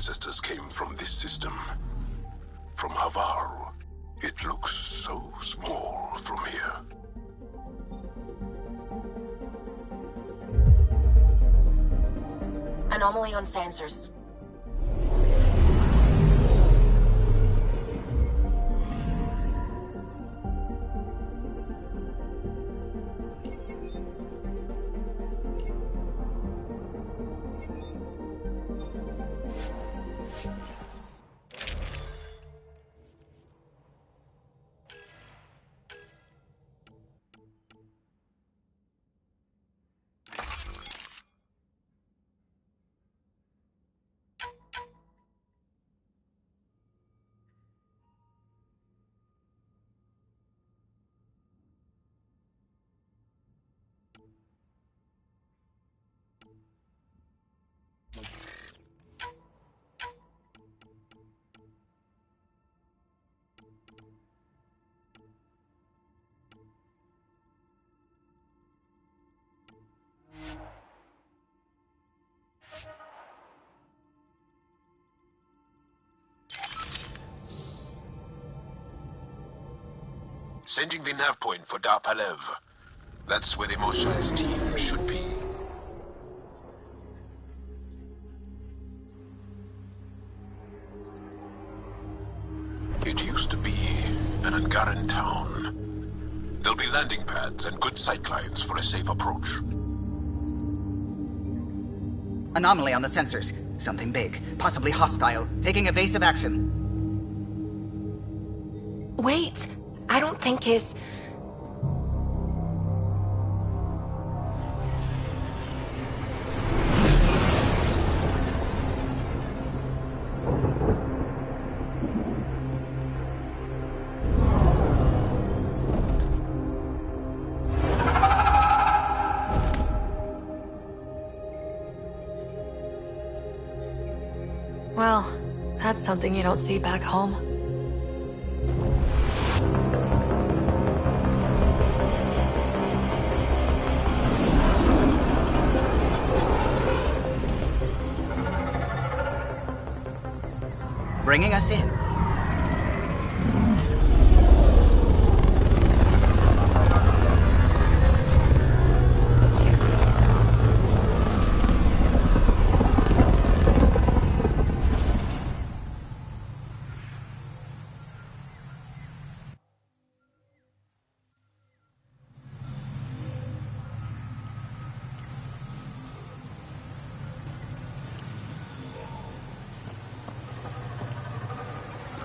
ancestors came from this system. From Havar. It looks so small from here. Anomaly on sensors. Sending the nav point for Darpalev. That's where the Mosha's team should be. It used to be an Angaran town. There'll be landing pads and good sightlines for a safe approach. Anomaly on the sensors. Something big, possibly hostile, taking evasive action. Wait! I don't think his... Well, that's something you don't see back home. Bringing us in.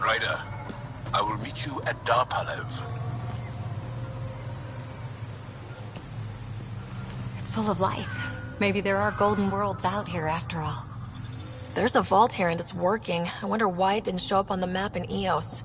Ryder, I will meet you at Darpalev. It's full of life. Maybe there are golden worlds out here after all. There's a vault here and it's working. I wonder why it didn't show up on the map in EOS.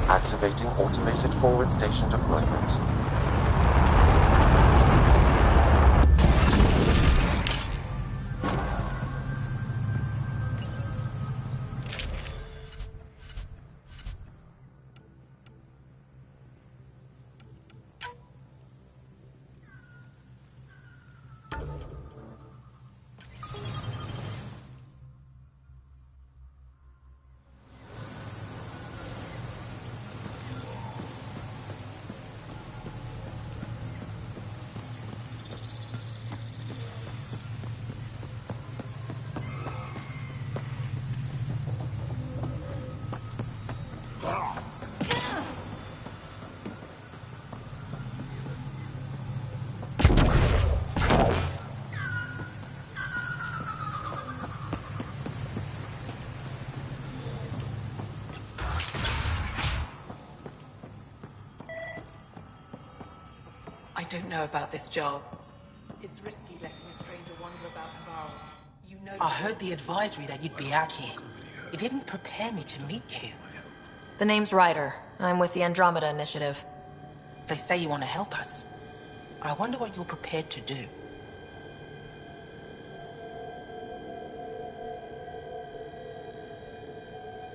Activating automated forward station deployment. don't know about this, Joel. It's risky letting a stranger wander about Navarro. You know... I heard the advisory that you'd be out here. It didn't prepare me to meet you. The name's Ryder. I'm with the Andromeda Initiative. They say you want to help us. I wonder what you're prepared to do.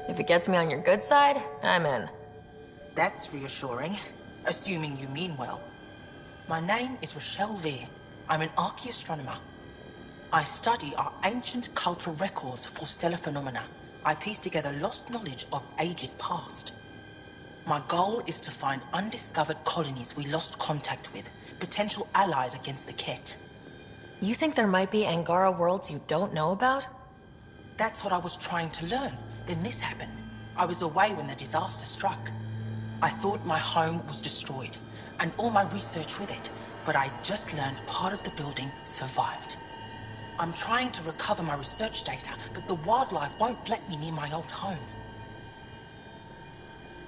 If it gets me on your good side, I'm in. That's reassuring, assuming you mean well. My name is Rochelle Veer. I'm an archaeoastronomer. I study our ancient cultural records for stellar phenomena. I piece together lost knowledge of ages past. My goal is to find undiscovered colonies we lost contact with, potential allies against the Ket. You think there might be Angara worlds you don't know about? That's what I was trying to learn. Then this happened. I was away when the disaster struck. I thought my home was destroyed, and all my research with it, but I just learned part of the building survived. I'm trying to recover my research data, but the wildlife won't let me near my old home.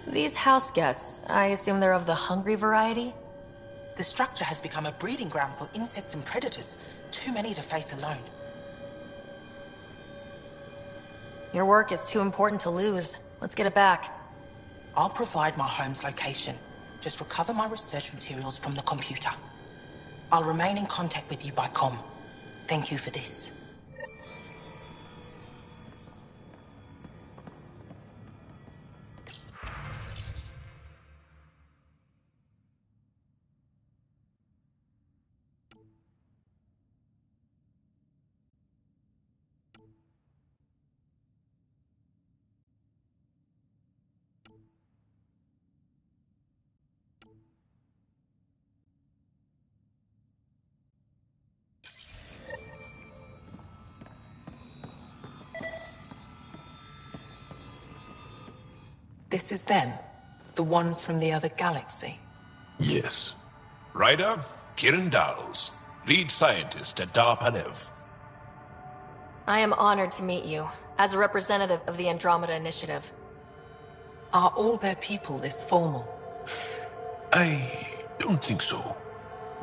These house guests, I assume they're of the hungry variety? The structure has become a breeding ground for insects and predators, too many to face alone. Your work is too important to lose. Let's get it back. I'll provide my home's location. Just recover my research materials from the computer. I'll remain in contact with you by comm. Thank you for this. This is them? The ones from the other galaxy? Yes. Ryder, Kiran Dowles, lead scientist at Dar Panev. I am honored to meet you, as a representative of the Andromeda Initiative. Are all their people this formal? I don't think so.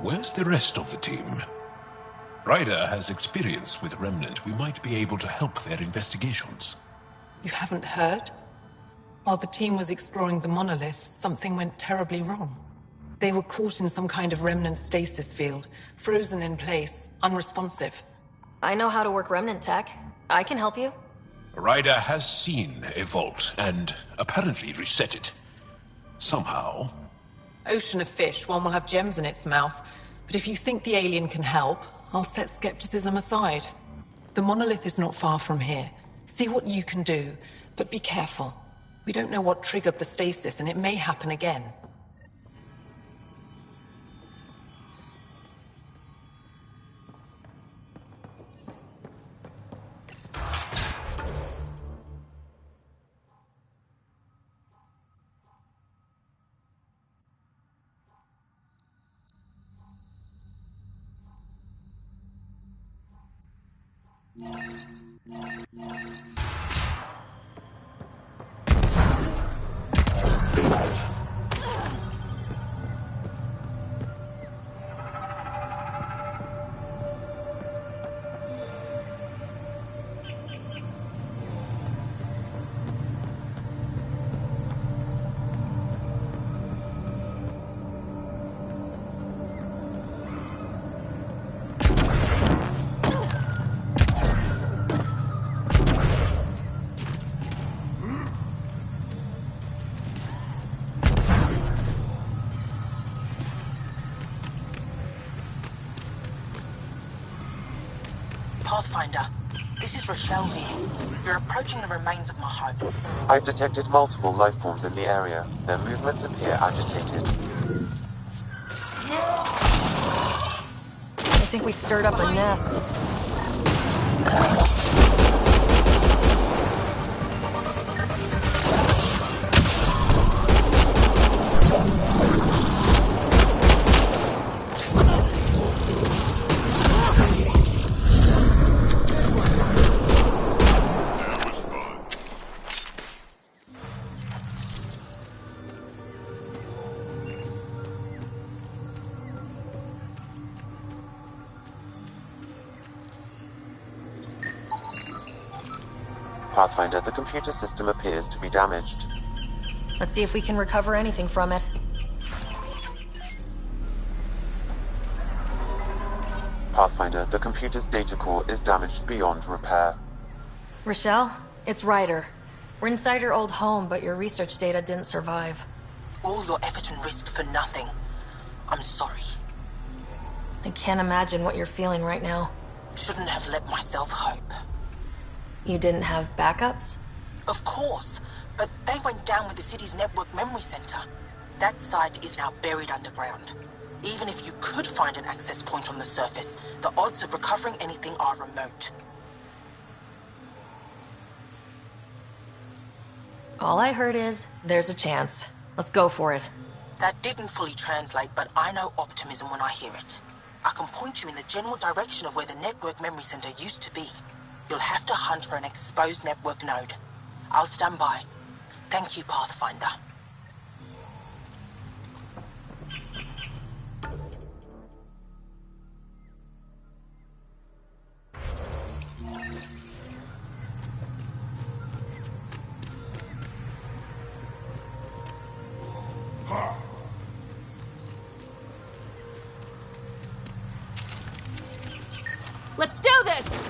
Where's the rest of the team? Ryder has experience with Remnant. We might be able to help their investigations. You haven't heard? While the team was exploring the monolith, something went terribly wrong. They were caught in some kind of remnant stasis field, frozen in place, unresponsive. I know how to work remnant tech. I can help you. Ryder has seen a vault and apparently reset it. Somehow. Ocean of fish, one will have gems in its mouth. But if you think the alien can help, I'll set skepticism aside. The monolith is not far from here. See what you can do, but be careful. We don't know what triggered the stasis, and it may happen again. Pathfinder, this is Rochelle here. You're approaching the remains of my home. I've detected multiple life forms in the area. Their movements appear agitated. I think we stirred up a nest. Pathfinder, the computer system appears to be damaged. Let's see if we can recover anything from it. Pathfinder, the computer's data core is damaged beyond repair. Rochelle, it's Ryder. We're inside your old home, but your research data didn't survive. All your effort and risk for nothing. I'm sorry. I can't imagine what you're feeling right now. Shouldn't have let myself hope. You didn't have backups? Of course, but they went down with the city's network memory center. That site is now buried underground. Even if you could find an access point on the surface, the odds of recovering anything are remote. All I heard is, there's a chance. Let's go for it. That didn't fully translate, but I know optimism when I hear it. I can point you in the general direction of where the network memory center used to be. You'll have to hunt for an exposed network node. I'll stand by. Thank you, Pathfinder. Let's do this!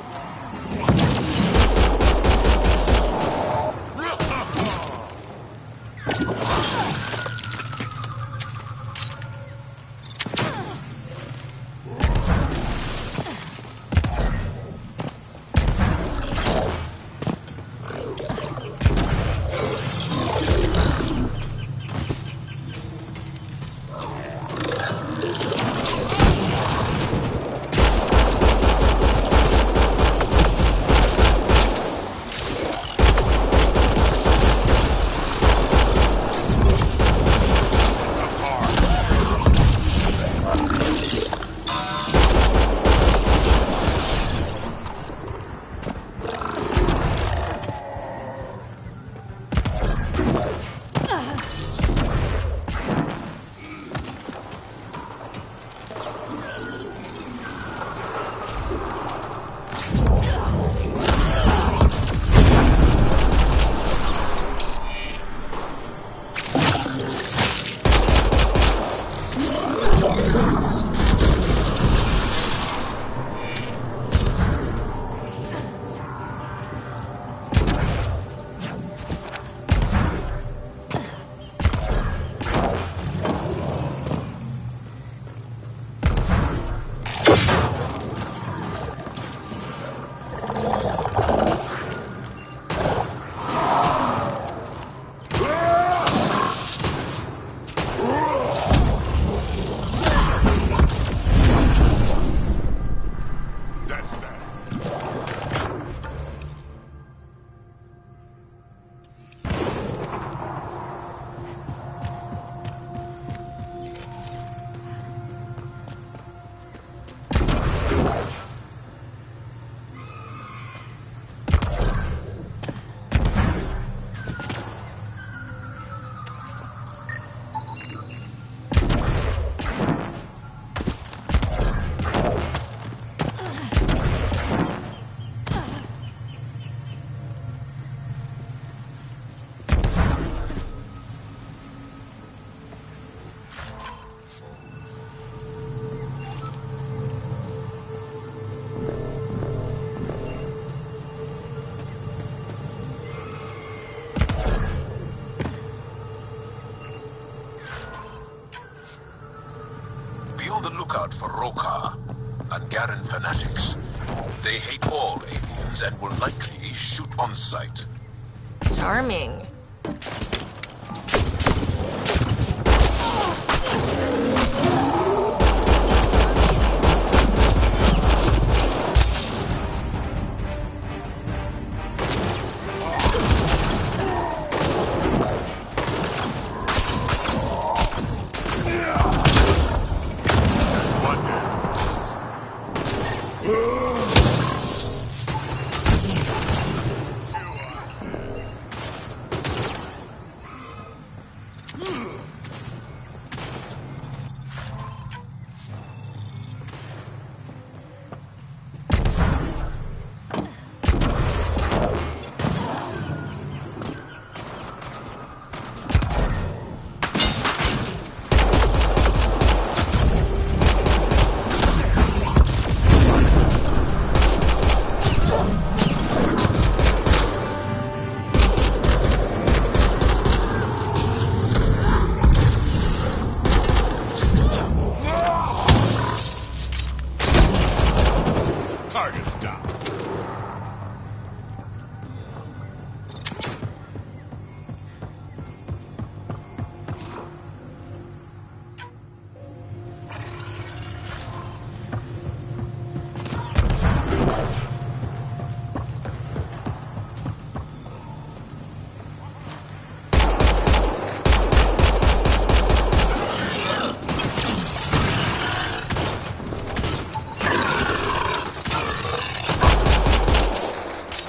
On the lookout for Roka and Garen fanatics. They hate all aliens and will likely shoot on sight. Charming.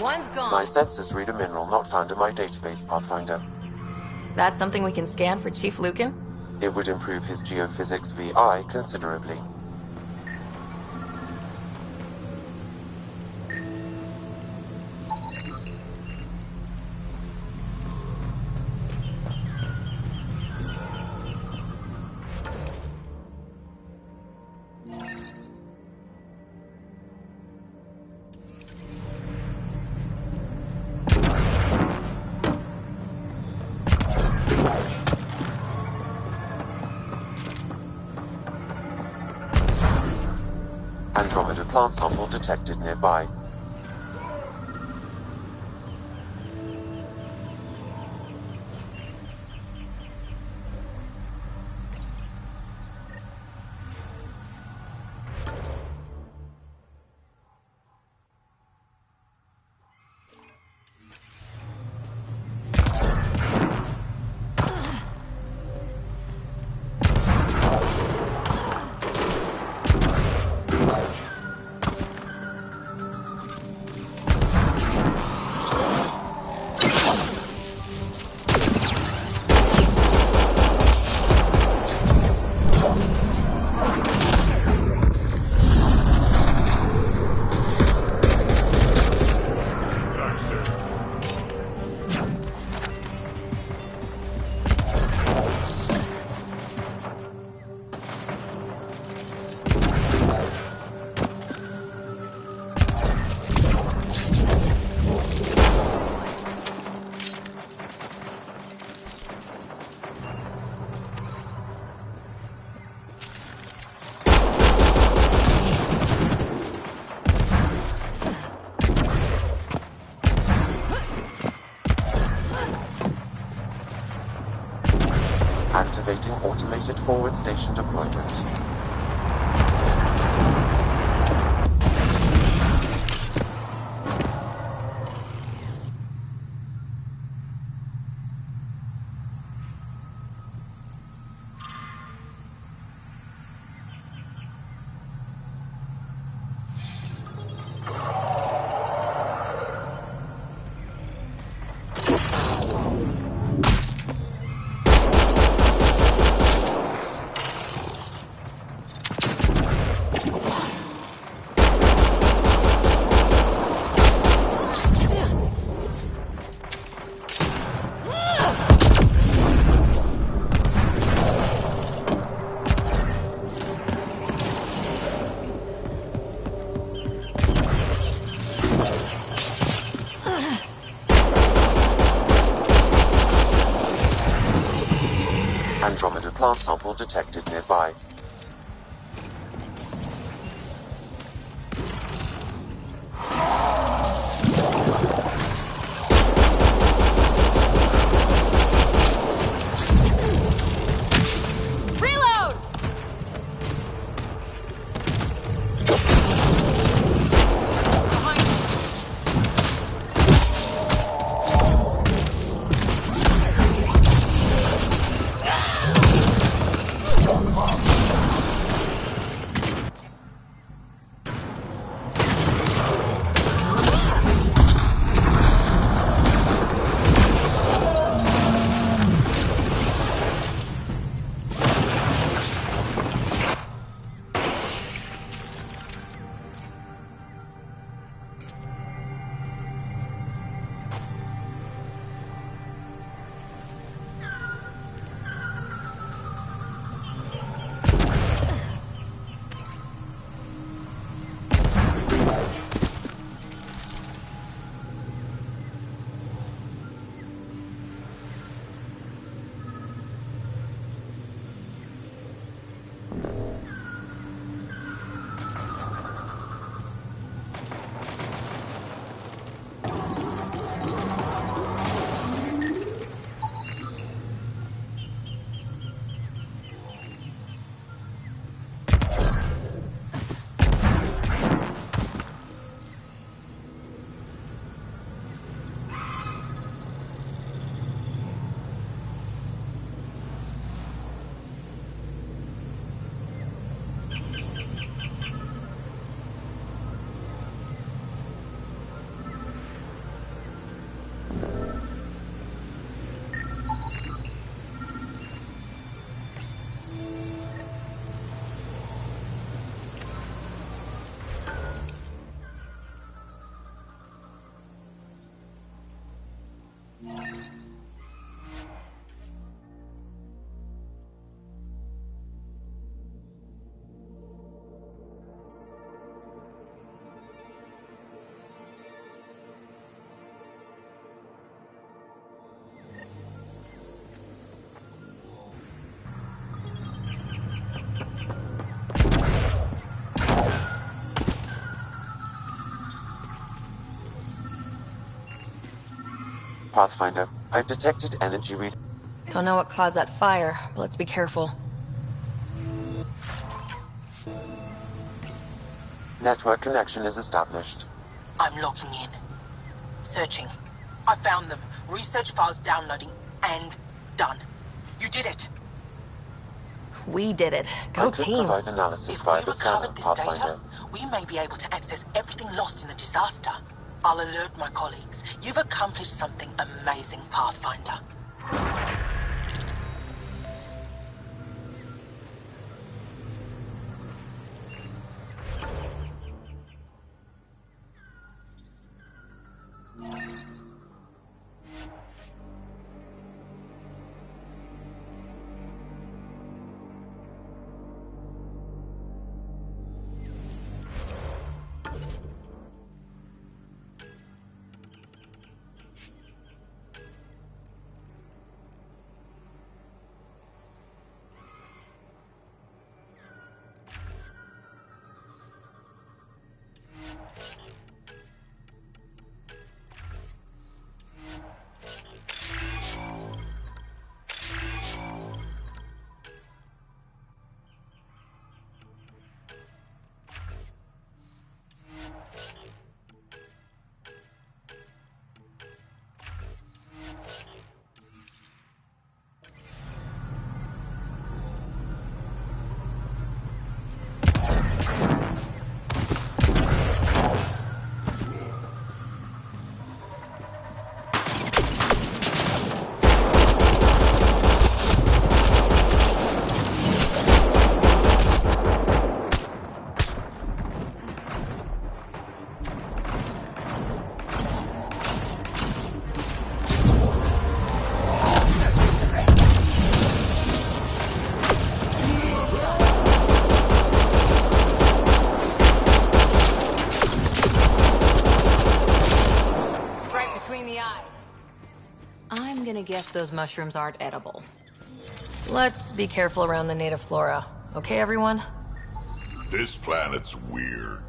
One's gone. My sensors read a mineral not found in my database, Pathfinder. That's something we can scan for Chief Lucan? It would improve his geophysics VI considerably. Andromeda plant sample detected nearby. Activating automated forward station deployment. Andromeda plant sample detected nearby. Reload! Behind you. Pathfinder, I've detected energy read. Don't know what caused that fire, but let's be careful. Network connection is established. I'm logging in. Searching. I found them. Research files downloading. And done. You did it. We did it. I Go could team. provide analysis If via we the scanner, recovered this Pathfinder. data, we may be able to access everything lost in the disaster. I'll alert my colleagues. You've accomplished something amazing, Pathfinder. I'm gonna guess those mushrooms aren't edible. Let's be careful around the native flora. Okay, everyone? This planet's weird.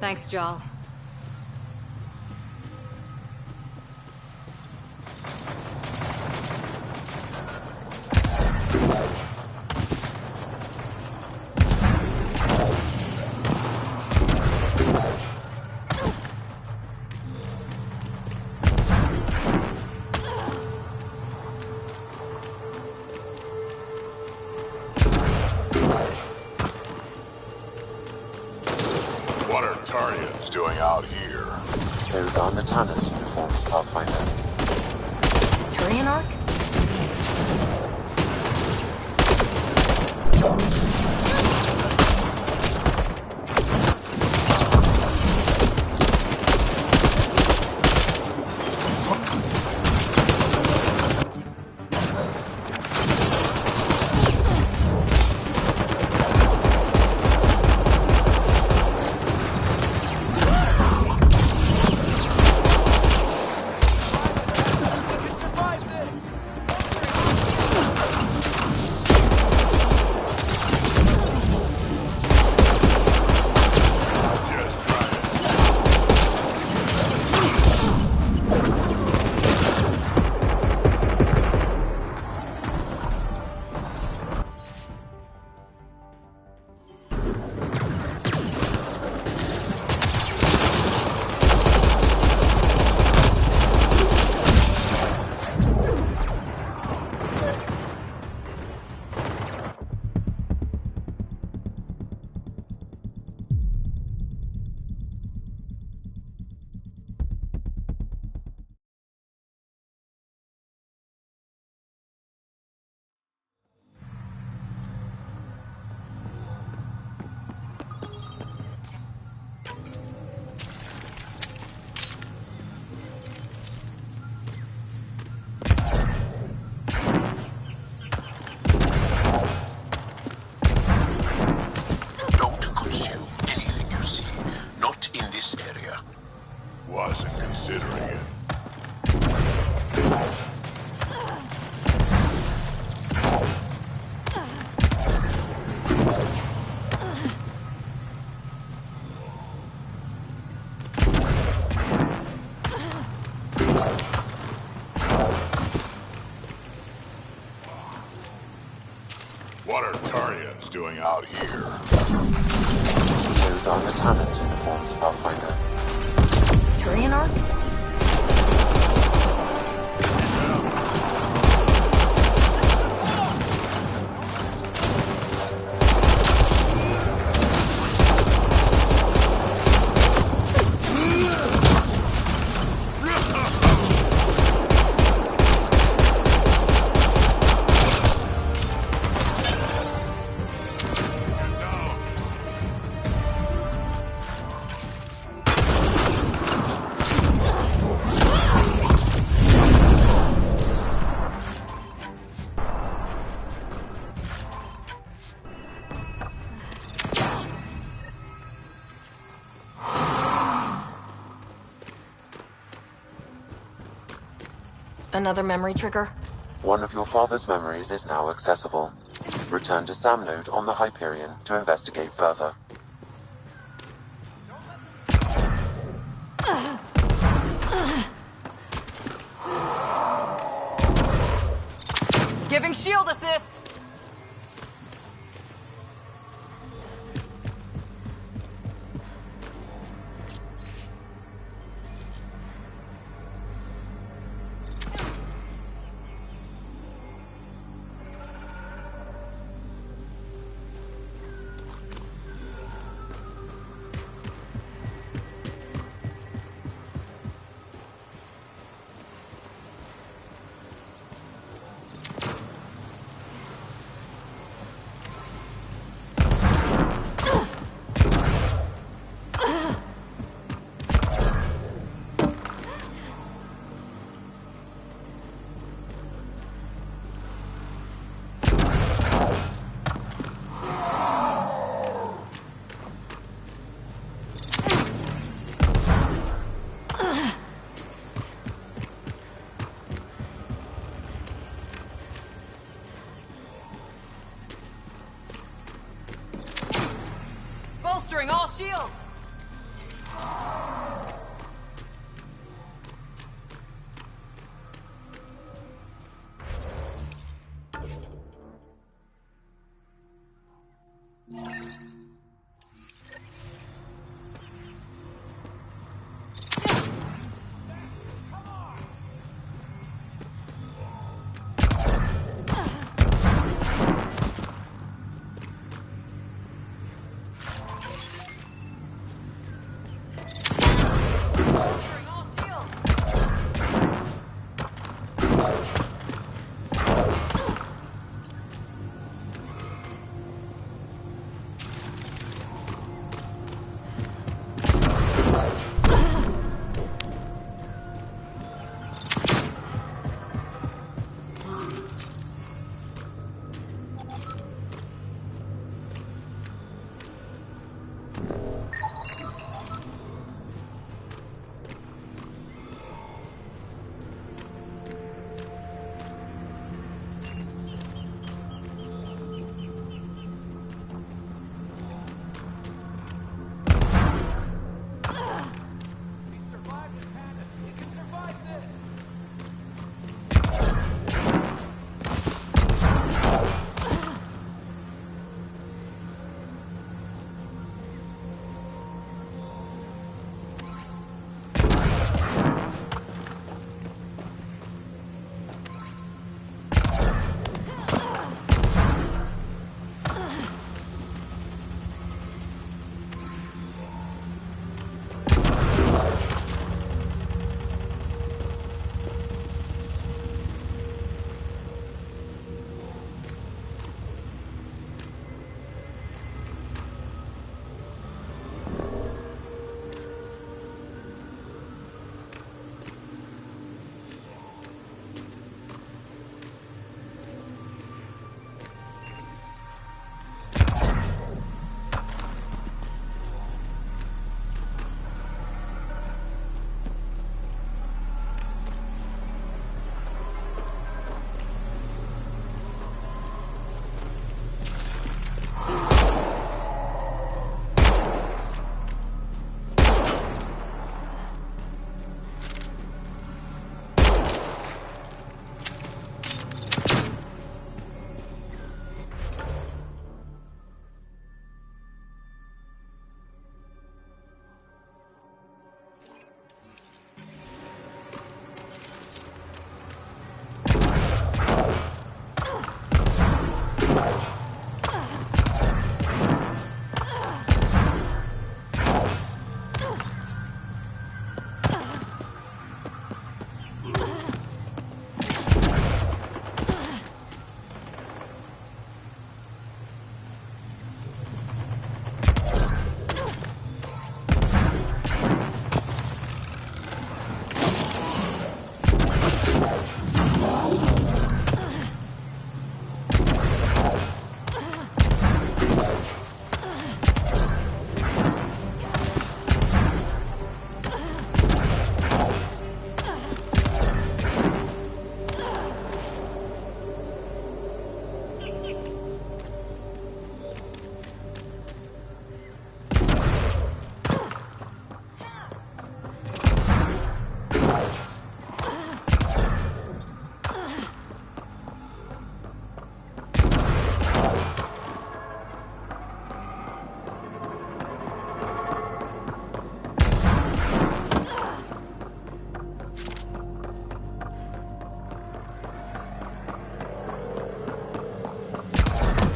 Thanks, Jal. What are Tarians doing out here? Those are Natana's uniforms, Pathfinder. Turian Arc? Don't consume anything you see. Not in this area. Wasn't considering it. What are Tarians doing out here? Those are Natana's uniforms, Pathfinder. Turian Arc? Another memory trigger? One of your father's memories is now accessible. Return to Sam Node on the Hyperion to investigate further. Giving shield assist!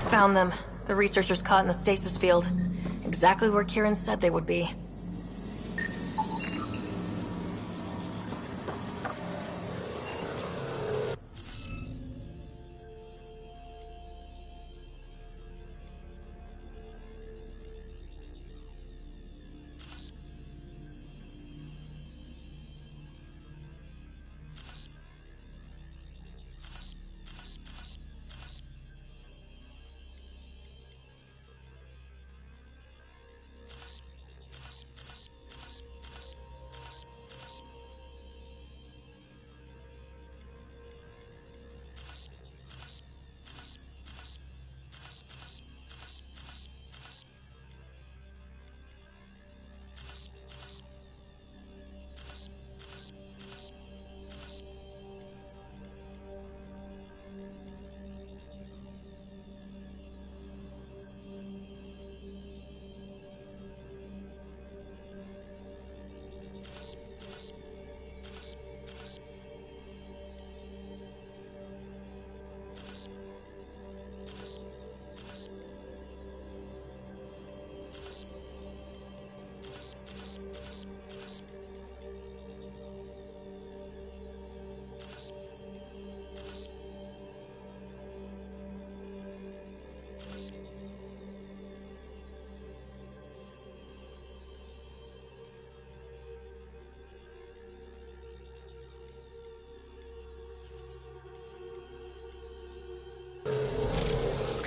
Found them. The researchers caught in the stasis field. Exactly where Kieran said they would be.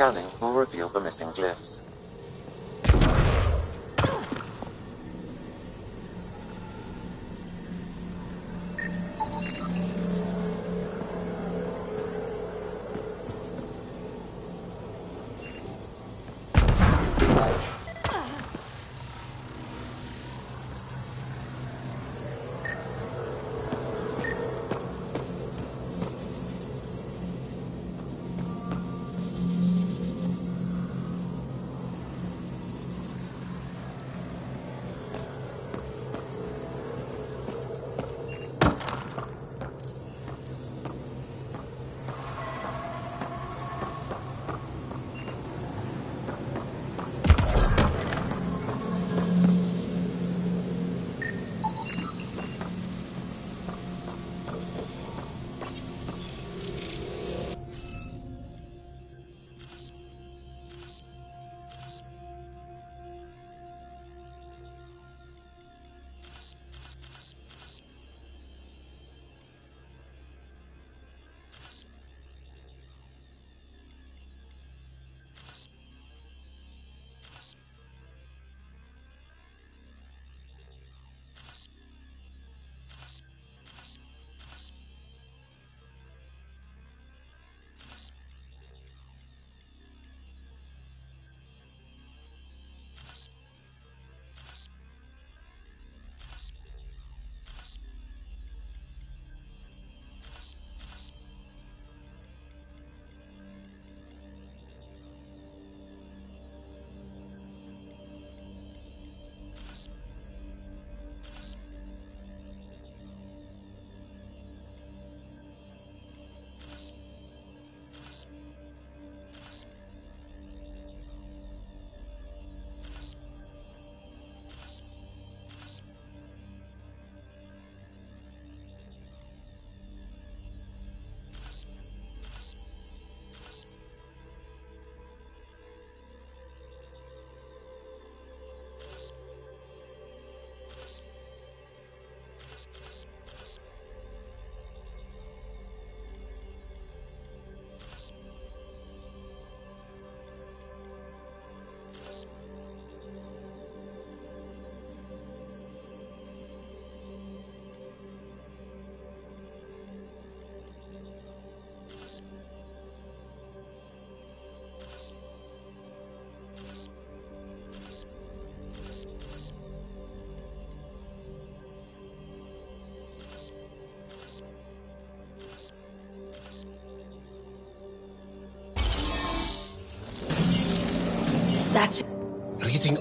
Scanning will reveal the missing glyphs.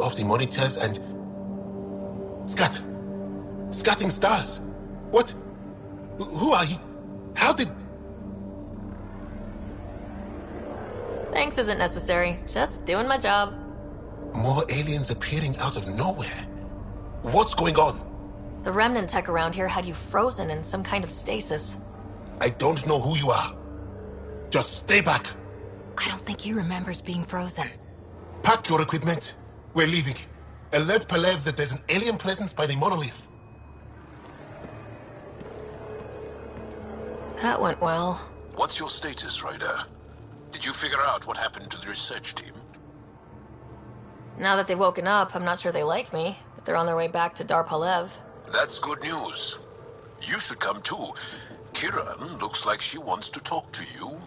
off the monitors and... Scat! Scatting stars! What? Who are you? How did... Thanks isn't necessary. Just doing my job. More aliens appearing out of nowhere. What's going on? The remnant tech around here had you frozen in some kind of stasis. I don't know who you are. Just stay back. I don't think he remembers being frozen. Pack your equipment. We're leaving. Alert Palev that there's an alien presence by the monolith. That went well. What's your status, Ryder? Did you figure out what happened to the research team? Now that they've woken up, I'm not sure they like me, but they're on their way back to Darpalev. That's good news. You should come too. Kiran looks like she wants to talk to you.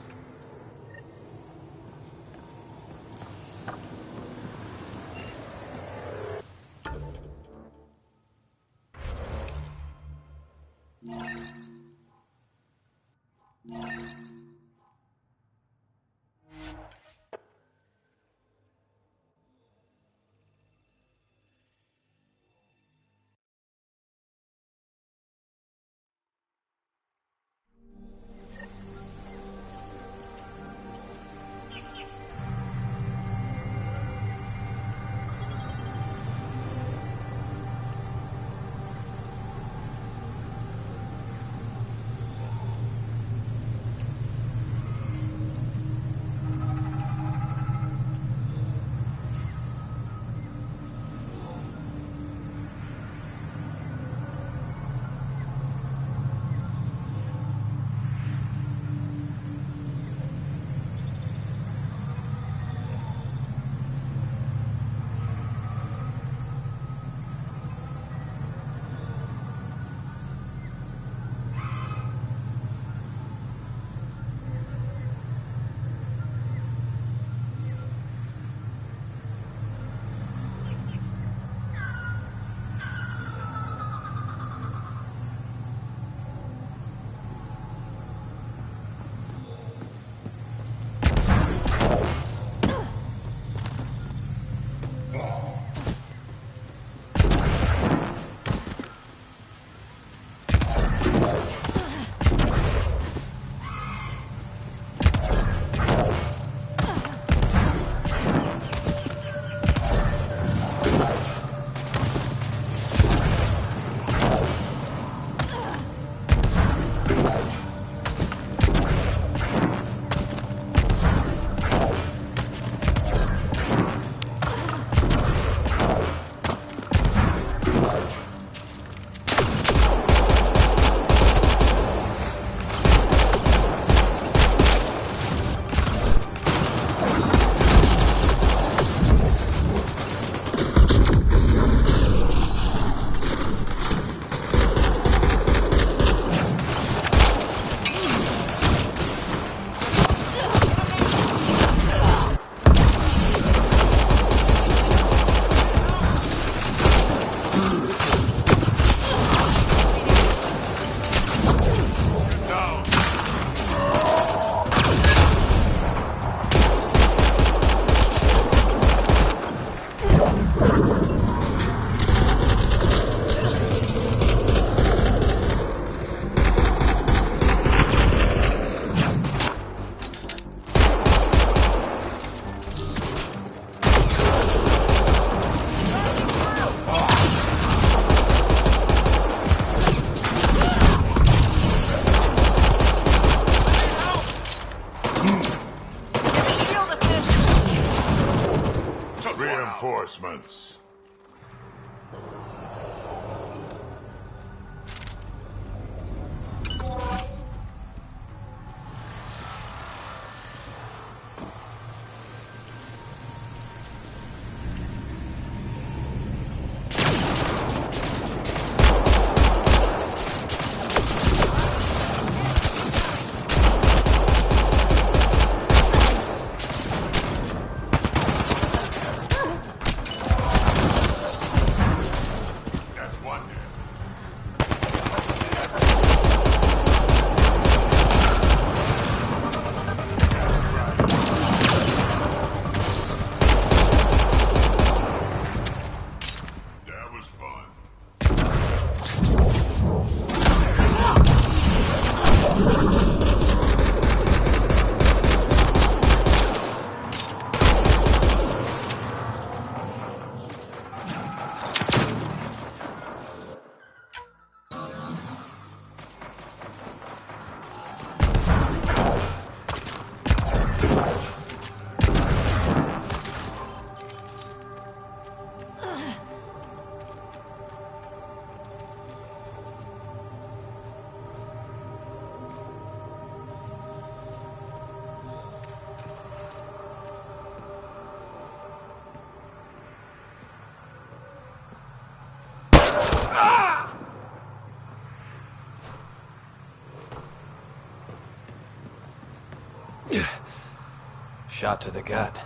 shot to the gut.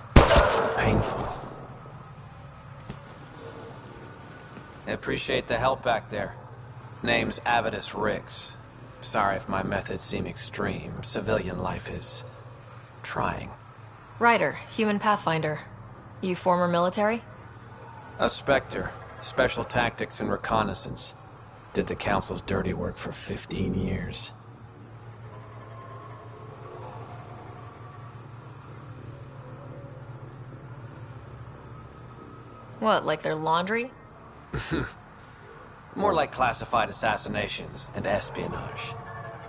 Painful. I appreciate the help back there. Name's Avidus Rix. Sorry if my methods seem extreme. Civilian life is... trying. Ryder, human pathfinder. You former military? A Spectre. Special tactics and reconnaissance. Did the Council's dirty work for 15 years. What, like their laundry? More like classified assassinations and espionage.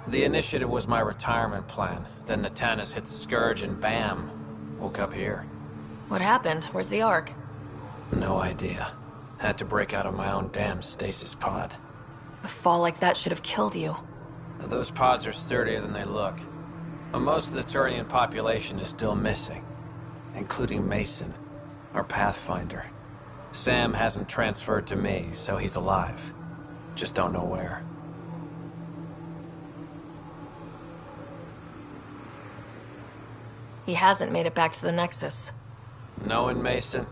The initiative was my retirement plan. Then Natanis hit the Scourge and bam, woke up here. What happened? Where's the Ark? No idea. Had to break out of my own damn stasis pod. A fall like that should have killed you. Those pods are sturdier than they look. But most of the Turian population is still missing, including Mason, our Pathfinder. Sam hasn't transferred to me, so he's alive. Just don't know where. He hasn't made it back to the Nexus. Knowing Mason,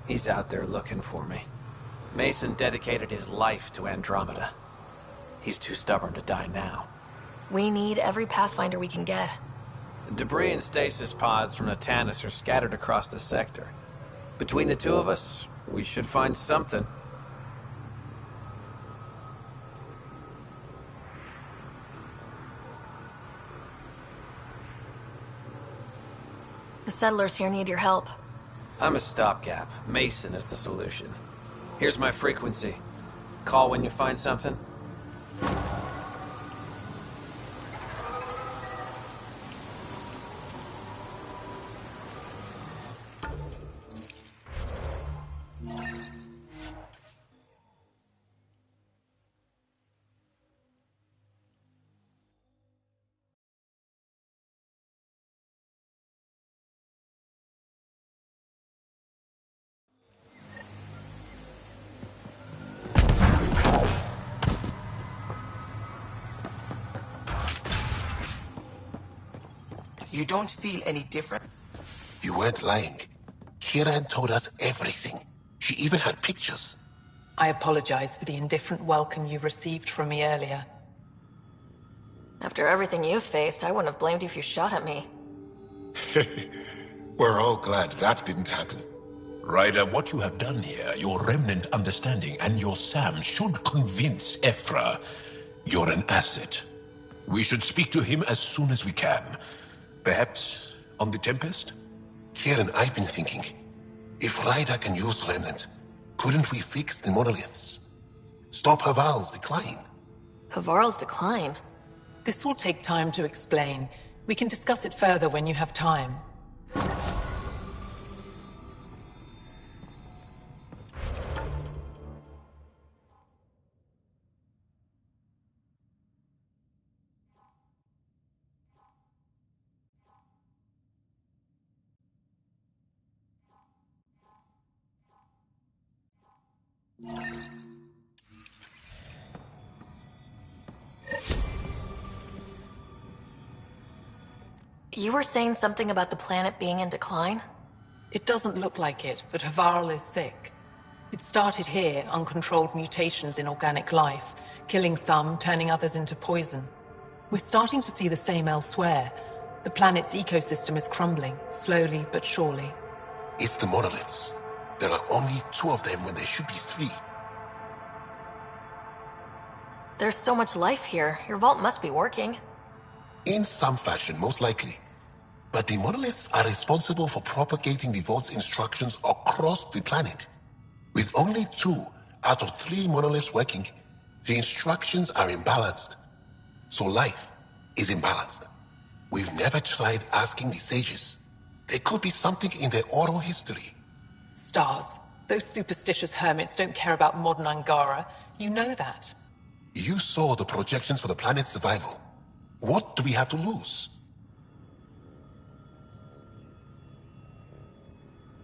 he's out there looking for me. Mason dedicated his life to Andromeda. He's too stubborn to die now. We need every Pathfinder we can get. Debris and stasis pods from Natanis are scattered across the sector. Between the two of us, we should find something. The settlers here need your help. I'm a stopgap. Mason is the solution. Here's my frequency. Call when you find something. You don't feel any different? You weren't lying. Kiran told us everything. She even had pictures. I apologize for the indifferent welcome you received from me earlier. After everything you've faced, I wouldn't have blamed you if you shot at me. We're all glad that didn't happen. Ryder, what you have done here, your remnant understanding and your Sam should convince Ephra you're an asset. We should speak to him as soon as we can. Perhaps on the Tempest? Kieran, I've been thinking, if Ryder can use Remnant, couldn't we fix the monoliths? Stop Haval's decline? Havarl's decline? This will take time to explain. We can discuss it further when you have time. You were saying something about the planet being in decline? It doesn't look like it, but Havarl is sick. It started here, uncontrolled mutations in organic life, killing some, turning others into poison. We're starting to see the same elsewhere. The planet's ecosystem is crumbling, slowly but surely. It's the monoliths. There are only 2 of them when there should be 3. There's so much life here. Your vault must be working. In some fashion, most likely. But the monoliths are responsible for propagating the vault's instructions across the planet. With only 2 out of 3 monoliths working, the instructions are imbalanced. So life is imbalanced. We've never tried asking the sages. There could be something in their oral history. Stars. Those superstitious hermits don't care about modern Angara. You know that. You saw the projections for the planet's survival. What do we have to lose?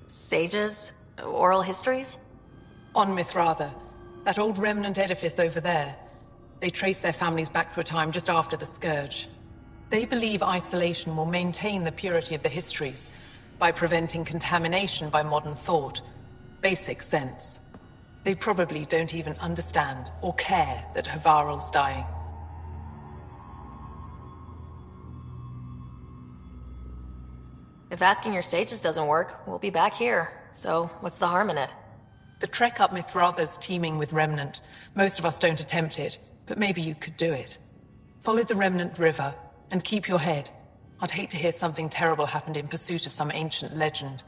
Sages? Oral histories? On Mithratha, that old remnant edifice over there. They trace their families back to a time just after the Scourge. They believe isolation will maintain the purity of the histories, by preventing contamination by modern thought. Basic sense. They probably don't even understand or care that Havarl's dying. If asking your sages doesn't work, we'll be back here. So, what's the harm in it? The trek up Mithratha's teeming with Remnant. Most of us don't attempt it, but maybe you could do it. Follow the Remnant River, and keep your head. I'd hate to hear something terrible happened in pursuit of some ancient legend.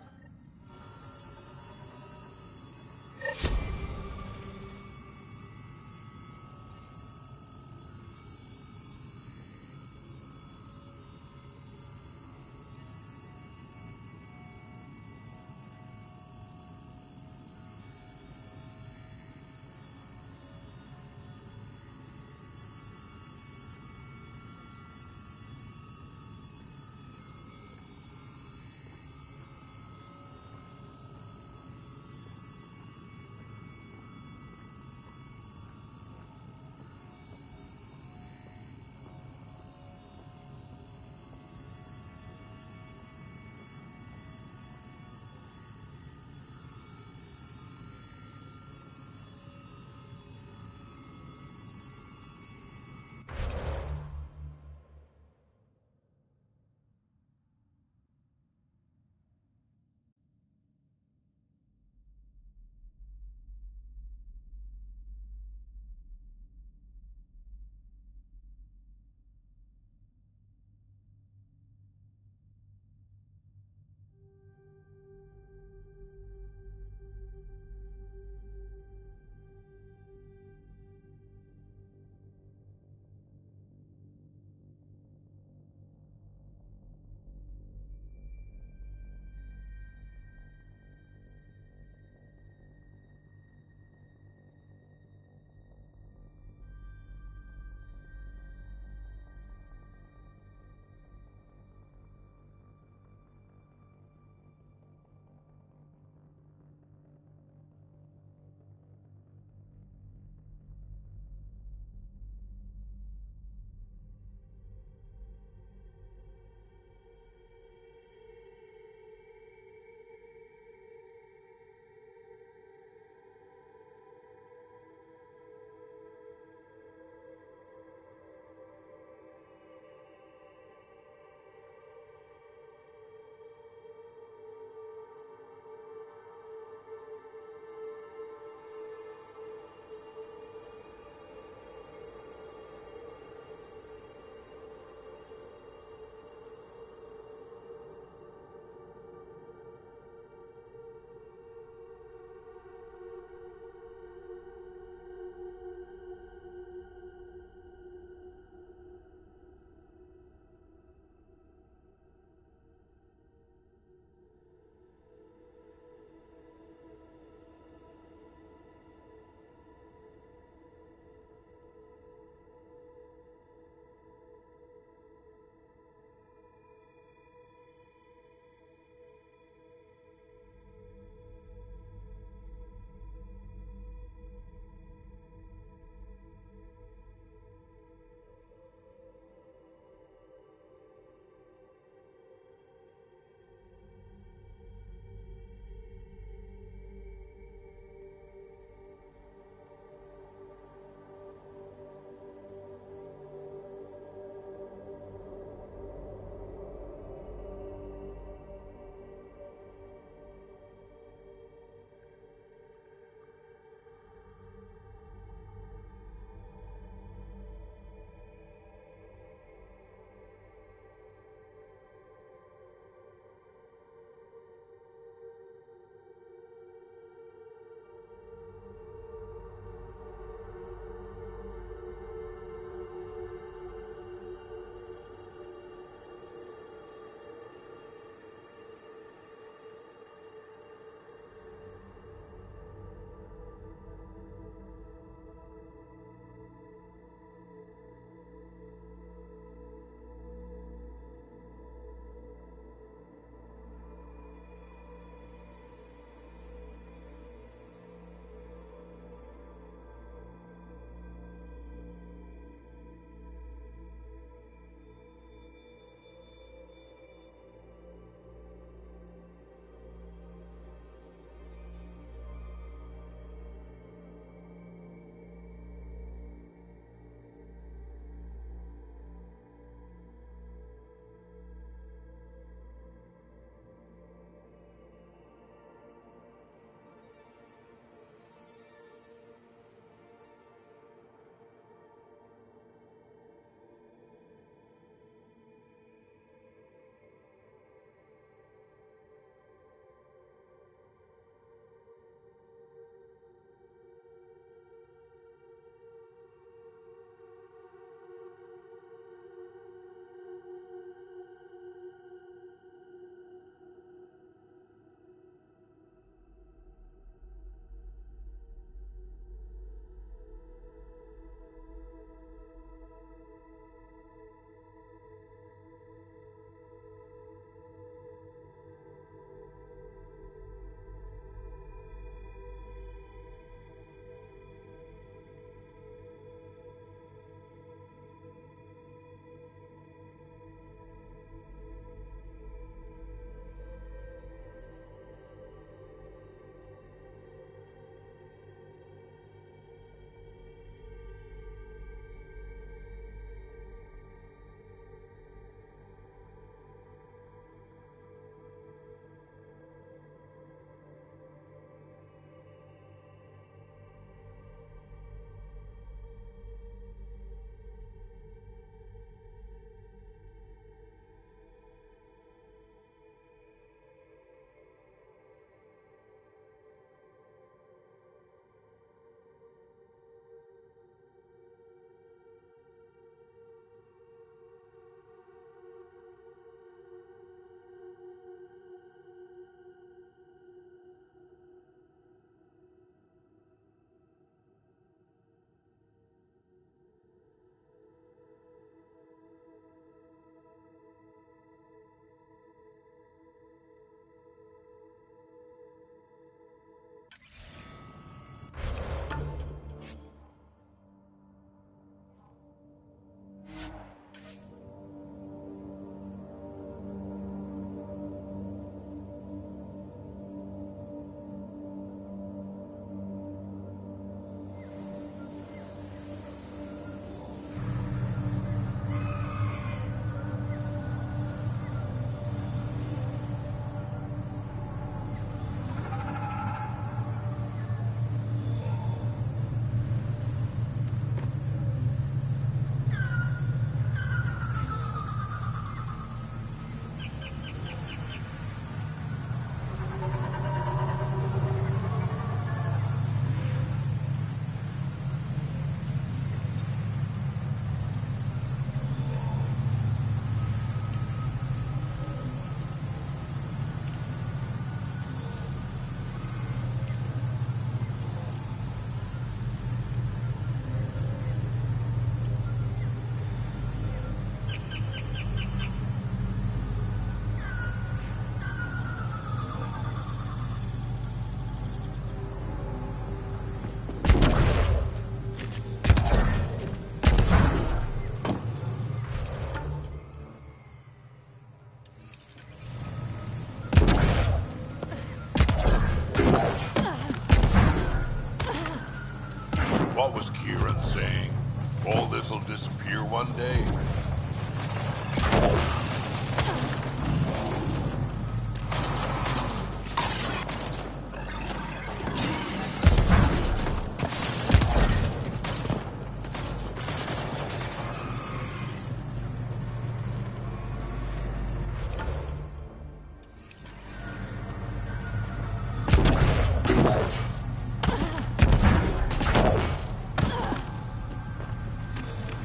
disappear one day?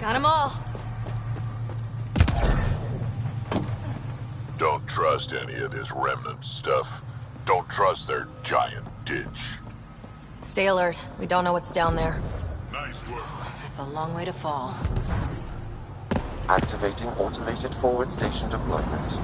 Got them all. Don't trust any of this remnant stuff. Don't trust their giant ditch. Stay alert. We don't know what's down there. Nice work. That's a long way to fall. Activating automated forward station deployment.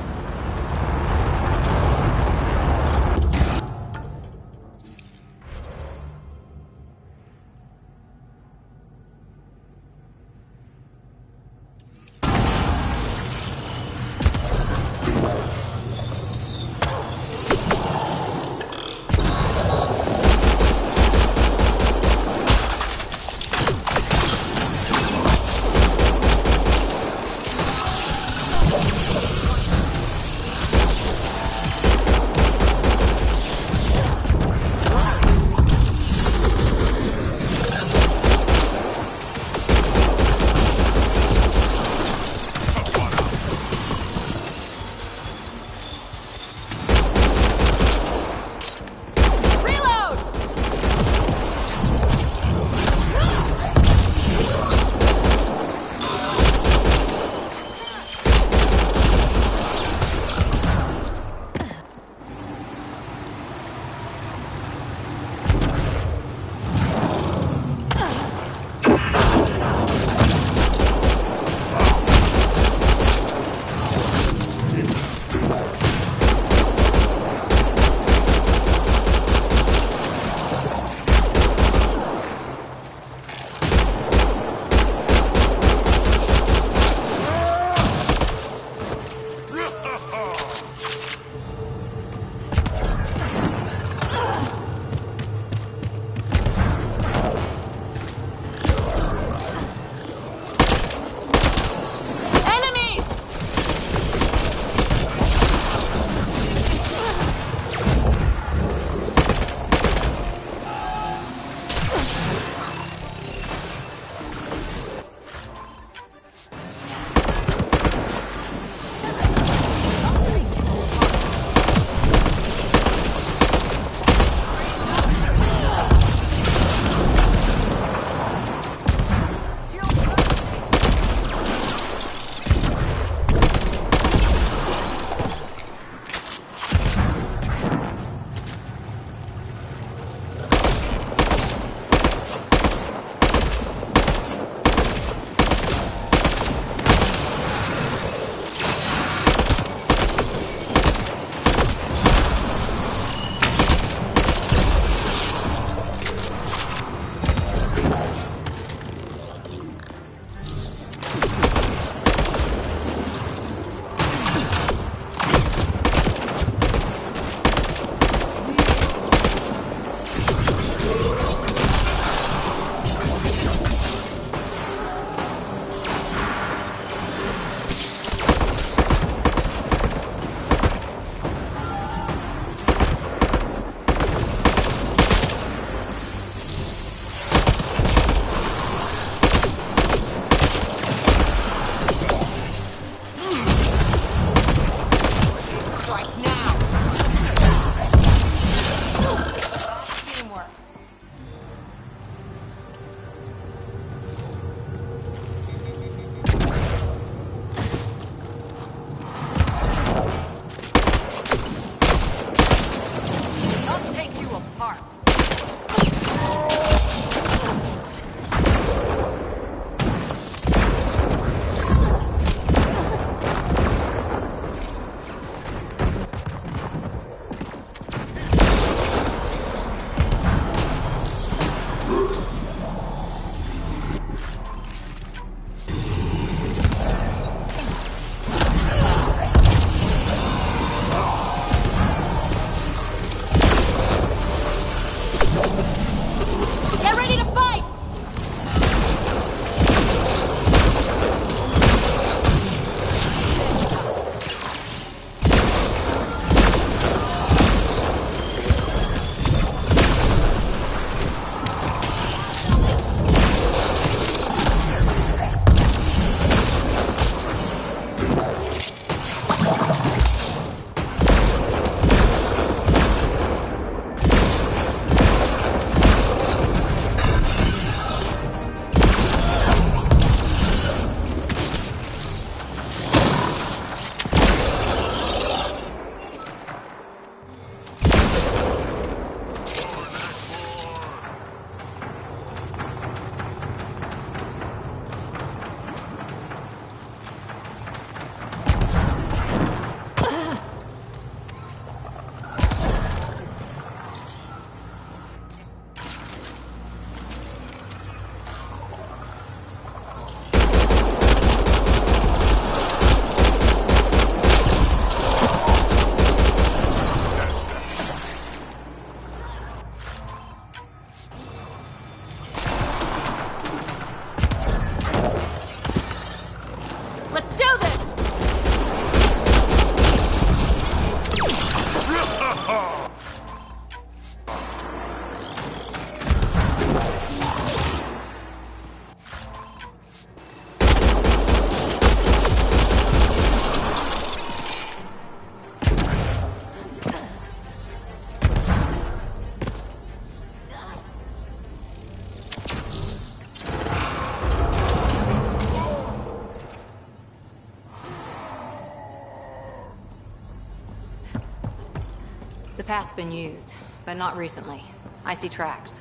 path's been used, but not recently. I see tracks.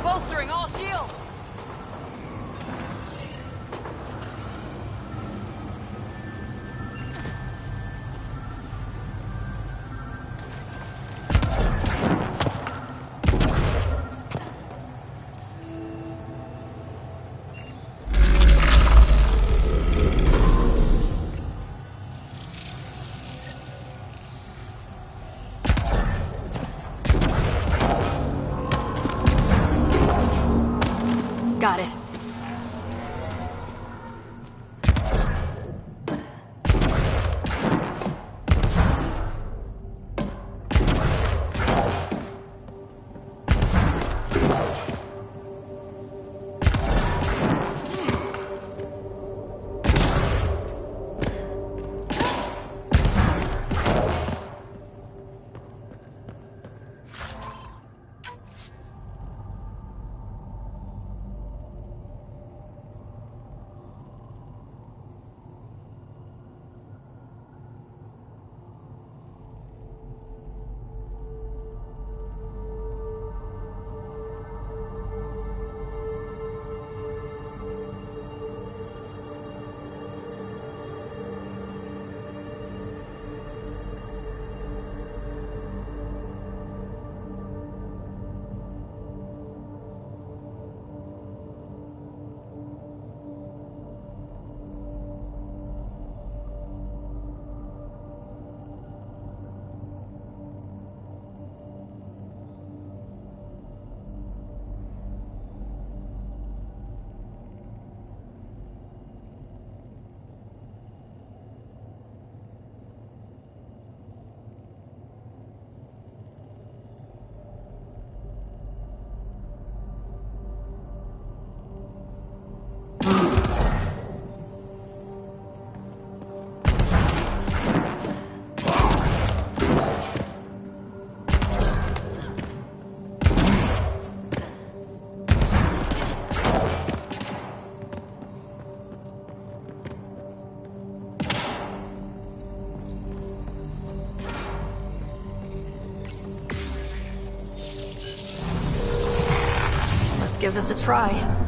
Bolstering all shields! Got it. Give this a try.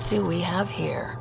What do we have here?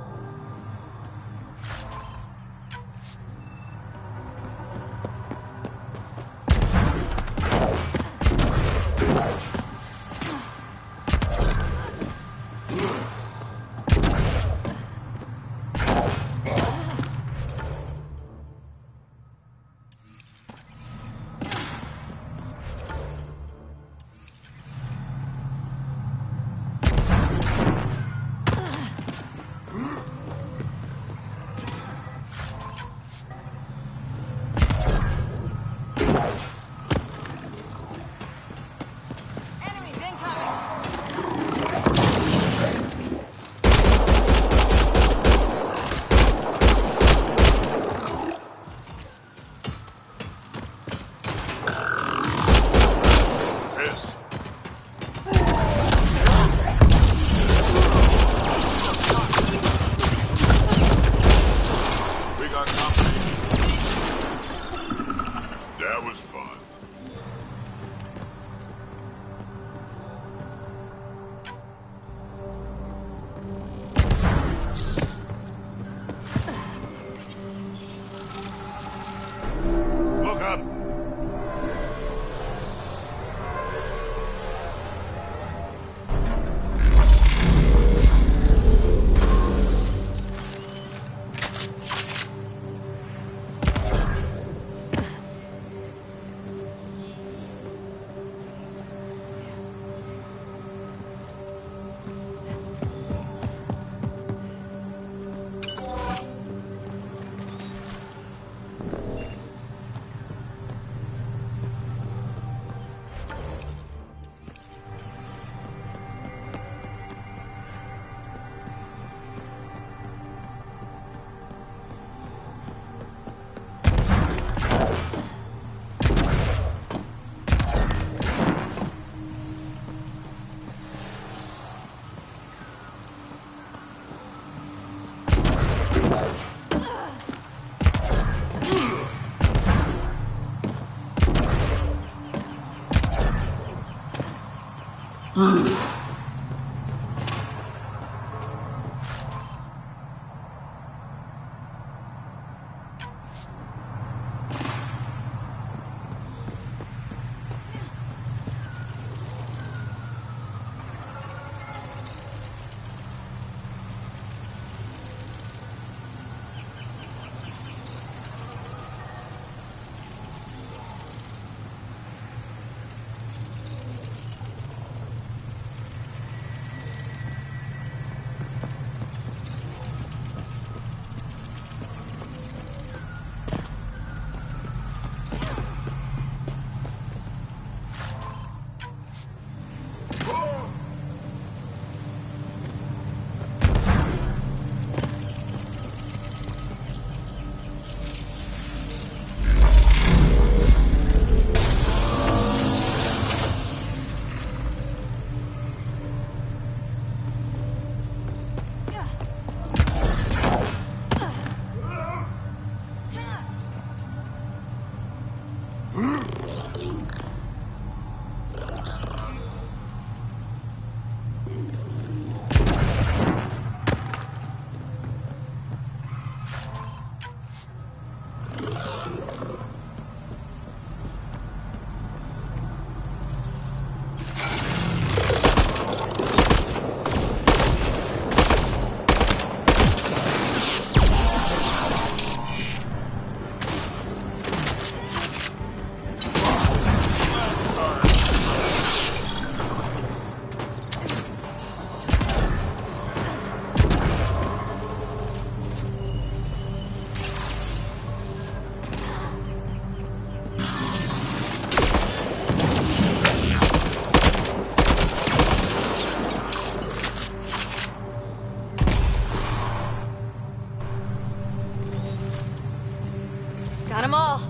Got 'em all.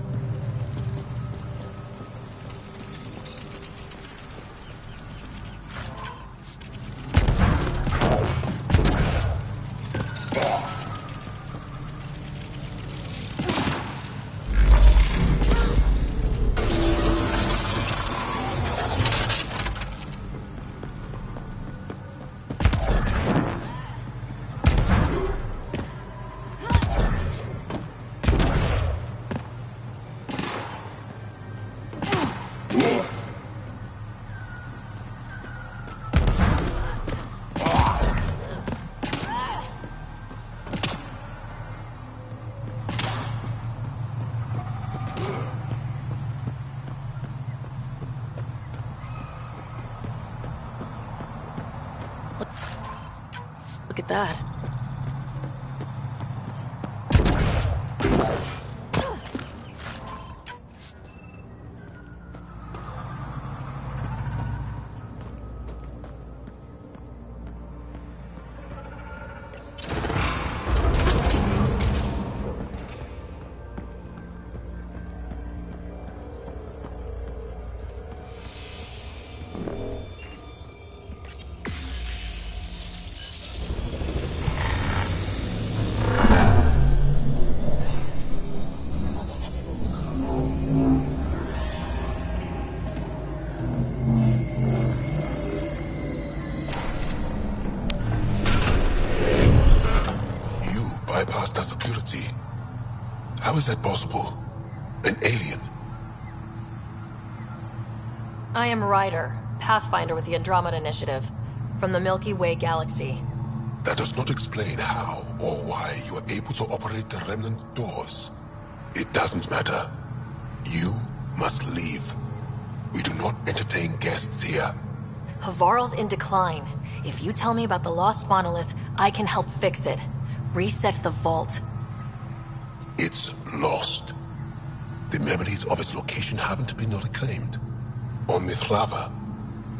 Look at that. Bypass that security. How is that possible? An alien? I am Ryder, Pathfinder with the Andromeda Initiative, from the Milky Way galaxy. That does not explain how or why you are able to operate the remnant doors. It doesn't matter. You must leave. We do not entertain guests here. Havarl's in decline. If you tell me about the lost monolith, I can help fix it. Reset the vault. It's lost. The memories of its location haven't been reclaimed. On Mithrava,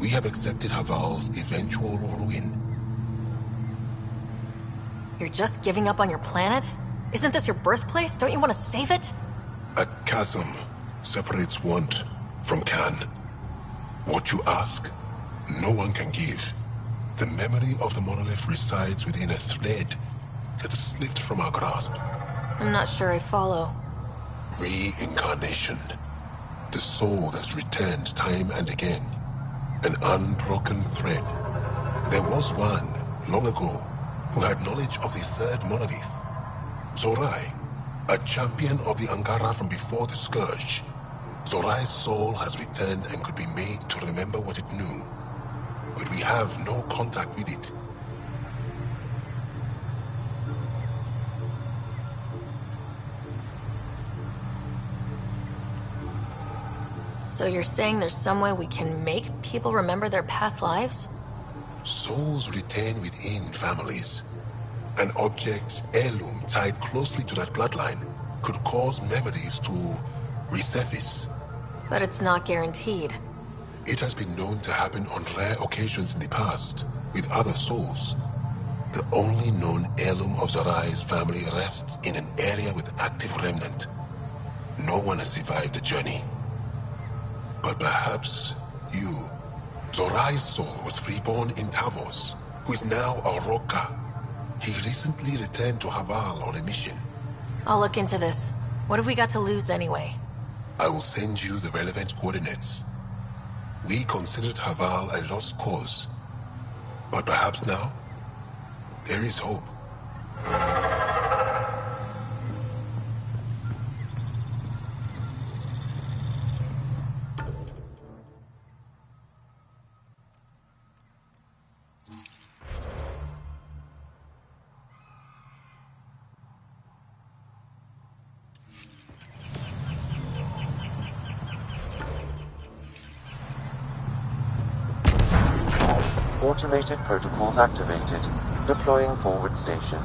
we have accepted Havarl's eventual ruin. You're just giving up on your planet? Isn't this your birthplace? Don't you want to save it? A chasm separates want from can. What you ask, no one can give. The memory of the monolith resides within a thread that has slipped from our grasp. I'm not sure I follow. Reincarnation. The soul that's returned time and again. An unbroken thread. There was one, long ago, who had knowledge of the third monolith. Zorai, a champion of the Angara from before the Scourge. Zorai's soul has returned and could be made to remember what it knew. But we have no contact with it. So you're saying there's some way we can make people remember their past lives? Souls retain within families. An object, heirloom, tied closely to that bloodline could cause memories to resurface. But it's not guaranteed. It has been known to happen on rare occasions in the past, with other souls. The only known heirloom of Zorai's family rests in an area with active remnant. No one has survived the journey. But perhaps you. Zorai's soul was reborn in Tavos, who is now a Roka. He recently returned to Havarl on a mission. I'll look into this. What have we got to lose anyway? I will send you the relevant coordinates. We considered Havarl a lost cause. But perhaps now, there is hope. Automated protocols activated. Deploying forward station.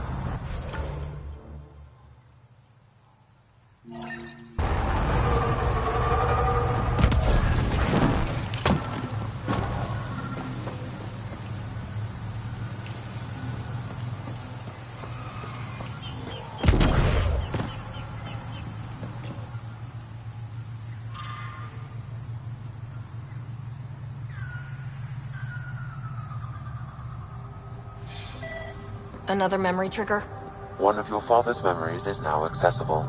Another memory trigger? One of your father's memories is now accessible.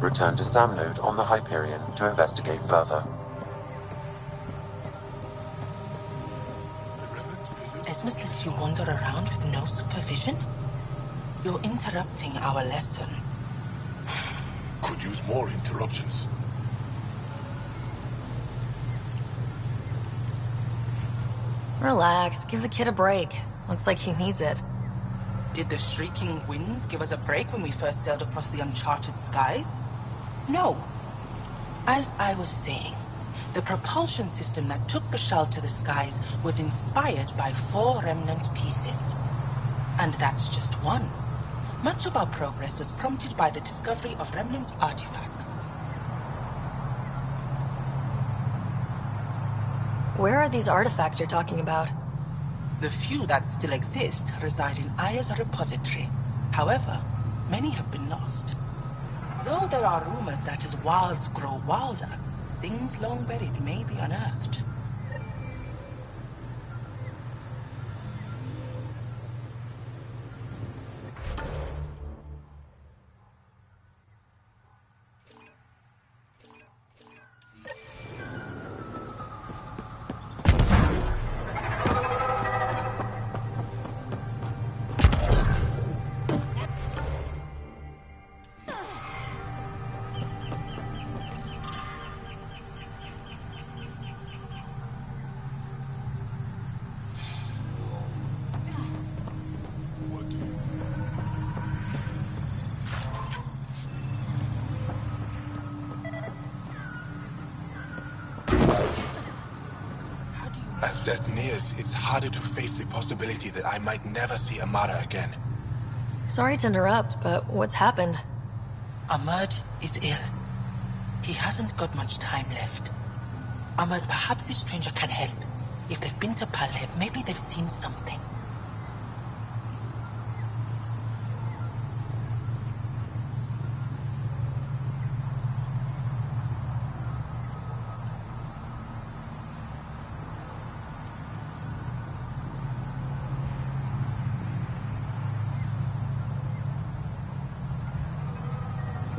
Return to Sam node on the Hyperion to investigate further. Esmus lets you wander around with no supervision? You're interrupting our lesson. Could use more interruptions. Relax, give the kid a break. Looks like he needs it. Did the shrieking winds give us a break when we first sailed across the uncharted skies? No. As I was saying, the propulsion system that took Bashal to the skies was inspired by 4 remnant pieces. And that's just one. Much of our progress was prompted by the discovery of remnant artifacts. Where are these artifacts you're talking about? The few that still exist reside in Aya's repository. However, many have been lost. Though there are rumors that as wilds grow wilder, things long buried may be unearthed. As death nears, it's harder to face the possibility that I might never see Amara again. Sorry to interrupt, but what's happened? Ahmed is ill. He hasn't got much time left. Ahmed, perhaps this stranger can help. If they've been to Palev, maybe they've seen something.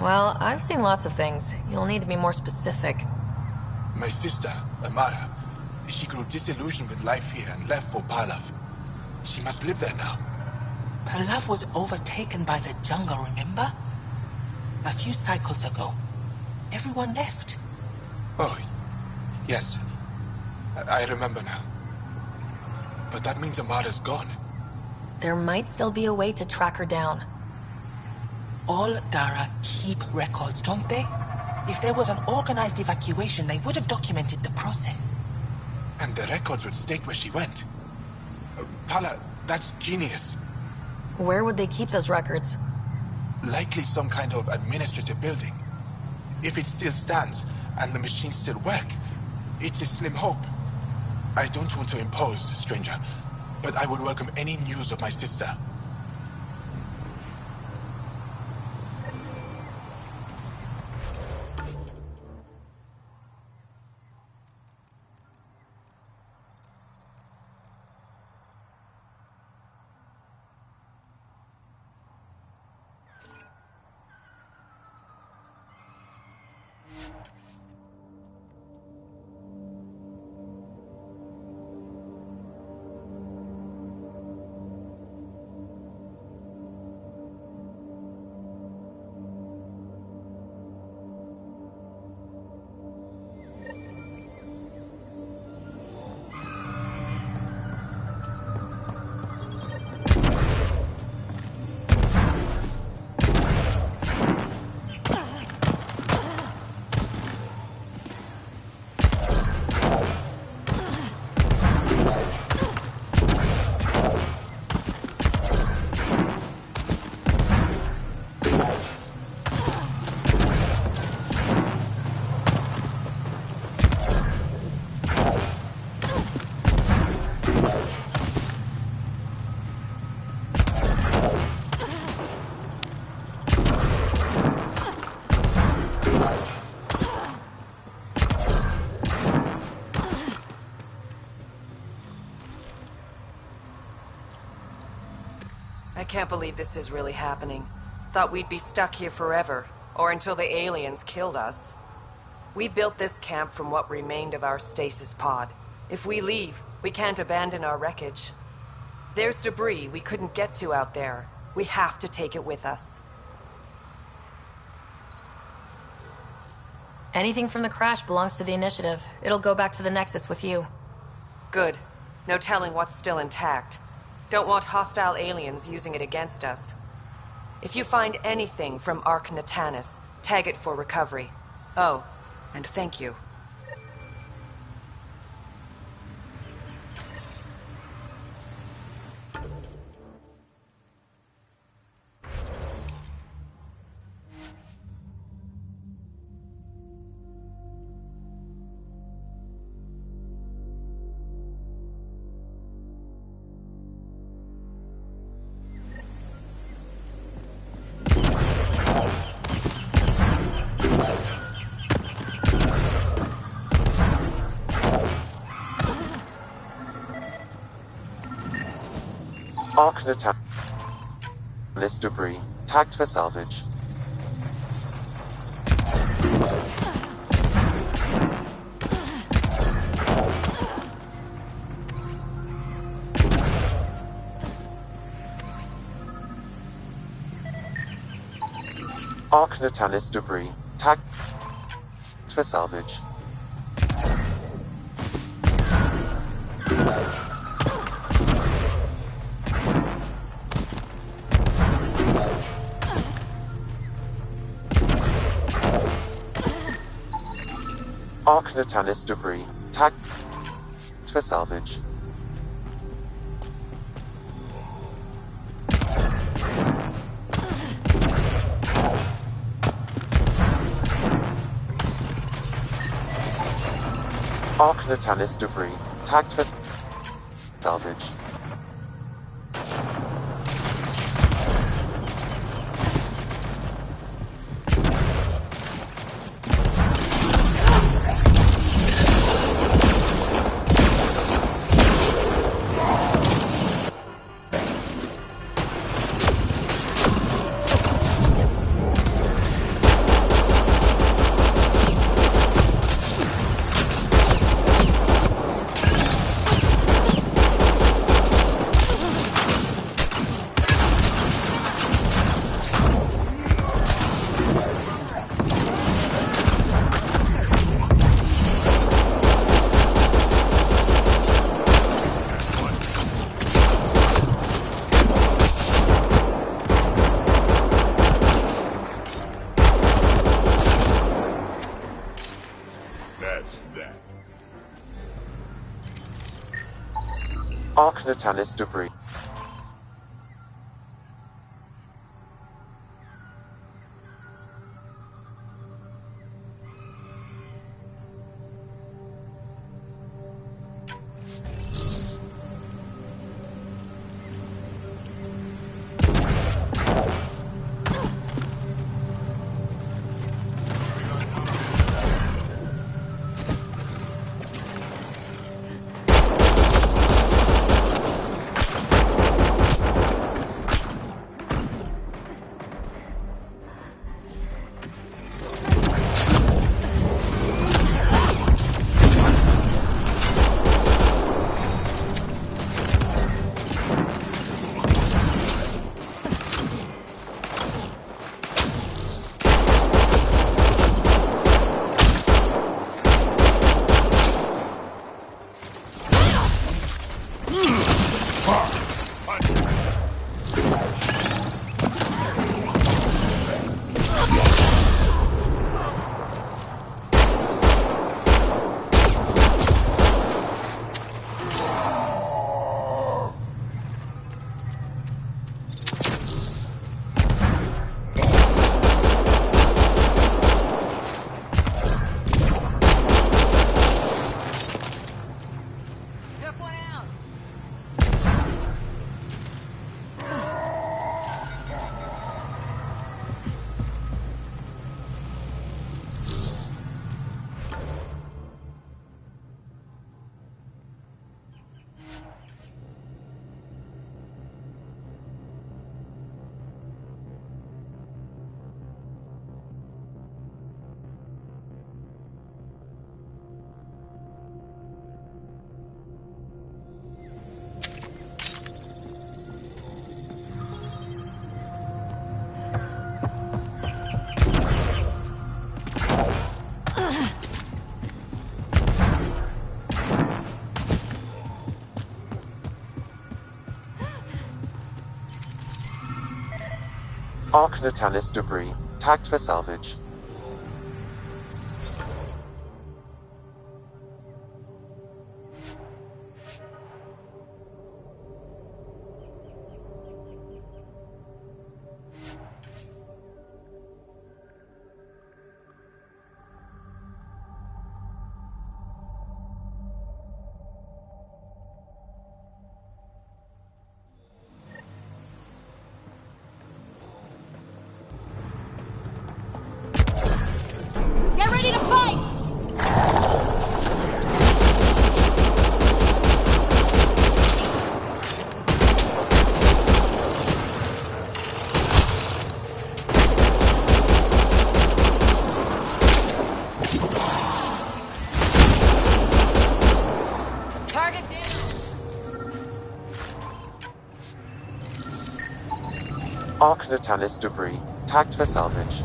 Well, I've seen lots of things. You'll need to be more specific. My sister, Amara, she grew disillusioned with life here and left for Palav. She must live there now. Palav was overtaken by the jungle, remember? A few cycles ago. Everyone left. Oh, yes. I remember now. But that means Amara's gone. There might still be a way to track her down. All Dara keep records, don't they? If there was an organized evacuation, they would have documented the process. And the records would state where she went. Pala, that's genius. Where would they keep those records? Likely some kind of administrative building. If it still stands, and the machines still work, it's a slim hope. I don't want to impose, stranger, but I would welcome any news of my sister. I can't believe this is really happening. Thought we'd be stuck here forever, or until the aliens killed us. We built this camp from what remained of our stasis pod. If we leave, we can't abandon our wreckage. There's debris we couldn't get to out there. We have to take it with us. Anything from the crash belongs to the Initiative. It'll go back to the Nexus with you. Good. No telling what's still intact. Don't want hostile aliens using it against us. If you find anything from Ark Natanis, tag it for recovery. Oh, and thank you. Arc Natanus debris, tagged for salvage. Arc Natanus debris, tagged for salvage. Arc Natanus debris, tagged for salvage. Arc Natanus debris, tagged for salvage. Arc Natanus debris. Arc Natanus debris, tagged for salvage. Arc Natalis debris, tagged for salvage.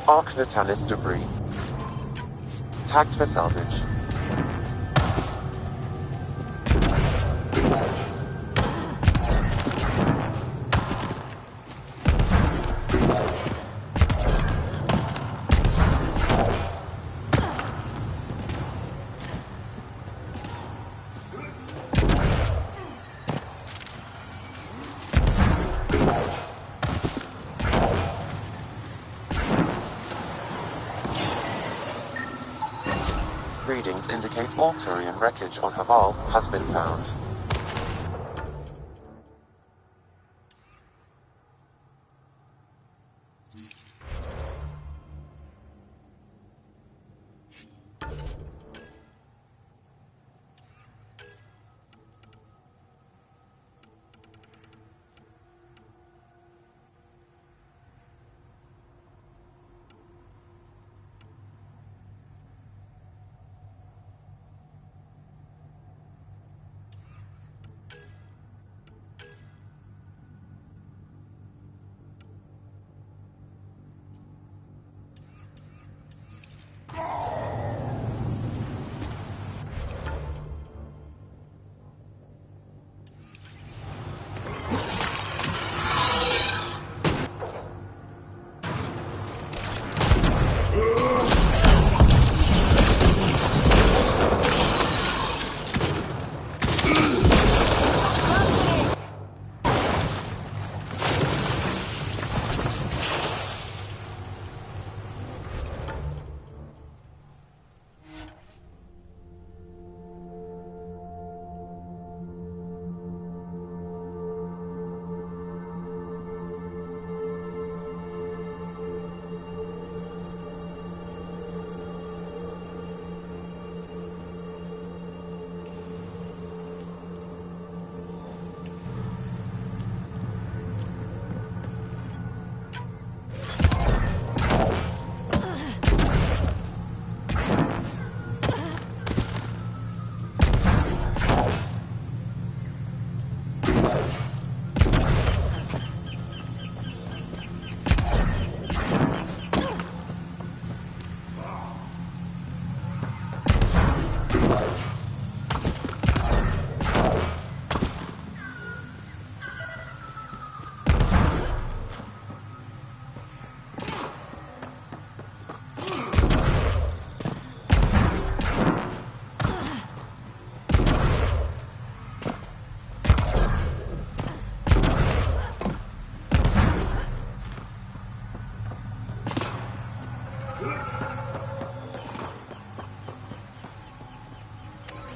Arc Natalis debris, tagged for salvage. Readings indicate all Turian wreckage on Haval has been found.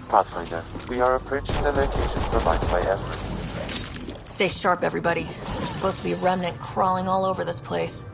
Pathfinder, we are approaching the location provided by Everest. Stay sharp, everybody. There's supposed to be a remnant crawling all over this place.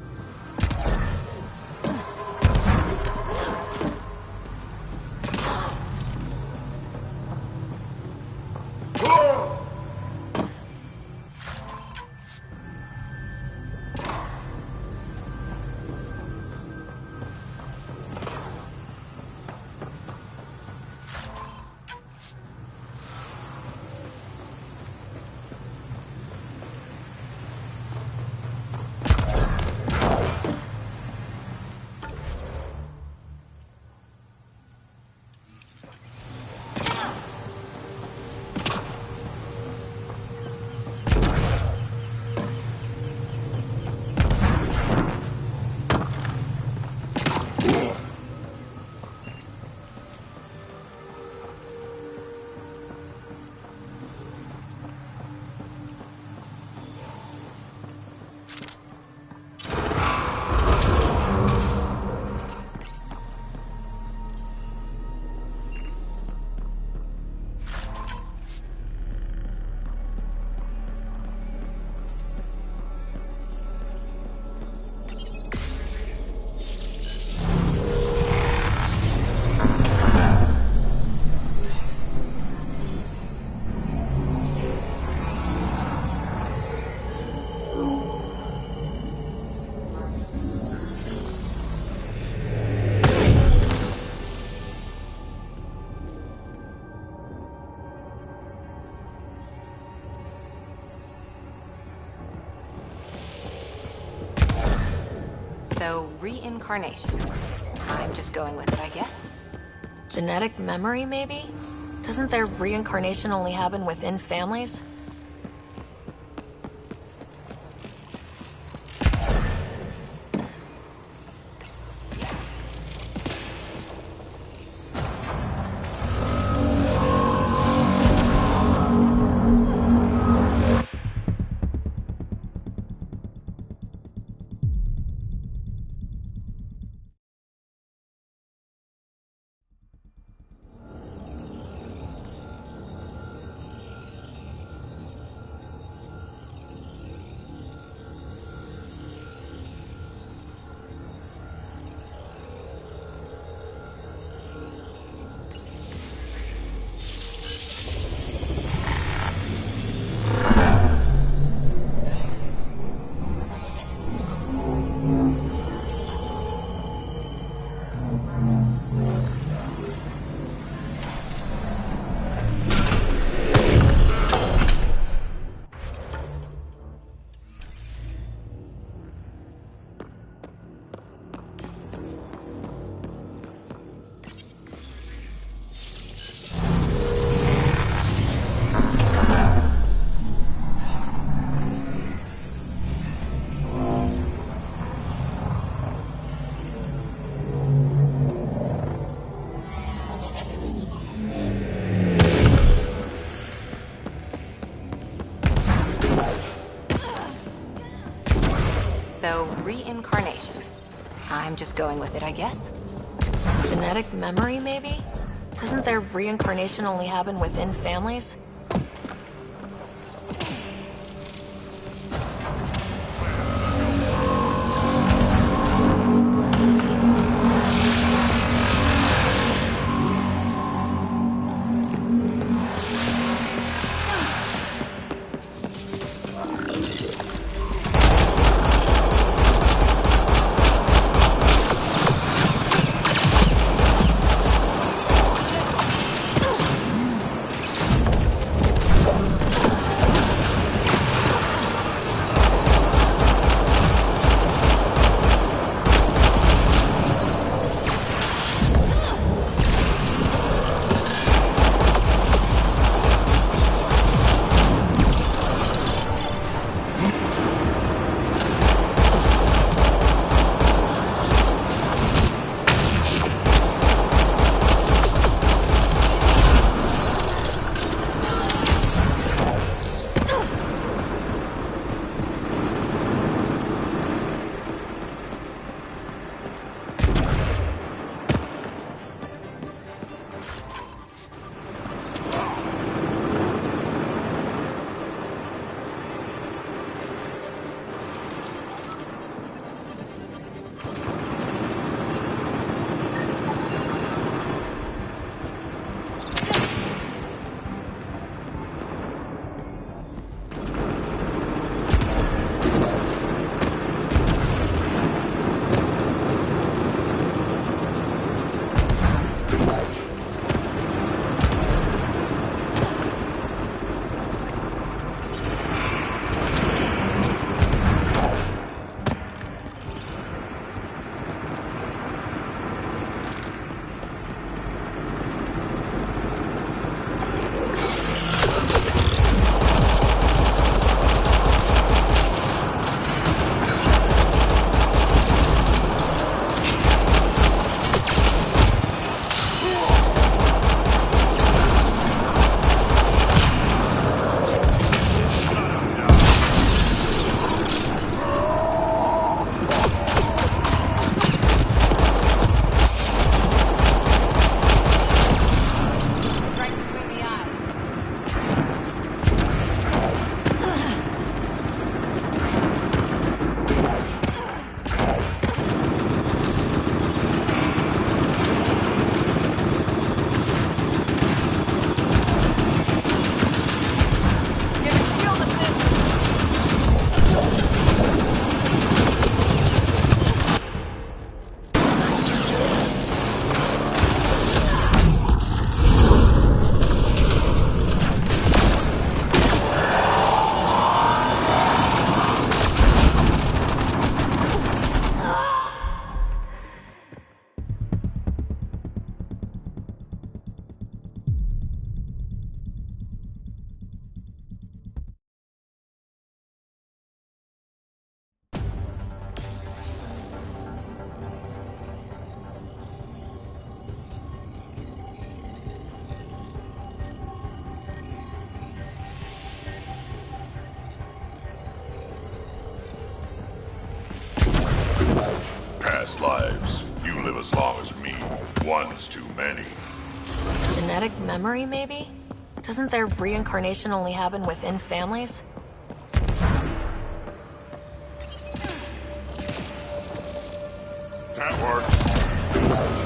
reincarnation. I'm just going with it, I guess. Genetic memory, maybe? Doesn't their reincarnation only happen within families? So, reincarnation. I'm just going with it, I guess. Genetic memory, maybe? Doesn't their reincarnation only happen within families? lives. You live as long as me. One's too many. Genetic memory, maybe? Doesn't their reincarnation only happen within families? That works.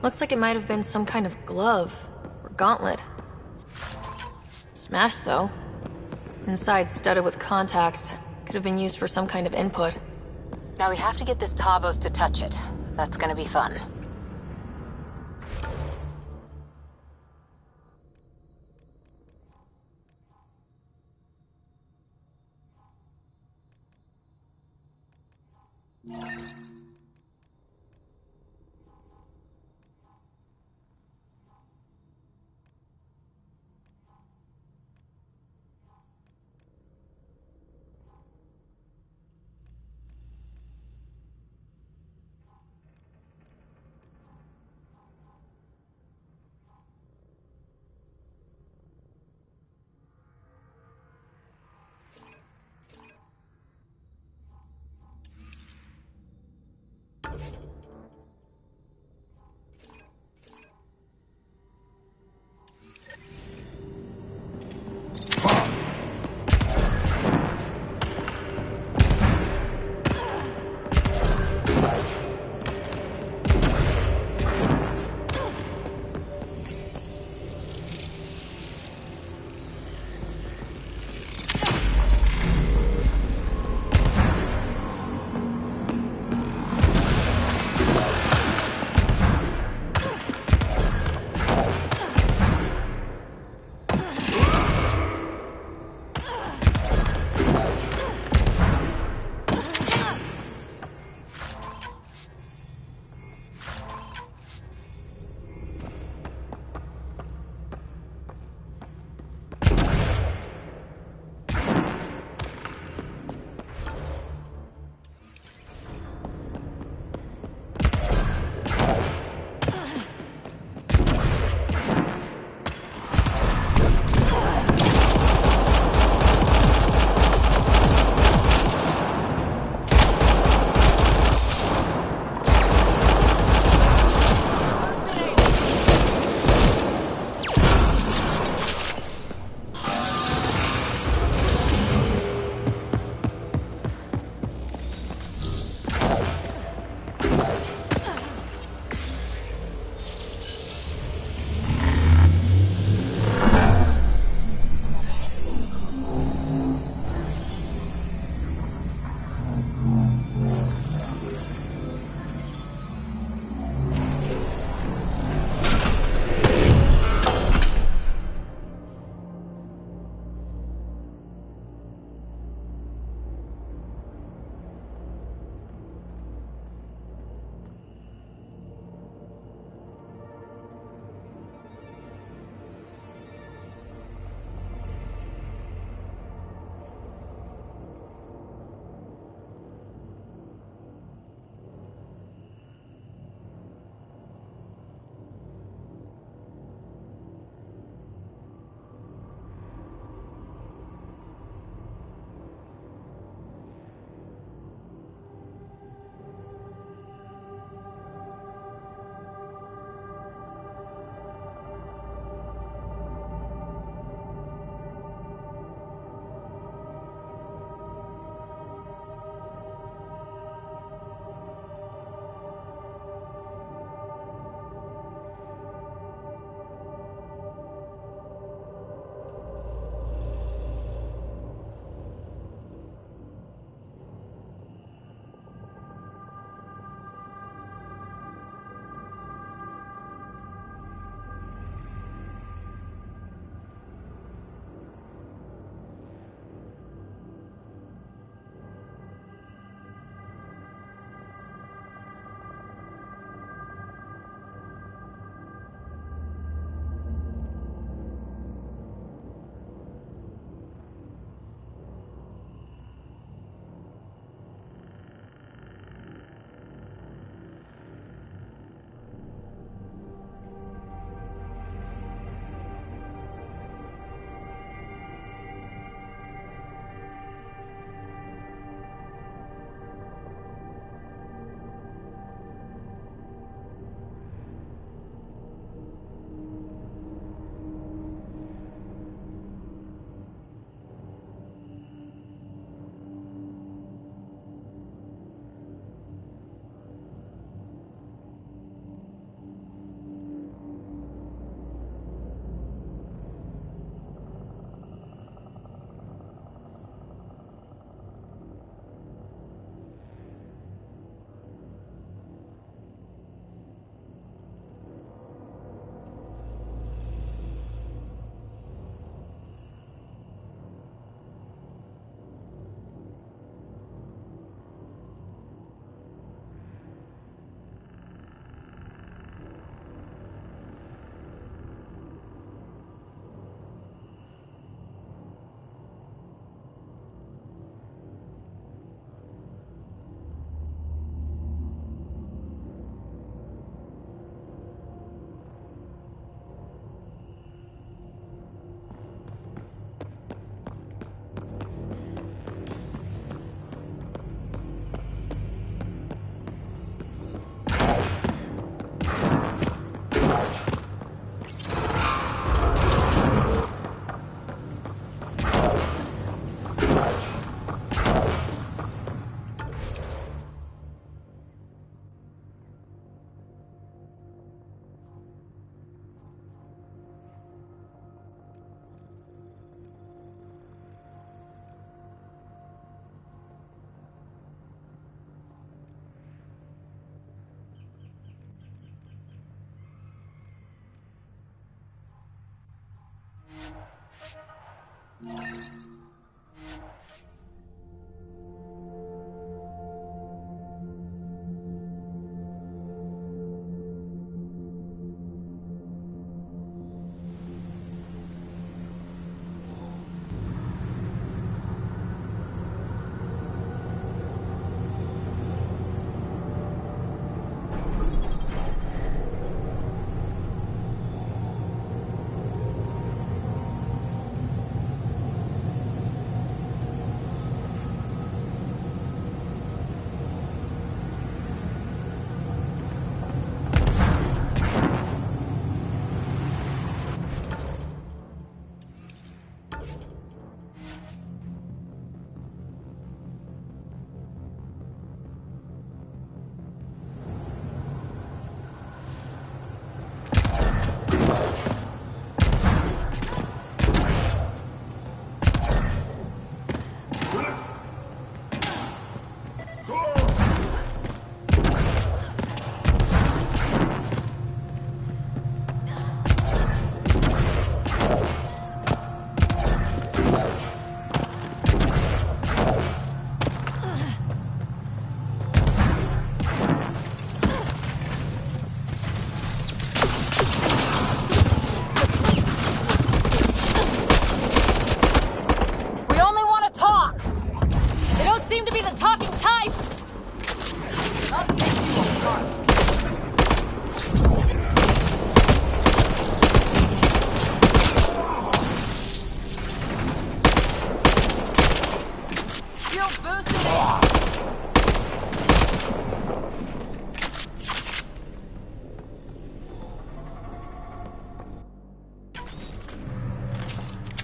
Looks like it might have been some kind of glove or gauntlet. Smashed, though. Inside studded with contacts. Could have been used for some kind of input. Now we have to get this Tavos to touch it. That's gonna be fun.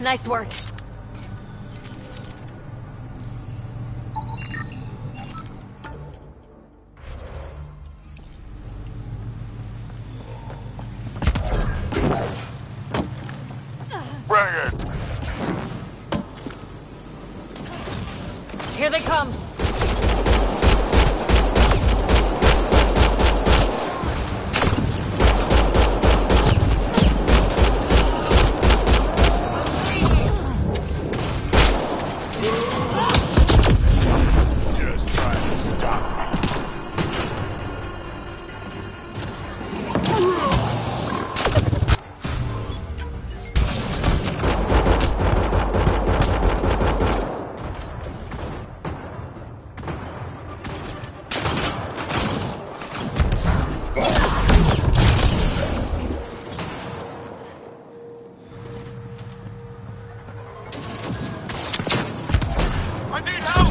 Nice work. Bring it! Here they come. Just trying to stop me. I need help!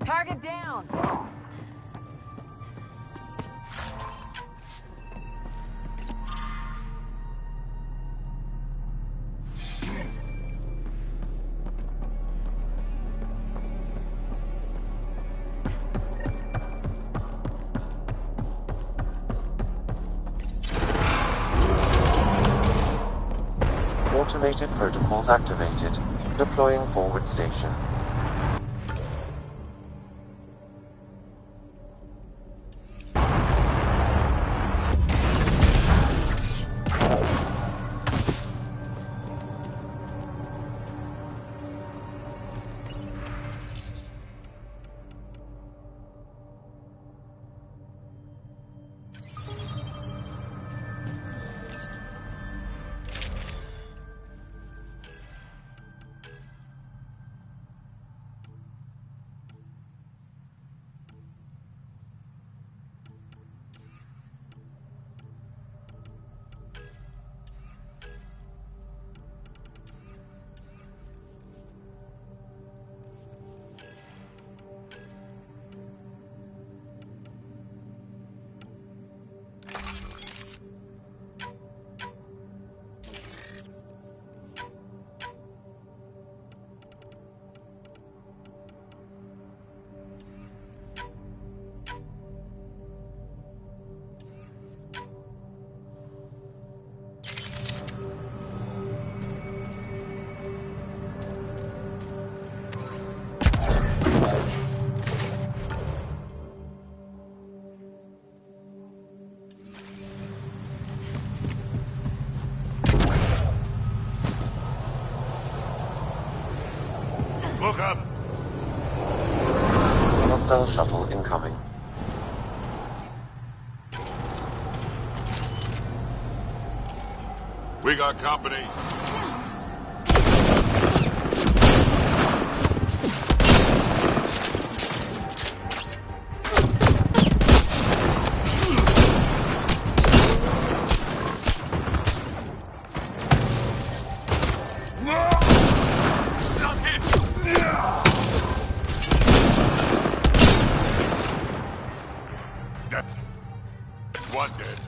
Target down! Automated protocols activated. Deploying forward station. Look up! Hostile shuttle incoming. We got company. One dead.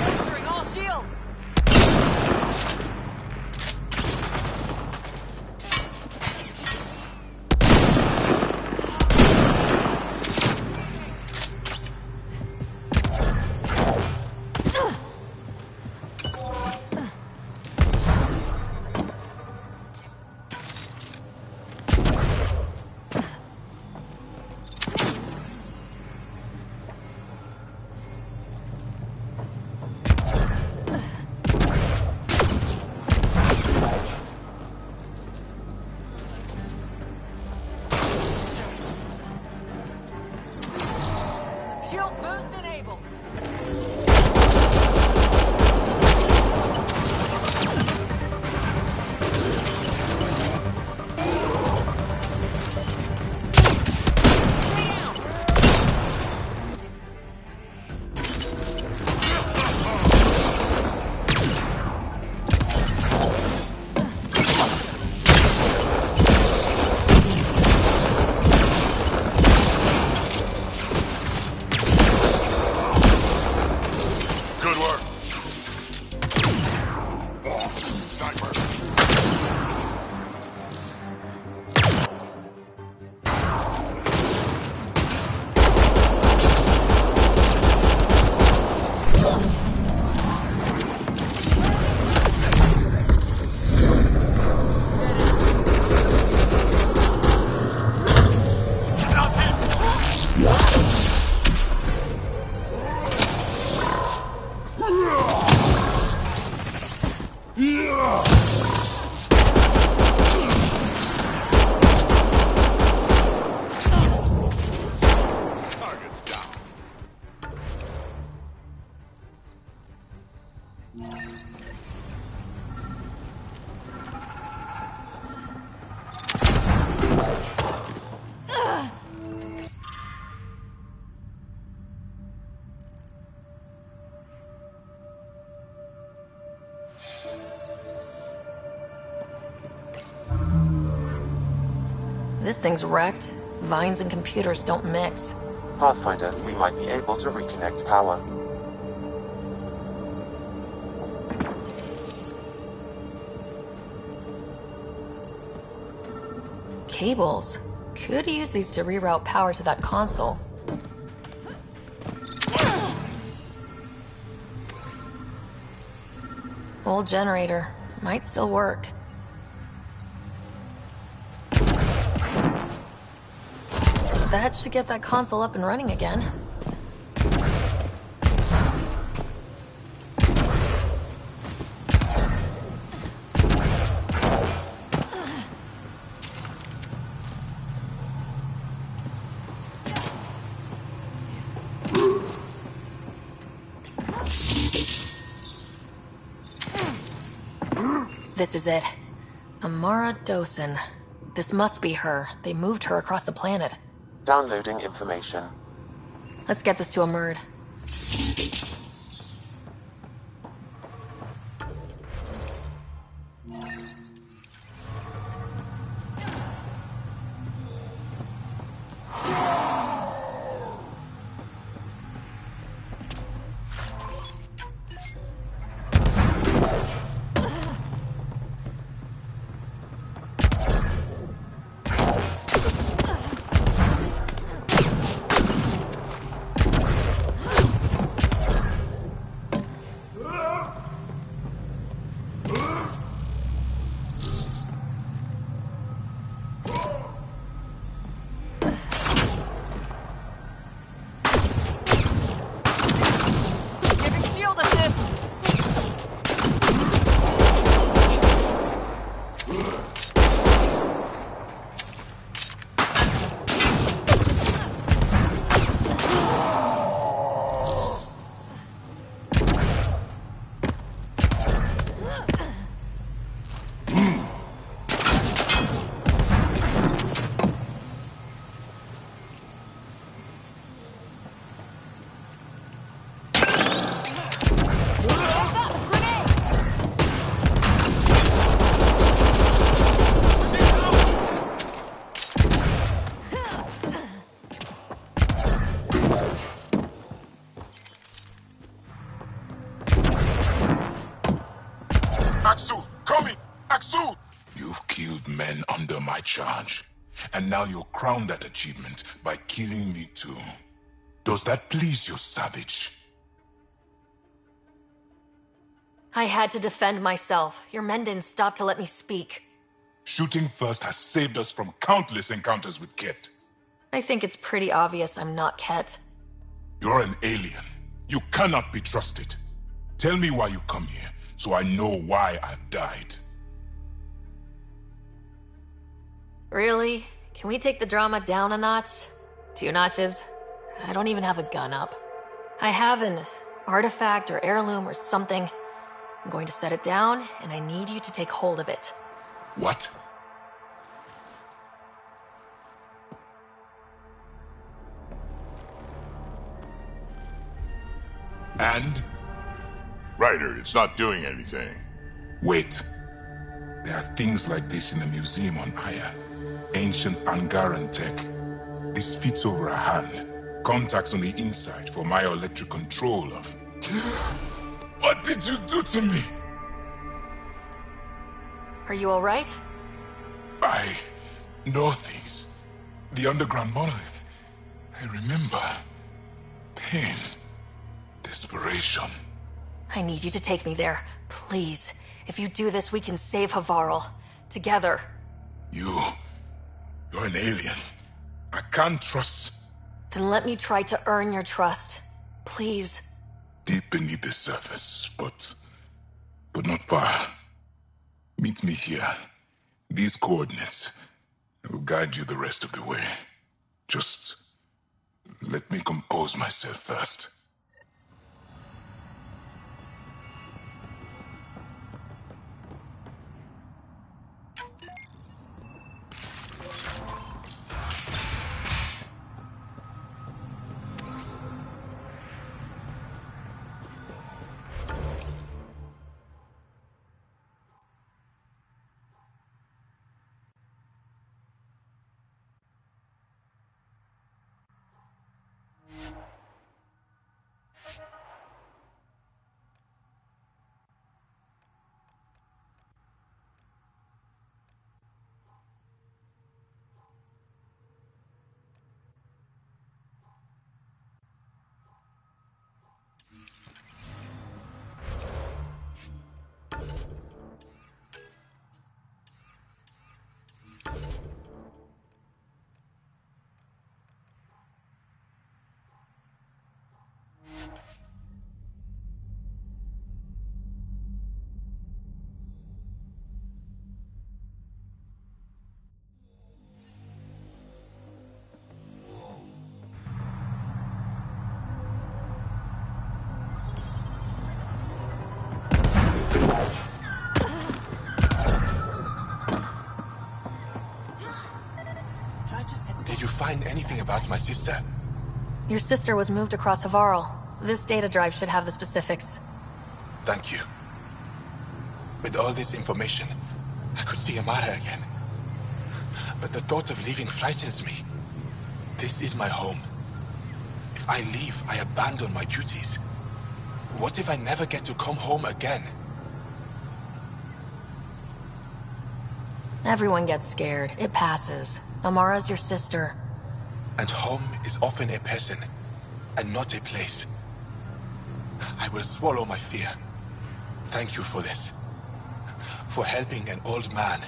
Bolstering all shields! Shield boost enabled! Good work. Sniper. Target's down. This thing's wrecked. Vines and computers don't mix. Pathfinder, we might be able to reconnect power. Cables. Could use these to reroute power to that console. Old generator. Might still work. That should get that console up and running again. This is it. Amara Dosen. This must be her. They moved her across the planet. Downloading information. Let's get this to a Murd. charge. And now you'll crown that achievement by killing me too. Does that please you, savage? I had to defend myself. Your men didn't stop to let me speak. Shooting first has saved us from countless encounters with Ket. I think it's pretty obvious I'm not Ket. You're an alien. You cannot be trusted. Tell me why you come here, so I know why I've died. Really? Can we take the drama down a notch? 2 notches? I don't even have a gun up. I have an artifact or heirloom or something. I'm going to set it down, and I need you to take hold of it. What? And? Ryder, it's not doing anything. Wait. There are things like this in the museum on Aya. Ancient Angaran tech. This fits over a hand. Contacts on the inside for myoelectric control of... What did you do to me? Are you alright? I know things. The underground monolith. I remember. Pain. Desperation. I need you to take me there. Please. If you do this, we can save Havarl. Together. You're an alien. I can't trust... Then let me try to earn your trust. Please. Deep beneath the surface, but not far. Meet me here. These coordinates. I will guide you the rest of the way. Just let me compose myself first. Did you find anything about my sister? Your sister was moved across Havarl. This data drive should have the specifics. Thank you. With all this information, I could see Amara again. But the thought of leaving frightens me. This is my home. If I leave, I abandon my duties. What if I never get to come home again? Everyone gets scared. It passes. Amara's your sister. And home is often a person, and not a place. I will swallow my fear. Thank you for this. For helping an old man.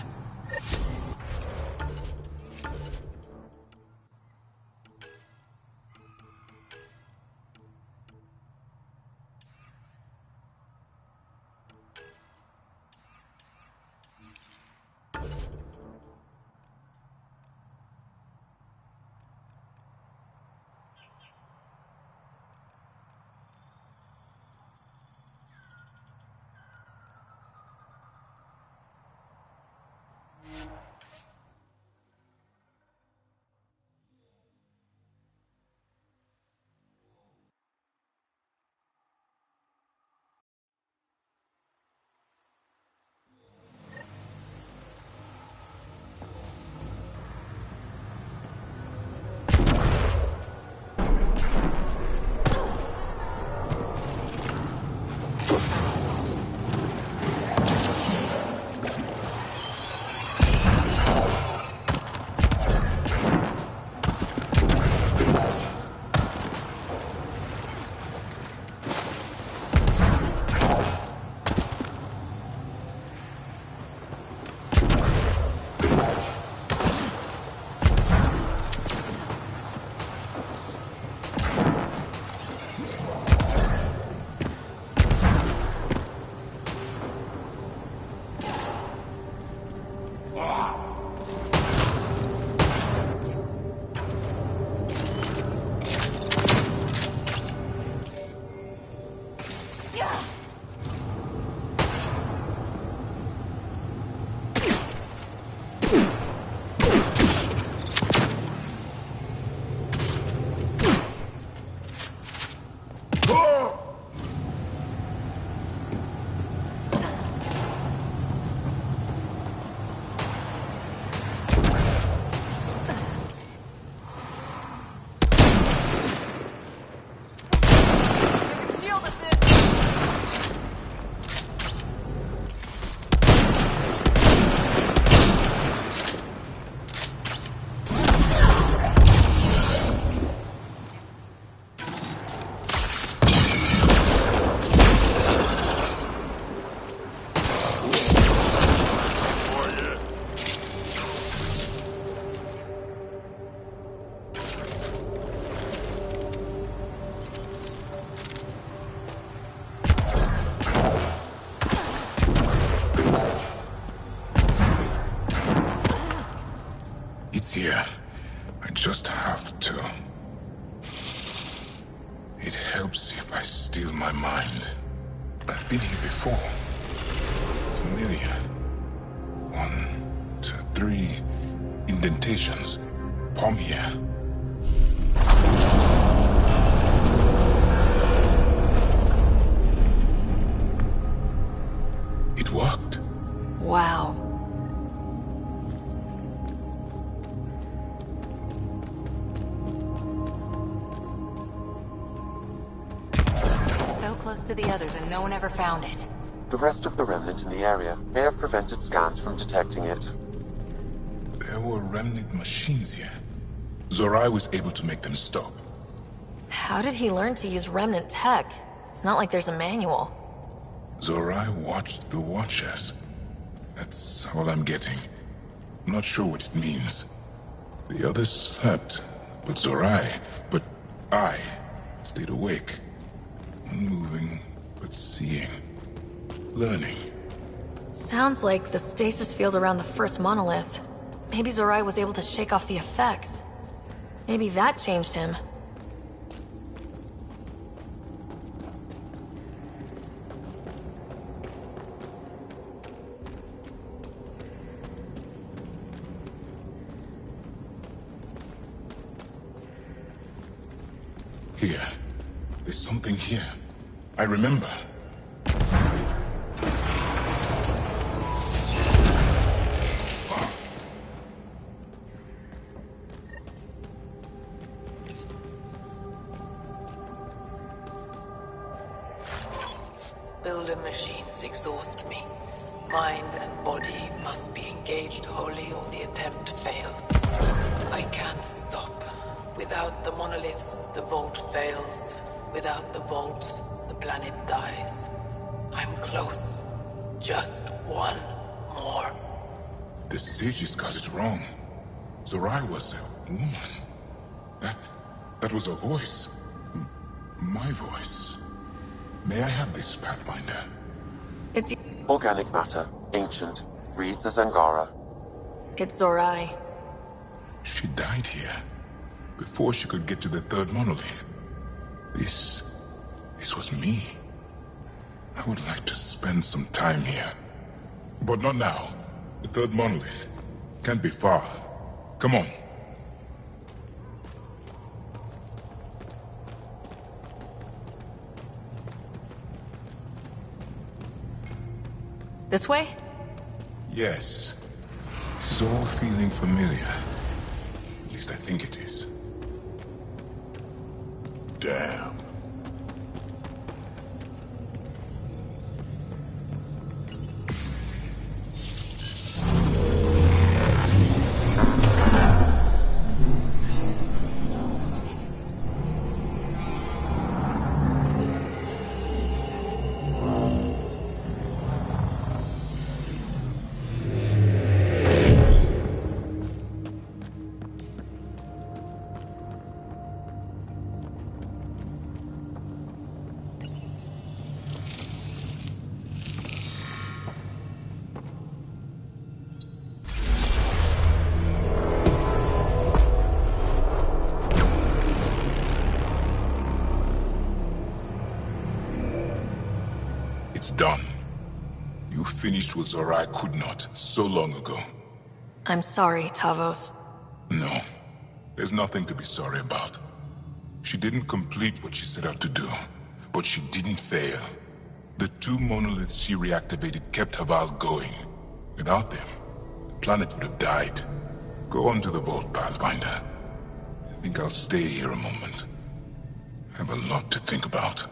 to. It helps if I still my mind. I've been here before. Familiar. 1, 2, 3 indentations. Palm here. It worked. Wow. So close to the others and no one ever found it. The rest of the remnant in the area may have prevented scans from detecting it. There were remnant machines here. Zorai was able to make them stop. How did he learn to use remnant tech? It's not like there's a manual. Zorai watched the Watchers. That's all I'm getting. I'm not sure what it means. The others slept, but I stayed awake. Unmoving, but seeing. Learning. Sounds like the stasis field around the first monolith. Maybe Zorai was able to shake off the effects. Maybe that changed him. Here. There's something here. I remember. Builder machines exhaust me. Mind and body must be engaged wholly or the attempt fails. I can't stop. Without the monoliths, the vault fails. Without the vault, the planet dies. I'm close. Just one more. The sages got it wrong. Zorai was a woman. That was a voice. My voice. May I have this, Pathfinder? It's... Organic matter, ancient, reads as Angara. It's Zorai. She died here, before she could get to the third monolith. This was me. I would like to spend some time here. But not now. The third monolith can't be far. Come on. This way? Yes. This is all feeling familiar. At least I think it is. Damn. It's done. You finished what Zorai could not, so long ago. I'm sorry, Tavos. No. There's nothing to be sorry about. She didn't complete what she set out to do, but she didn't fail. The 2 monoliths she reactivated kept Haval going. Without them, the planet would have died. Go on to the vault, Pathfinder. I think I'll stay here a moment. I have a lot to think about.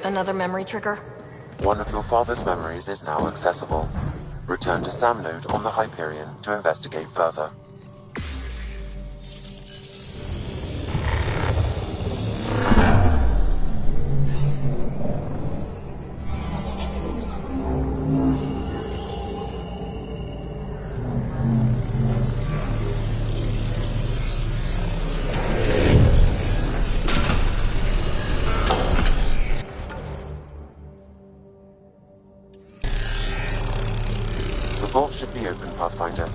Another memory trigger? One of your father's memories is now accessible. Return to Sam Node on the Hyperion to investigate further. The vault should be open, Pathfinder.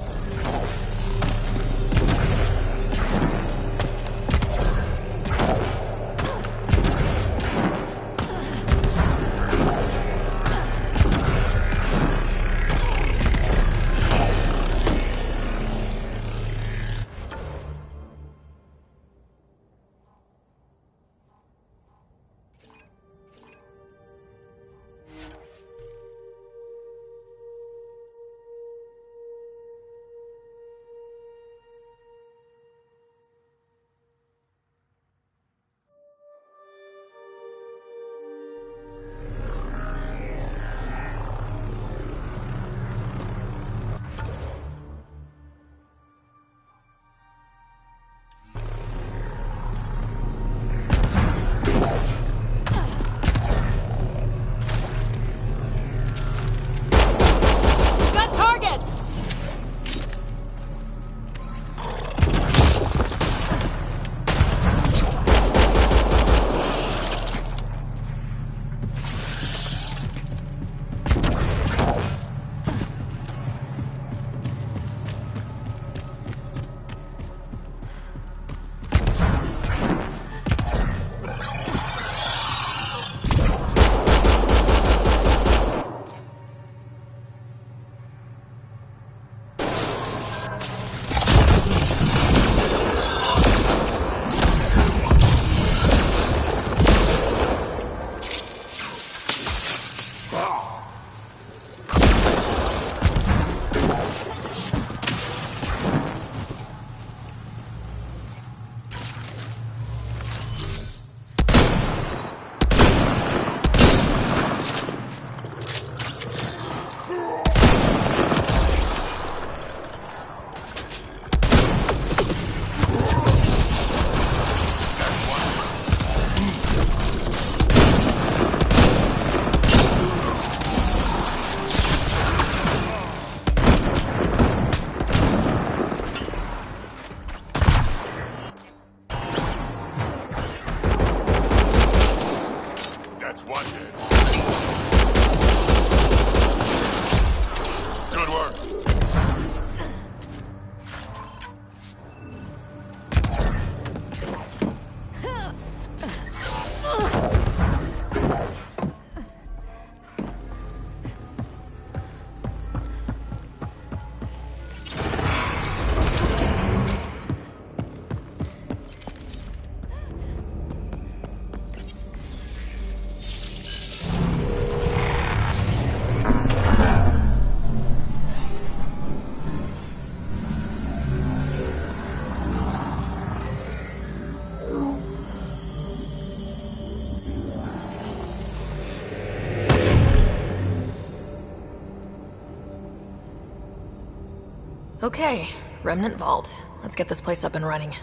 Got targets! That's one dead. Good work. Okay, Remnant Vault. Let's get this place up and running.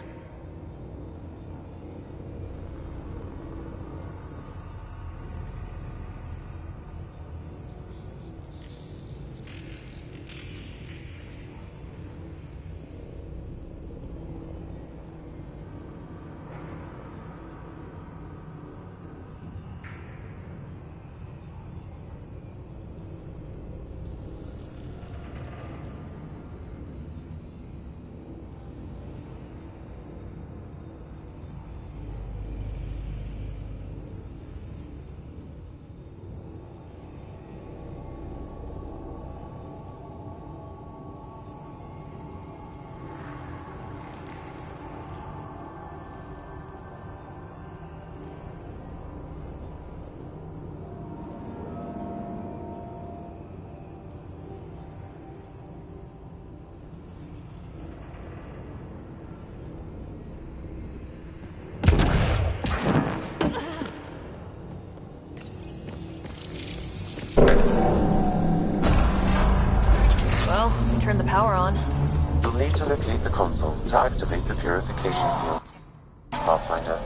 power on. You'll need to locate the console to activate the purification field. Pathfinder.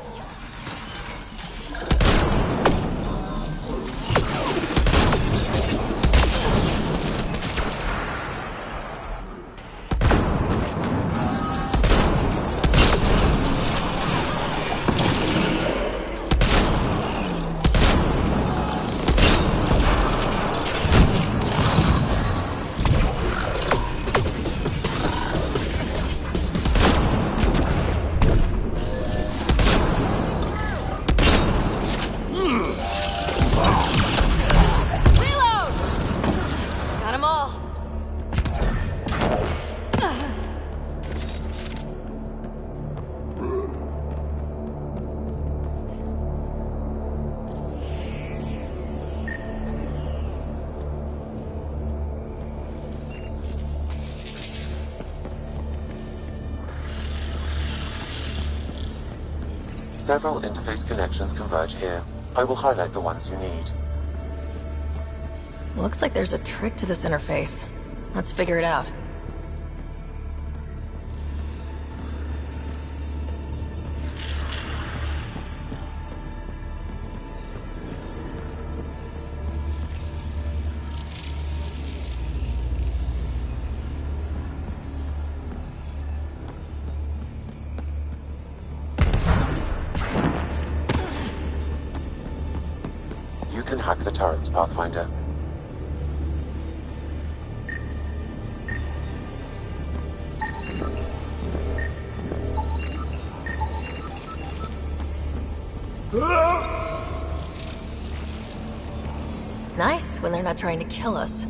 Several interface connections converge here. I will highlight the ones you need. Looks like there's a trick to this interface. Let's figure it out. You can hack the turret, Pathfinder. It's nice when they're not trying to kill us.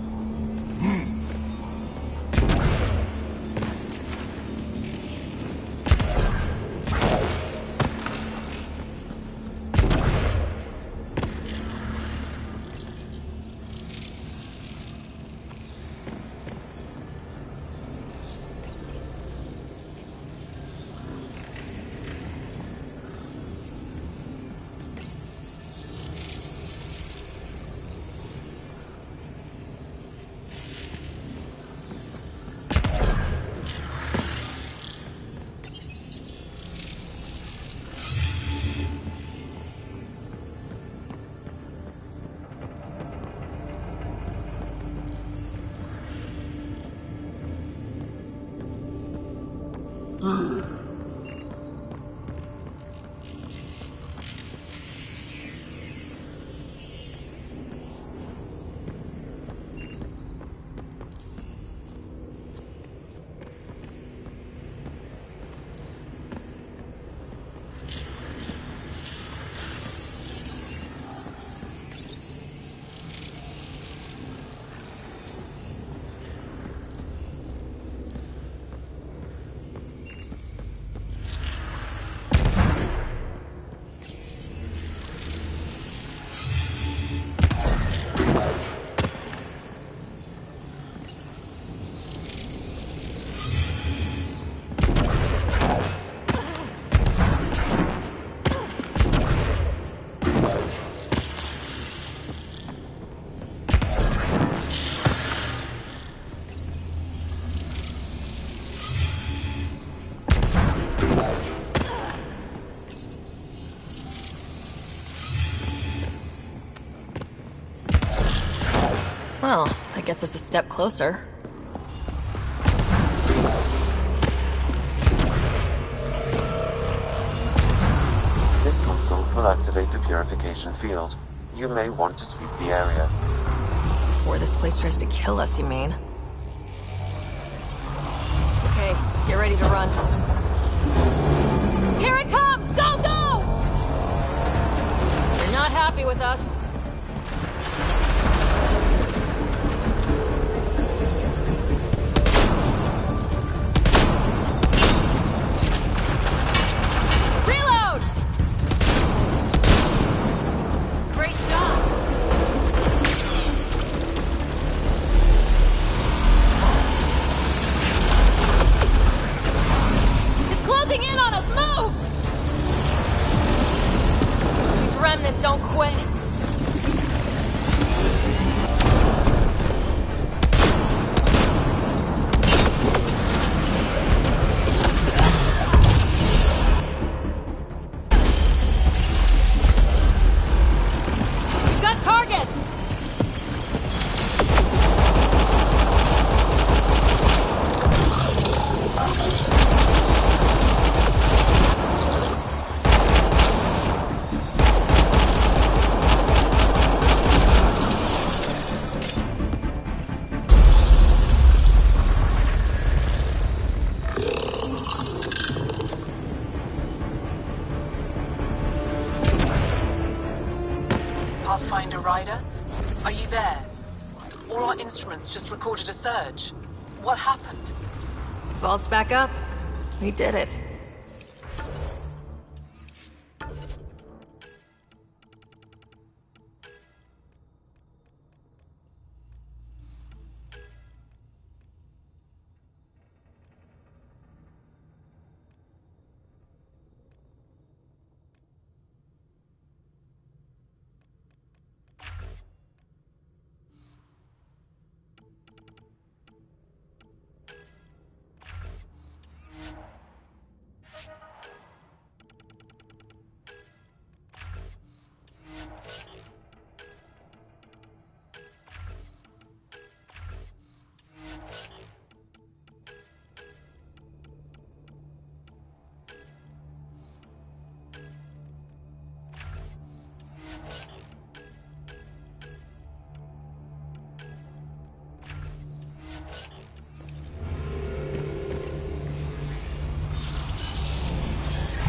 Well, that gets us a step closer. This console will activate the purification field. You may want to sweep the area. Before this place tries to kill us, you mean? Okay, get ready to run. Here it comes! Go, go! You're not happy with us. Don't quit. Pathfinder Rider? Are you there? All our instruments just recorded a surge. What happened? Vault's back up. We did it.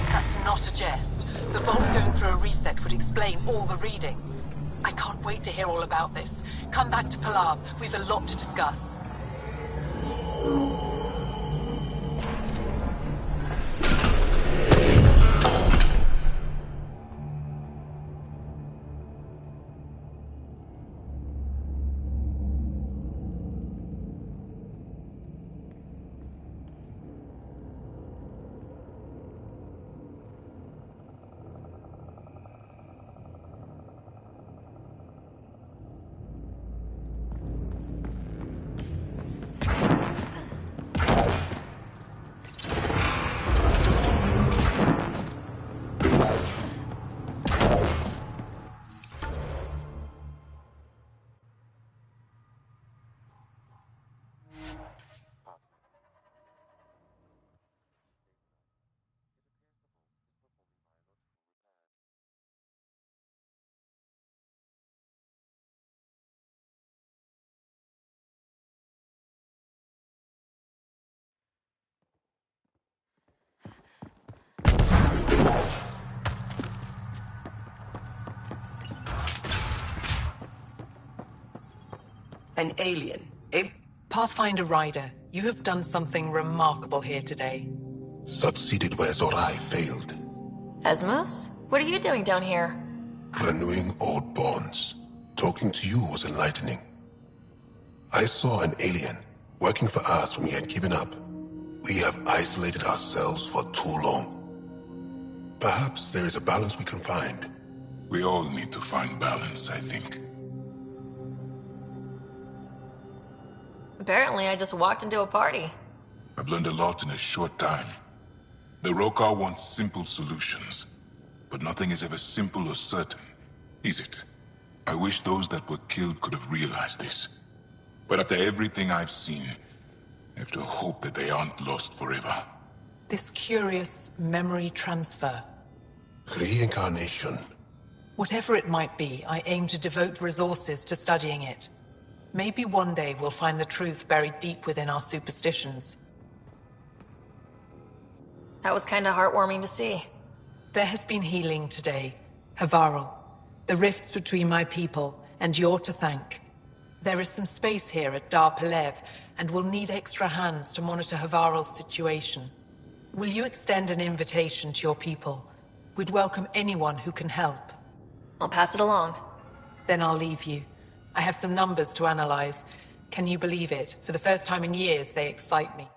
That's not a jest. The vault going through a reset would explain all the readings. I can't wait to hear all about this. Come back to Palav. We've a lot to discuss. An alien. A Pathfinder Rider, you have done something remarkable here today. Succeeded where Zorai failed. Esmus? What are you doing down here? Renewing old bonds. Talking to you was enlightening. I saw an alien working for us when we had given up. We have isolated ourselves for too long. Perhaps there is a balance we can find. We all need to find balance, I think. Apparently, I just walked into a party. I've learned a lot in a short time. The Rokar wants simple solutions, but nothing is ever simple or certain, is it? I wish those that were killed could have realized this. But after everything I've seen, I have to hope that they aren't lost forever. This curious memory transfer. Reincarnation. Whatever it might be, I aim to devote resources to studying it. Maybe one day we'll find the truth buried deep within our superstitions. That was kinda heartwarming to see. There has been healing today, Havarl. The rifts between my people, and you're to thank. There is some space here at Dar Pelev, and we'll need extra hands to monitor Havarl's situation. Will you extend an invitation to your people? We'd welcome anyone who can help. I'll pass it along. Then I'll leave you. I have some numbers to analyze. Can you believe it? For the first time in years, they excite me.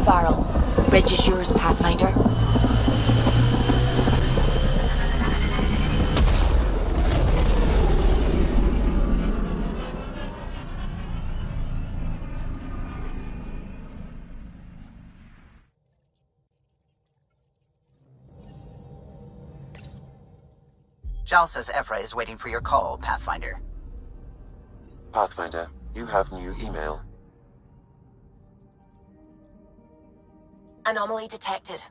Varl. Bridge is yours, Pathfinder. Jal says Ephra is waiting for your call, Pathfinder. Pathfinder, you have new email. Anomaly detected.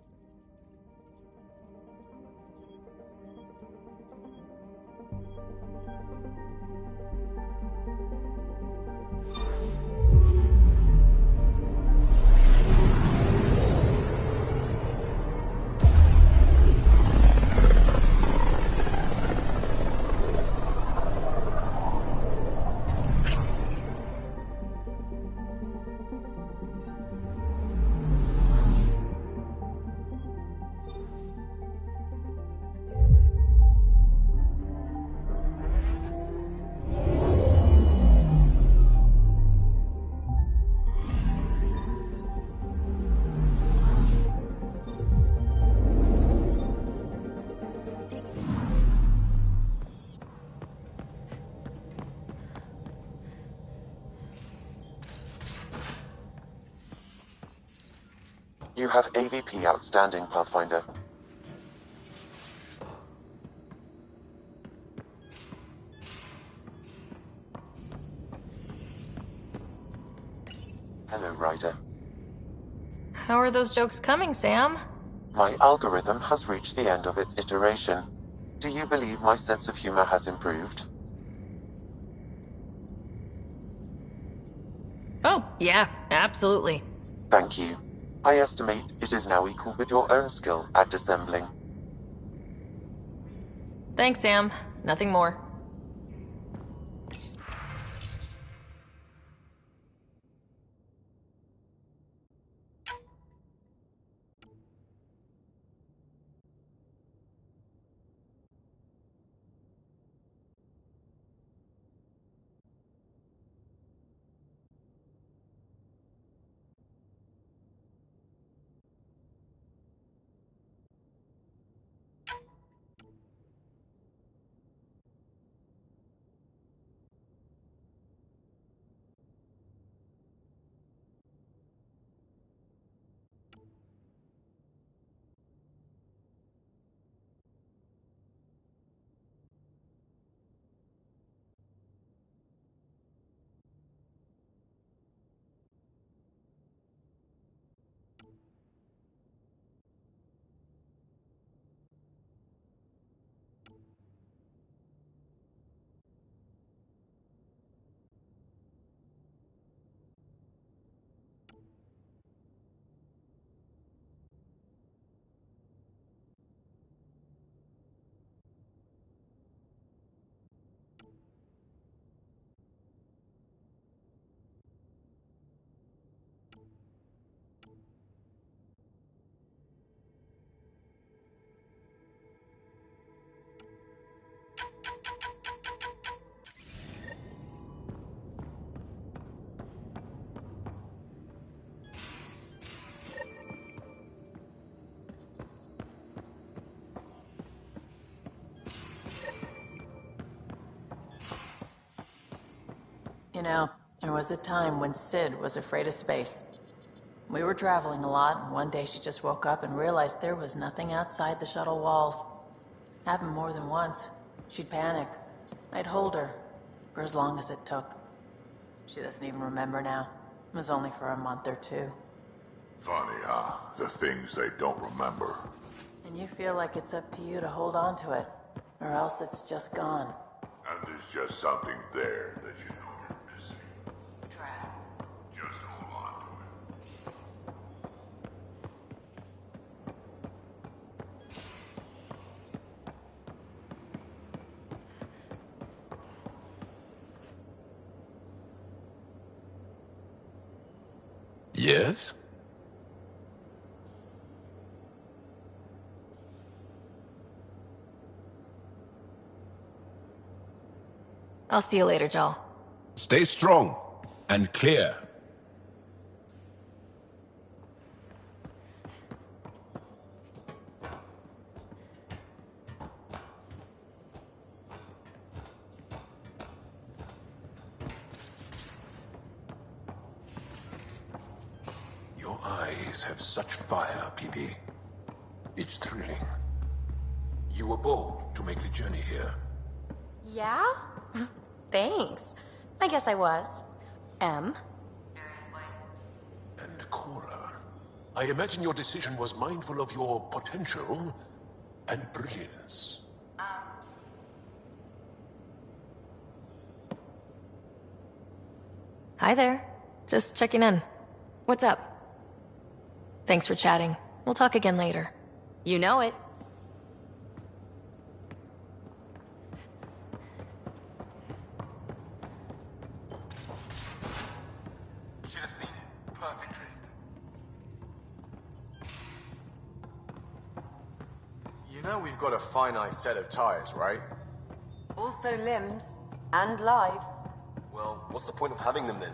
You have AVP outstanding, Pathfinder. Hello, Ryder. How are those jokes coming, Sam? My algorithm has reached the end of its iteration. Do you believe my sense of humor has improved? Oh, yeah, absolutely. Thank you. I estimate it is now equal with your own skill at dissembling. Thanks, Sam. Nothing more. You know, there was a time when Sid was afraid of space. We were traveling a lot, and one day she just woke up and realized there was nothing outside the shuttle walls. Happened more than once. She'd panic. I'd hold her, for as long as it took. She doesn't even remember now. It was only for a month or two. Funny, huh? The things they don't remember. And you feel like it's up to you to hold on to it, or else it's just gone. And there's just something there that you know you're missing. Just hold on to it. Yes? I'll see you later, Jal. Stay strong and clear. eyes have such fire, PB. It's thrilling. You were bold to make the journey here. Yeah? Thanks. I guess I was. M. And Cora, I imagine your decision was mindful of your potential and brilliance. Hi there. Just checking in. What's up? Thanks for chatting. We'll talk again later. You know it. Should have seen it. Perfect drift. You know we've got a finite set of tires, right? Also limbs and lives. Well, what's the point of having them then?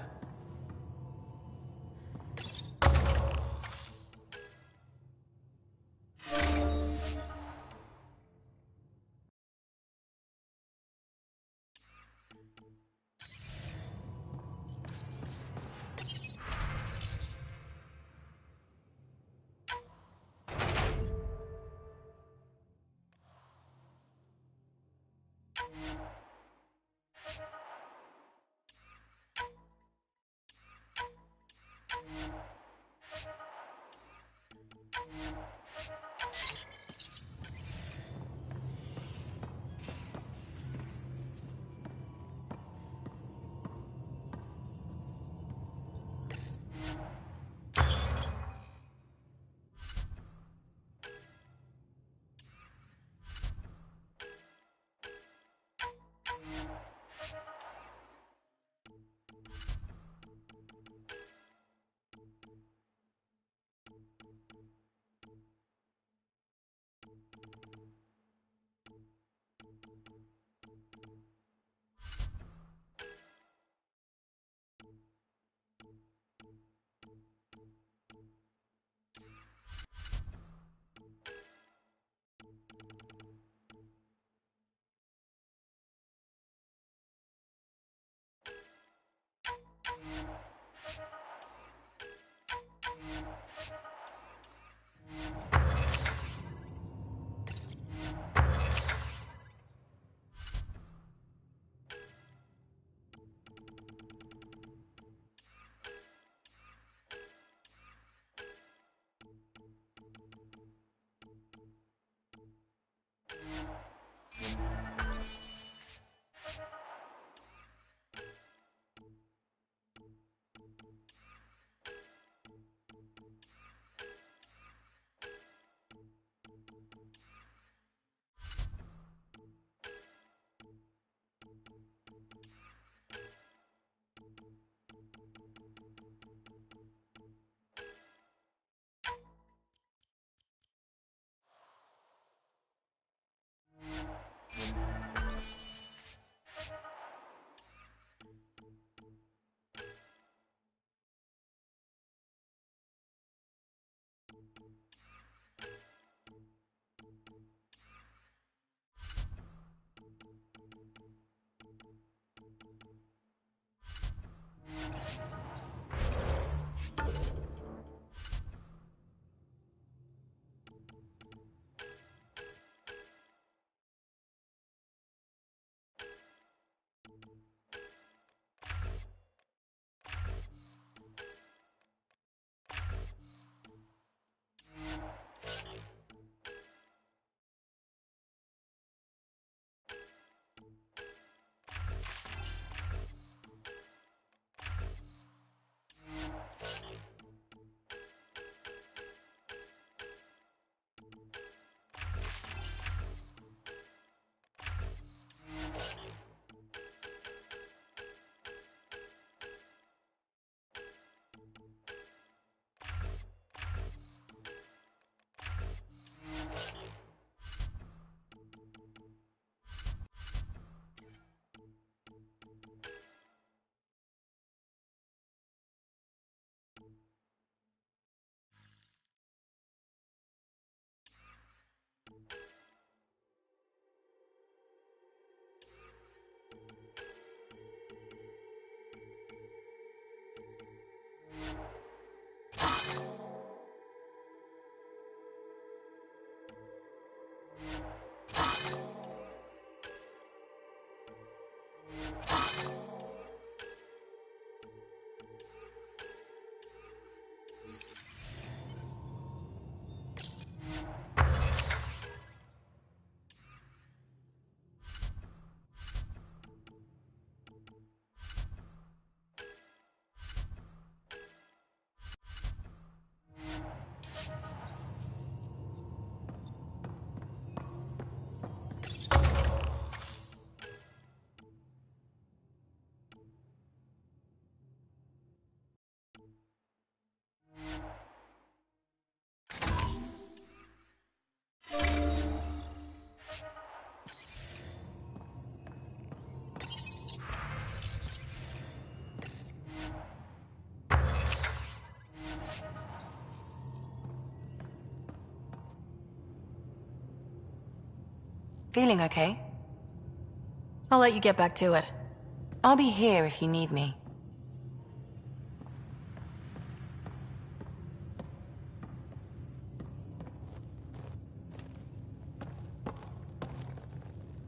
Feeling okay? I'll let you get back to it. I'll be here if you need me.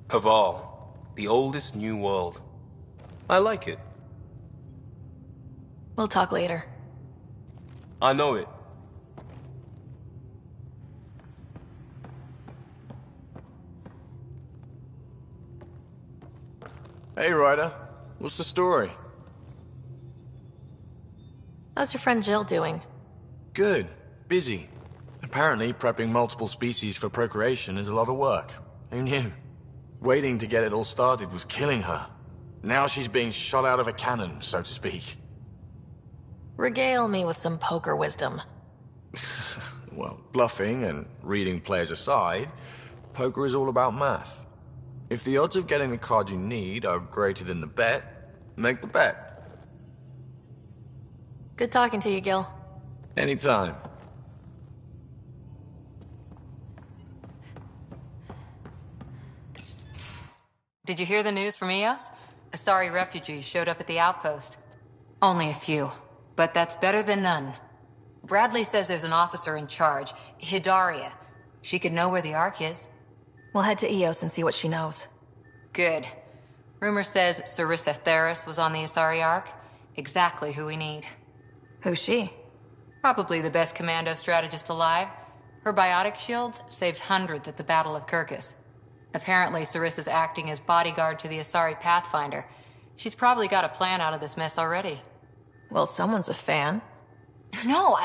Haval, the oldest new world. I like it. We'll talk later. I know it. Hey, Ryder. What's the story? How's your friend Jill doing? Good. Busy. Apparently, prepping multiple species for procreation is a lot of work. Who knew? Waiting to get it all started was killing her. Now she's being shot out of a cannon, so to speak. Regale me with some poker wisdom. Well, bluffing and reading players aside, poker is all about math. If the odds of getting the card you need are greater than the bet, make the bet. Good talking to you, Gil. Anytime. Did you hear the news from Eos? Asari refugees showed up at the outpost. Only a few, but that's better than none. Bradley says there's an officer in charge, Hidaria. She could know where the Ark is. We'll head to Eos and see what she knows. Good. Rumor says Sarissa Theris was on the Asari Ark. Exactly who we need. Who's she? Probably the best commando strategist alive. Her biotic shields saved hundreds at the Battle of Kirkus. Apparently, Sarissa's acting as bodyguard to the Asari Pathfinder. She's probably got a plan out of this mess already. Well, someone's a fan. No,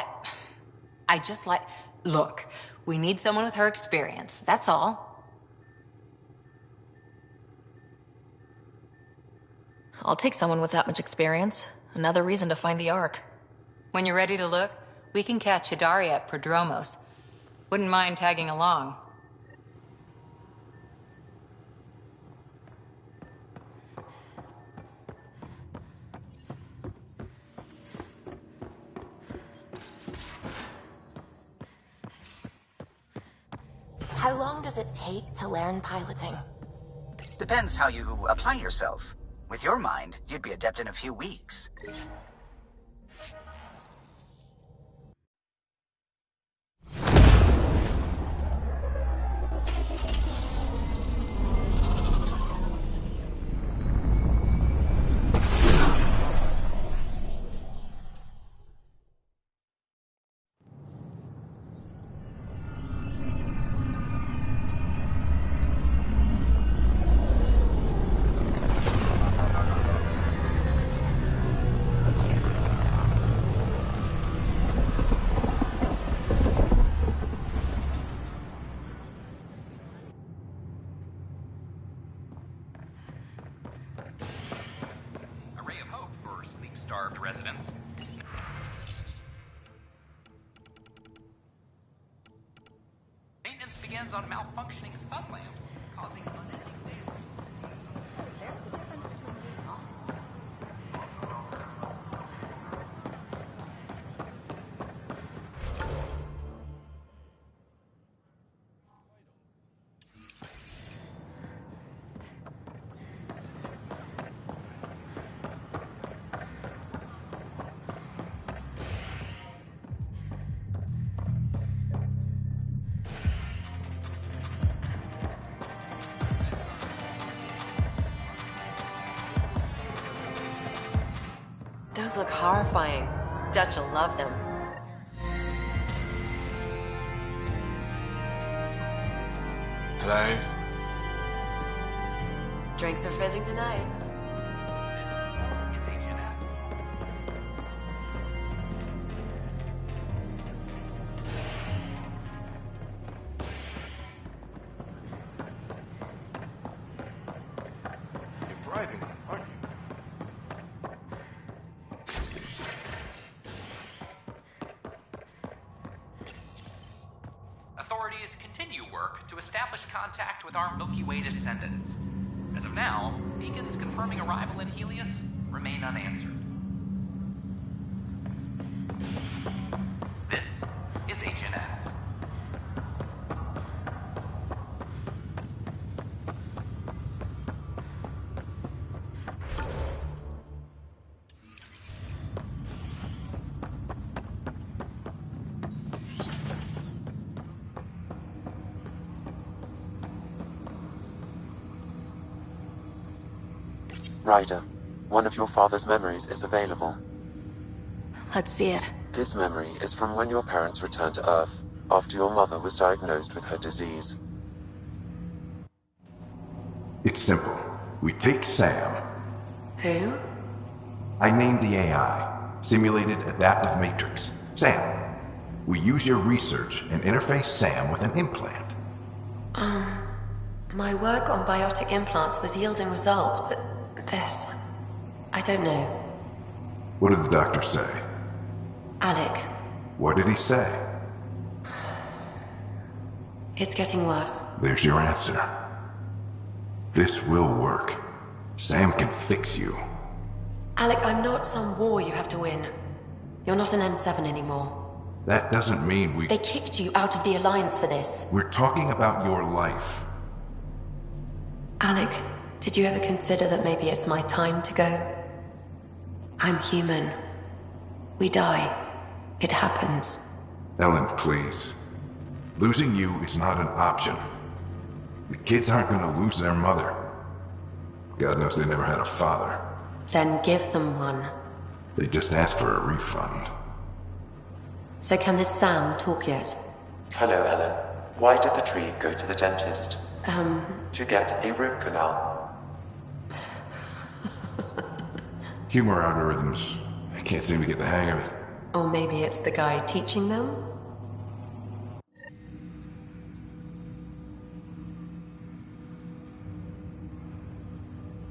I just like... Look, we need someone with her experience, that's all. I'll take someone with that much experience. Another reason to find the Ark. When you're ready to look, we can catch Hidaria at Prodromos. Wouldn't mind tagging along. How long does it take to learn piloting? Depends how you apply yourself. With your mind, you'd be adept in a few weeks. Residents. Maintenance begins on malfunctioning sun lamps, causing unending damage. There's a difference between being off. Those look horrifying. Dutch will love them. Hello? Drinks are fizzing tonight. You're bribing them, aren't you? Authorities continue work to establish contact with our Milky Way descendants. As of now, beacons confirming arrival in Helios remain unanswered. This is HNS. Ryder, one of your father's memories is available. Let's see it. This memory is from when your parents returned to Earth, after your mother was diagnosed with her disease. It's simple. We take Sam. Who? I named the AI, Simulated Adaptive Matrix. Sam. We use your research and interface Sam with an implant. My work on biotic implants was yielding results, but this... I don't know. What did the doctor say? Alec, What did he say? it's getting worse. There's your answer. This will work. Sam can fix you. Alec, I'm not some war you have to win. You're not an N7 anymore. That doesn't mean we... They kicked you out of the Alliance for this. We're talking about your life. Alec, did you ever consider that maybe it's my time to go? I'm human. We die. It happens. Ellen, please. Losing you is not an option. The kids aren't gonna lose their mother. God knows they never had a father. Then give them one. They just asked for a refund. So can this Sam talk yet? Hello, Ellen. Why did the tree go to the dentist? To get a root canal. Humor algorithms. I can't seem to get the hang of it. Or maybe it's the guy teaching them?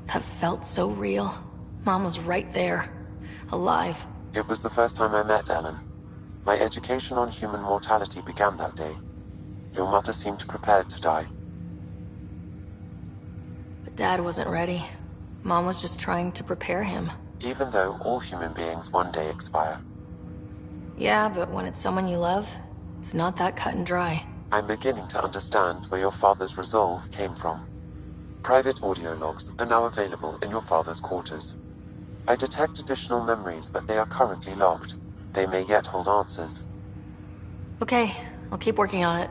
That felt so real. Mom was right there. Alive. It was the first time I met Ellen. My education on human mortality began that day. Your mother seemed prepared to die. But Dad wasn't ready. Mom was just trying to prepare him. Even though all human beings one day expire. Yeah, but when it's someone you love, it's not that cut and dry. I'm beginning to understand where your father's resolve came from. Private audio logs are now available in your father's quarters. I detect additional memories, but they are currently logged. They may yet hold answers. Okay, I'll keep working on it.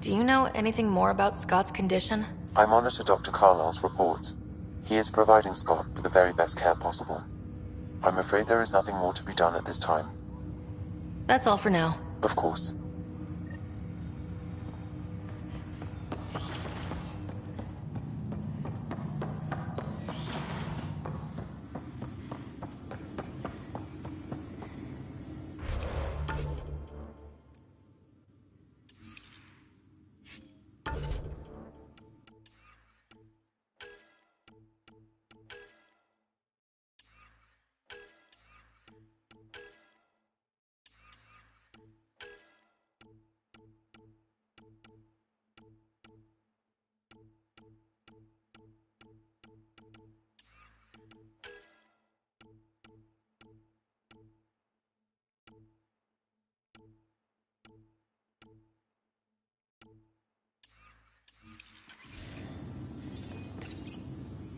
Do you know anything more about Scott's condition? I monitor Dr. Carlisle's reports. He is providing Scott with the very best care possible. I'm afraid there is nothing more to be done at this time. That's all for now. Of course.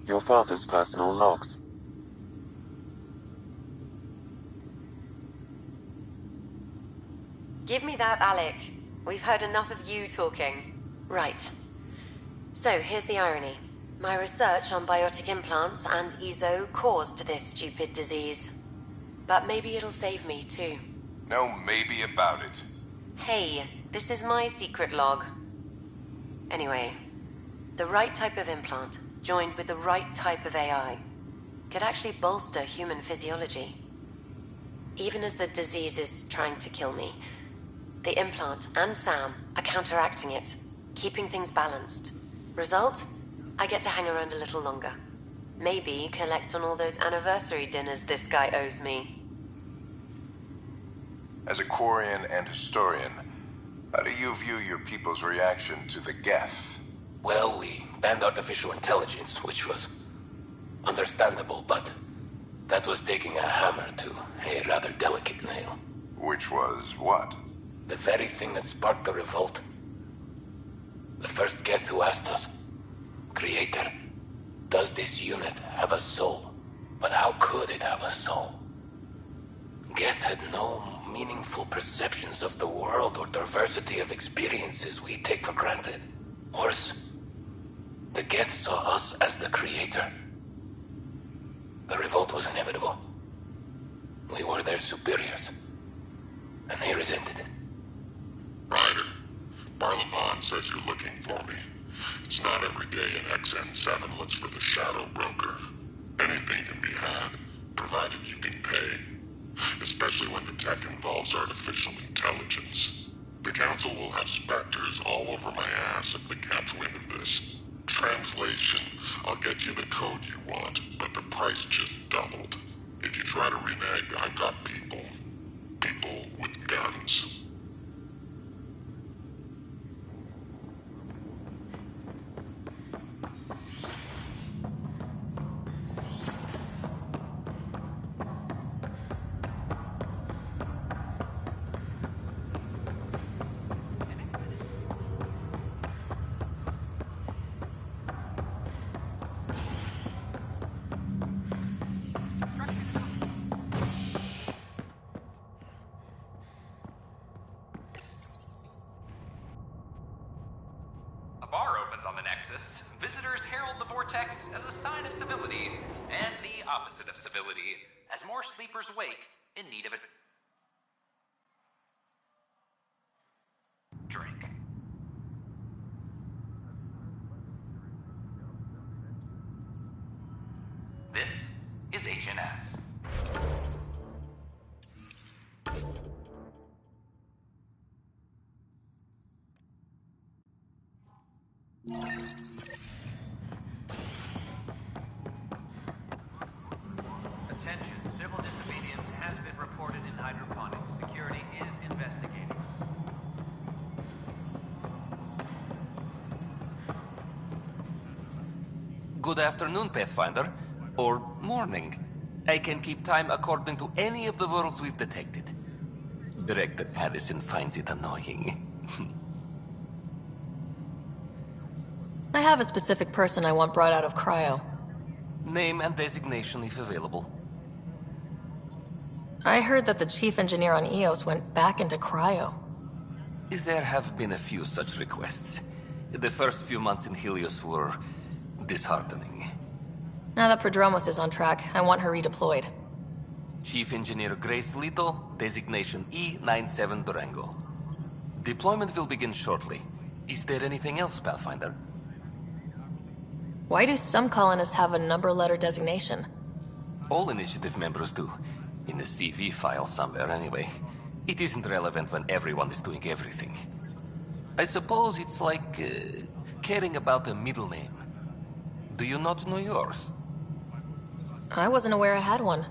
Your father's personal logs. Give me that, Alec. We've heard enough of you talking. Right. So, here's the irony. My research on biotic implants and EZO caused this stupid disease. But maybe it'll save me, too. No maybe about it. Hey, this is my secret log. Anyway, the right type of implant, joined with the right type of AI, could actually bolster human physiology. Even as the disease is trying to kill me, the implant and Sam are counteracting it, keeping things balanced. Result? I get to hang around a little longer. Maybe collect on all those anniversary dinners this guy owes me. As a Quarian and historian, how do you view your people's reaction to the Geth? Well, we banned artificial intelligence, which was understandable, but that was taking a hammer to a rather delicate nail. Which was what? The very thing that sparked the revolt. The first Geth who asked us, Creator, does this unit have a soul? But how could it have a soul? Geth had no meaningful perceptions of the world or diversity of experiences we take for granted. Worse, The Geth saw us as the creator. The revolt was inevitable. We were their superiors, and they resented it. Ryder, Barlevon says you're looking for me. It's not every day an XN7 looks for the Shadow Broker. Anything can be had, provided you can pay. Especially when the tech involves artificial intelligence. The Council will have specters all over my ass if they catch wind of this. Translation, I'll get you the code you want, but the price just doubled. If you try to renege, I've got people. People with guns. On the Nexus, visitors herald the vortex as a sign of civility, and the opposite of civility, as more sleepers wake in need of a drink. This is HNS. Attention, civil disobedience has been reported in hydroponics. Security is investigating. Good afternoon, Pathfinder. Or morning. I can keep time according to any of the worlds we've detected. Director Addison finds it annoying. I have a specific person I want brought out of cryo. Name and designation if available. I heard that the chief engineer on EOS went back into cryo. There have been a few such requests. The first few months in Helios were disheartening. Now that Prodromos is on track, I want her redeployed. Chief Engineer Grace Lito, designation E97 Durango. Deployment will begin shortly. Is there anything else, Pathfinder? Why do some colonists have a number letter designation? All initiative members do. In the CV file somewhere, anyway. It isn't relevant when everyone is doing everything. I suppose it's like caring about a middle name. Do you not know yours? I wasn't aware I had one.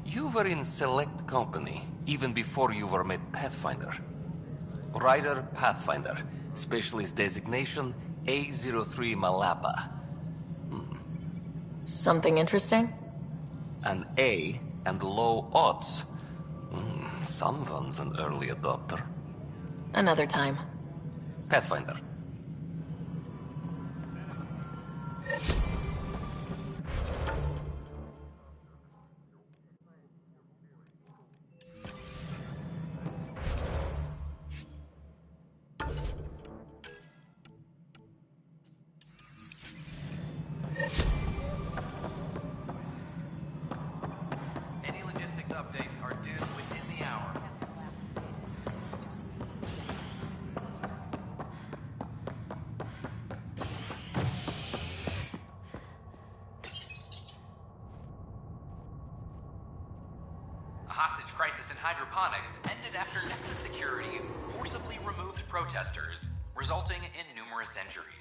You were in select company, even before you were made Pathfinder. Ryder Pathfinder, specialist designation A03 Malapa. Something interesting? An A and low odds. Someone's an early adopter. Another time. Pathfinder. Any logistics updates are due within the hour. A hostage crisis in hydroponics ended after Nexus Security forcibly removed protesters, resulting in numerous injuries.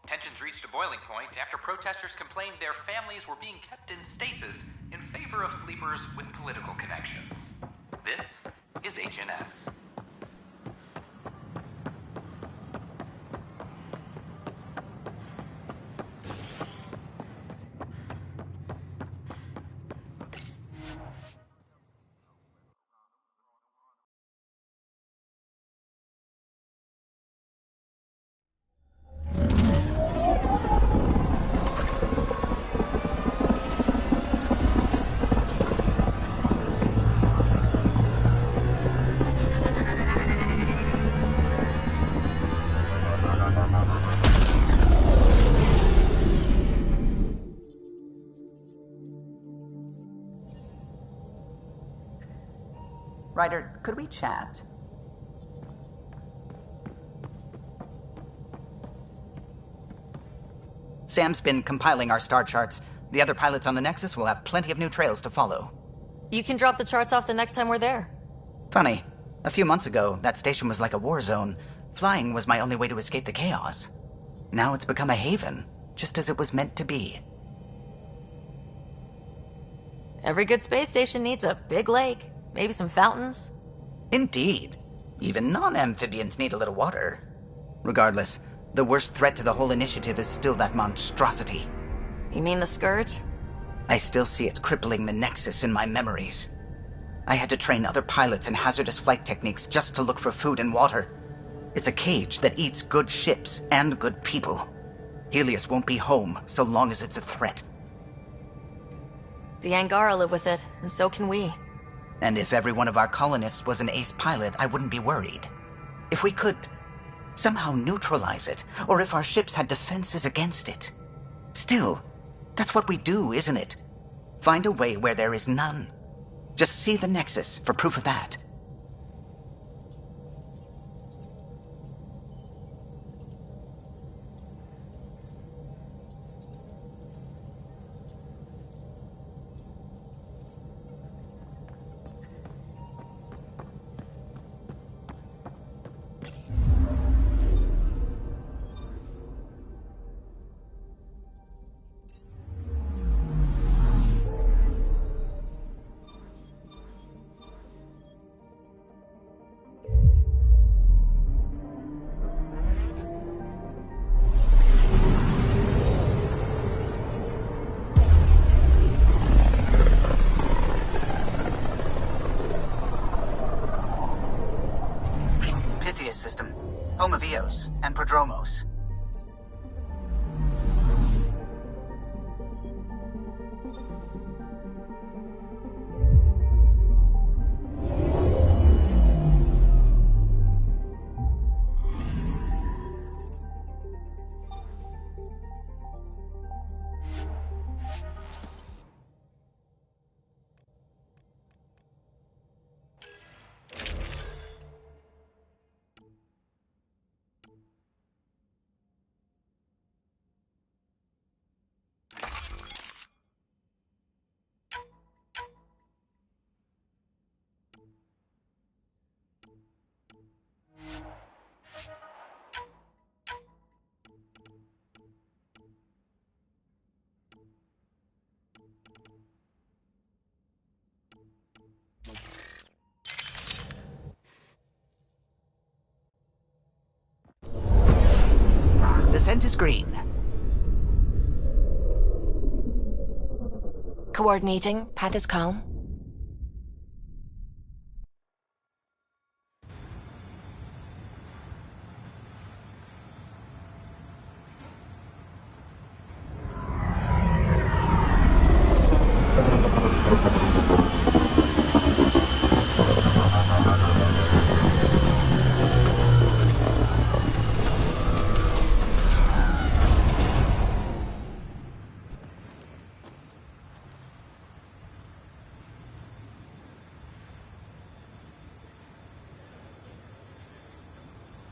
Tensions reached a boiling point after protesters complained their families were being kept in stasis in favor of sleepers with political connections. This is HNS. Ryder, could we chat? Sam's been compiling our star charts. The other pilots on the Nexus will have plenty of new trails to follow. You can drop the charts off the next time we're there. Funny. A few months ago, that station was like a war zone. Flying was my only way to escape the chaos. Now it's become a haven, just as it was meant to be. Every good space station needs a big lake, maybe some fountains. Indeed. Even non-amphibians need a little water. Regardless, the worst threat to the whole initiative is still that monstrosity. You mean the Scourge? I still see it crippling the Nexus in my memories. I had to train other pilots in hazardous flight techniques just to look for food and water. It's a cage that eats good ships and good people. Helios won't be home so long as it's a threat. The Angara live with it, and so can we. And if every one of our colonists was an ace pilot, I wouldn't be worried. If we could somehow neutralize it, or if our ships had defenses against it. Still, that's what we do, isn't it? Find a way where there is none. Just see the Nexus for proof of that. System, home of Eos and Prodromos. Descent is green. Coordinating. Path is calm.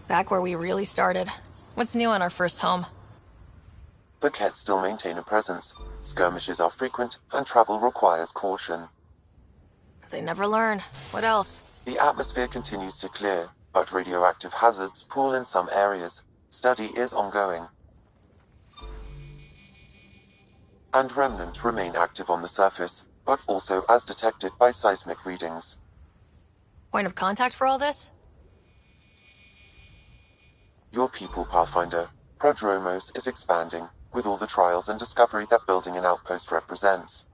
Back where we really started. What's new on our first home? The Kett still maintain a presence. Skirmishes are frequent, and travel requires caution. They never learn. What else? The atmosphere continues to clear, but radioactive hazards pool in some areas. Study is ongoing. And remnants remain active on the surface, but also as detected by seismic readings. Point of contact for all this? Your people, Pathfinder. Prodromos is expanding, with all the trials and discovery that building an outpost represents.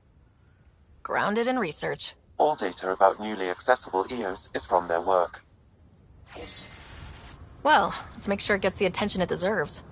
Grounded in research. All data about newly accessible Eos is from their work. Well, let's make sure it gets the attention it deserves.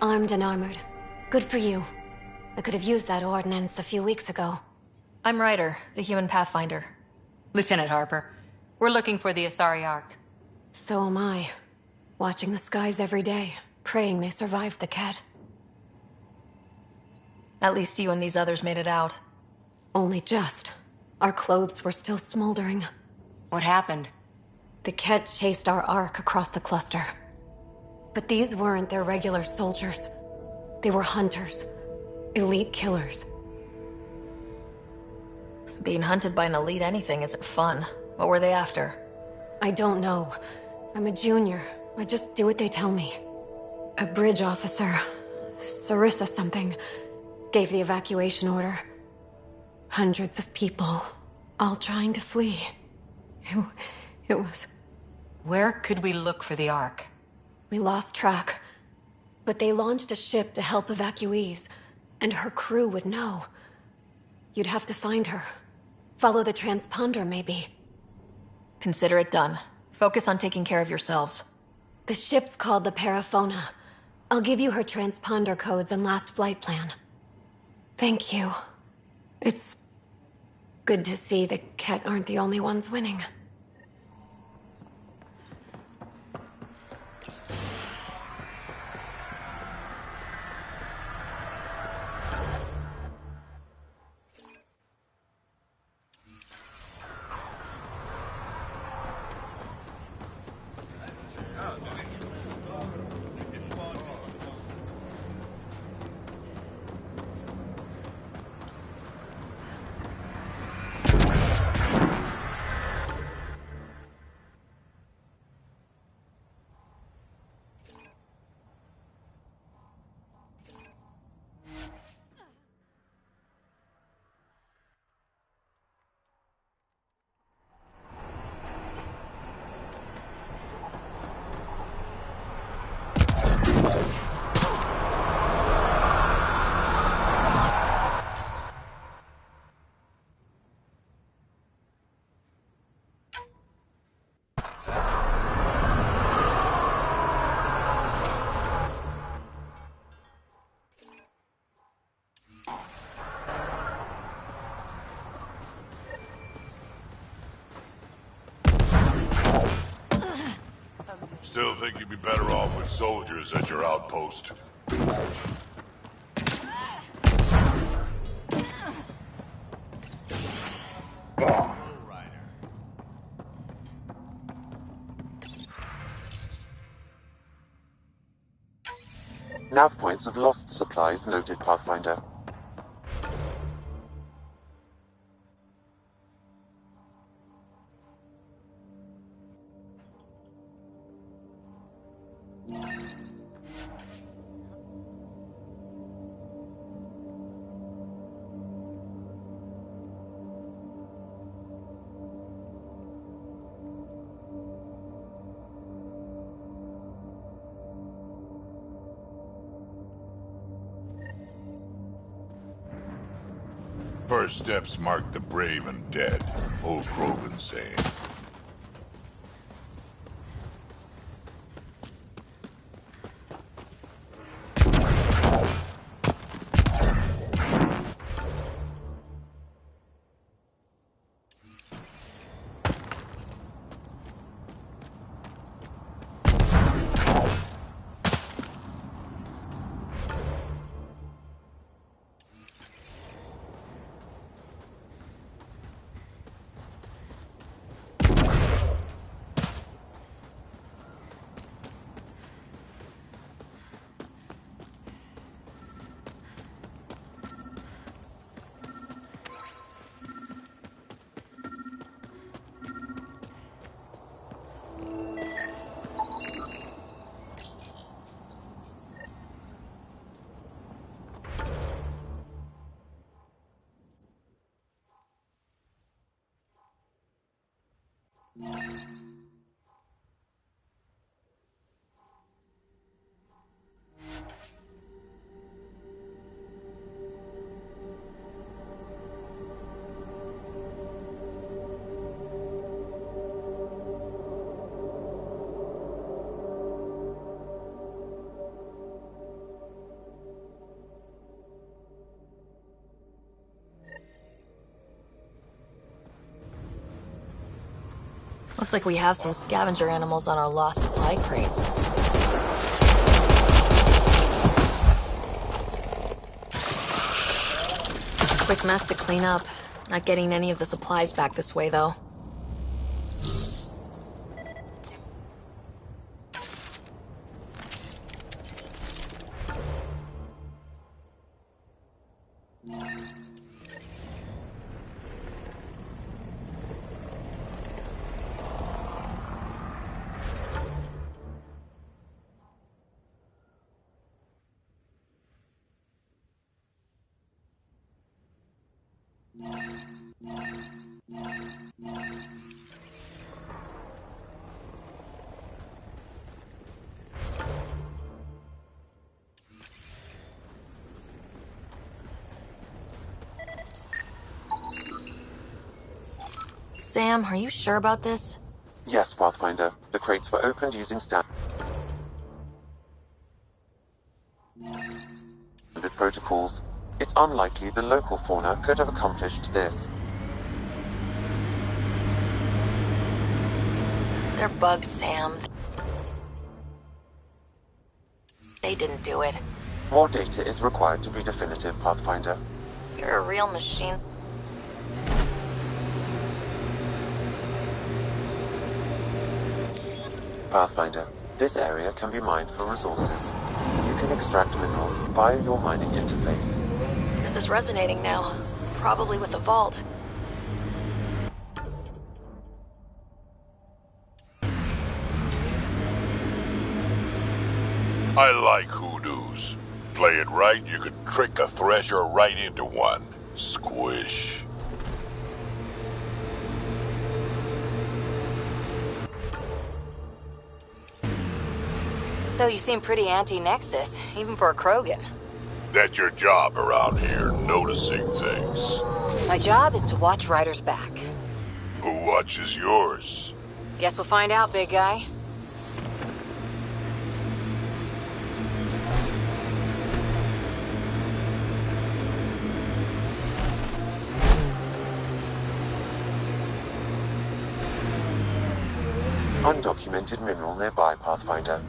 Armed and armored. Good for you. I could have used that ordnance a few weeks ago. I'm Ryder, the human pathfinder. Lieutenant Harper, we're looking for the Asari Ark. So am I. Watching the skies every day, praying they survived the Ket. At least you and these others made it out. Only just. Our clothes were still smoldering. What happened? The Ket chased our Ark across the cluster. But these weren't their regular soldiers. They were hunters. Elite killers. Being hunted by an elite anything isn't fun. What were they after? I don't know. I'm a junior. I just do what they tell me. A bridge officer, Sarissa something, gave the evacuation order. Hundreds of people, all trying to flee. It was... Where could we look for the Ark? We lost track. But they launched a ship to help evacuees, and her crew would know. You'd have to find her. Follow the transponder, maybe. Consider it done. Focus on taking care of yourselves. The ship's called the Paraphona. I'll give you her transponder codes and last flight plan. Thank you. It's good to see the Ket aren't the only ones winning. Still think you'd be better off with soldiers at your outpost. Nav points of lost supplies noted, Pathfinder. First steps mark the brave and dead, old Krogan saying. Looks like we have some scavenger animals on our lost supply crates. Quick mess to clean up. Not getting any of the supplies back this way, though. Sam, are you sure about this? Yes, Pathfinder. The crates were opened using standard protocols. It's unlikely the local fauna could have accomplished this. They're bugs, Sam. They didn't do it. More data is required to be definitive, Pathfinder. You're a real machine. Pathfinder, this area can be mined for resources. You can extract minerals via your mining interface. This is resonating now. Probably with the vault. I like hoodoos. Play it right, you could trick a thresher right into one. Squish. So you seem pretty anti-Nexus, even for a Krogan. That's your job around here, noticing things. My job is to watch Ryder's back. Who watches yours? Guess we'll find out, big guy. Undocumented mineral nearby, Pathfinder.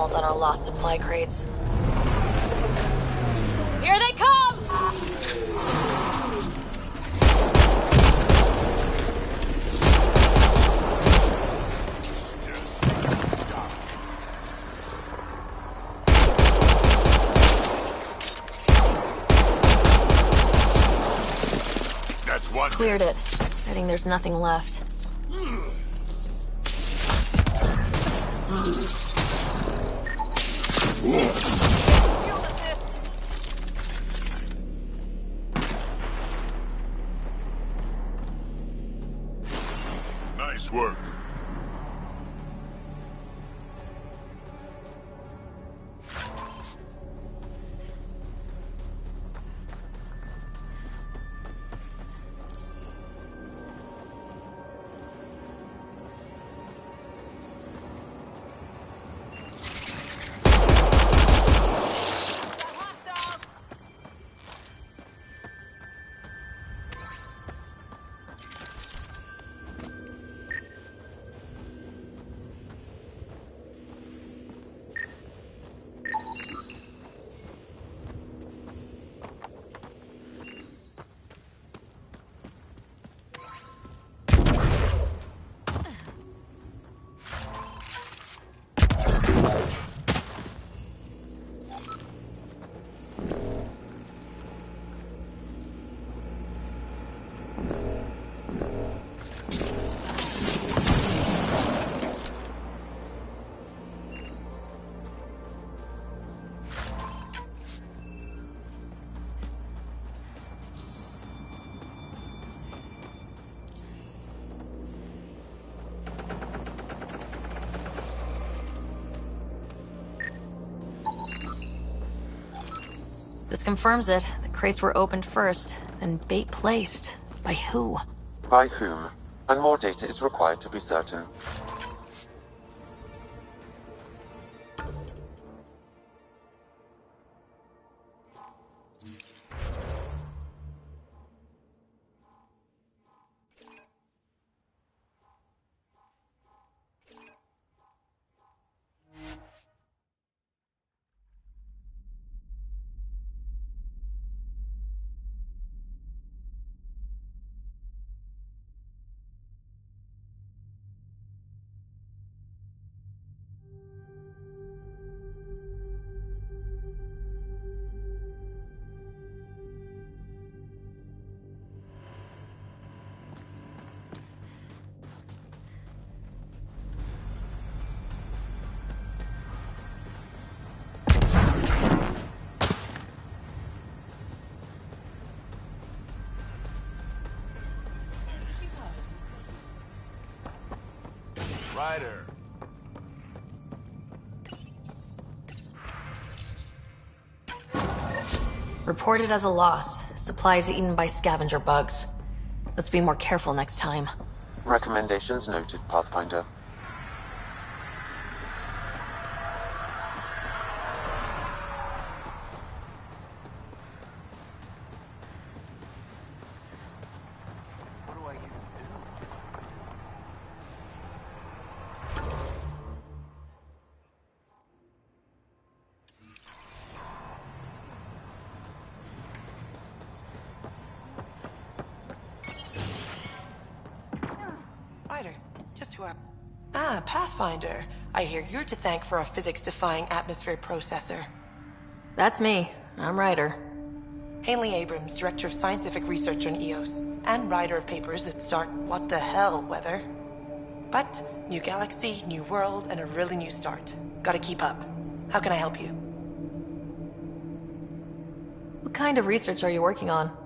On our lost supply crates. Here they come! That's one. Cleared it. Betting there's nothing left. Nice work. confirms it. The crates were opened first, then bait placed. By who? By whom? And more data is required to be certain. Ryder. Reported as a loss. Supplies eaten by scavenger bugs. Let's be more careful next time. Recommendations noted, Pathfinder. Ryder, just who up? Ah, Pathfinder. I hear you're to thank for a physics-defying atmosphere processor. That's me. I'm Ryder. Haley Abrams, Director of Scientific Research on EOS, and writer of papers that start what the hell weather. But, new galaxy, new world, and a really new start. Gotta keep up. How can I help you? What kind of research are you working on?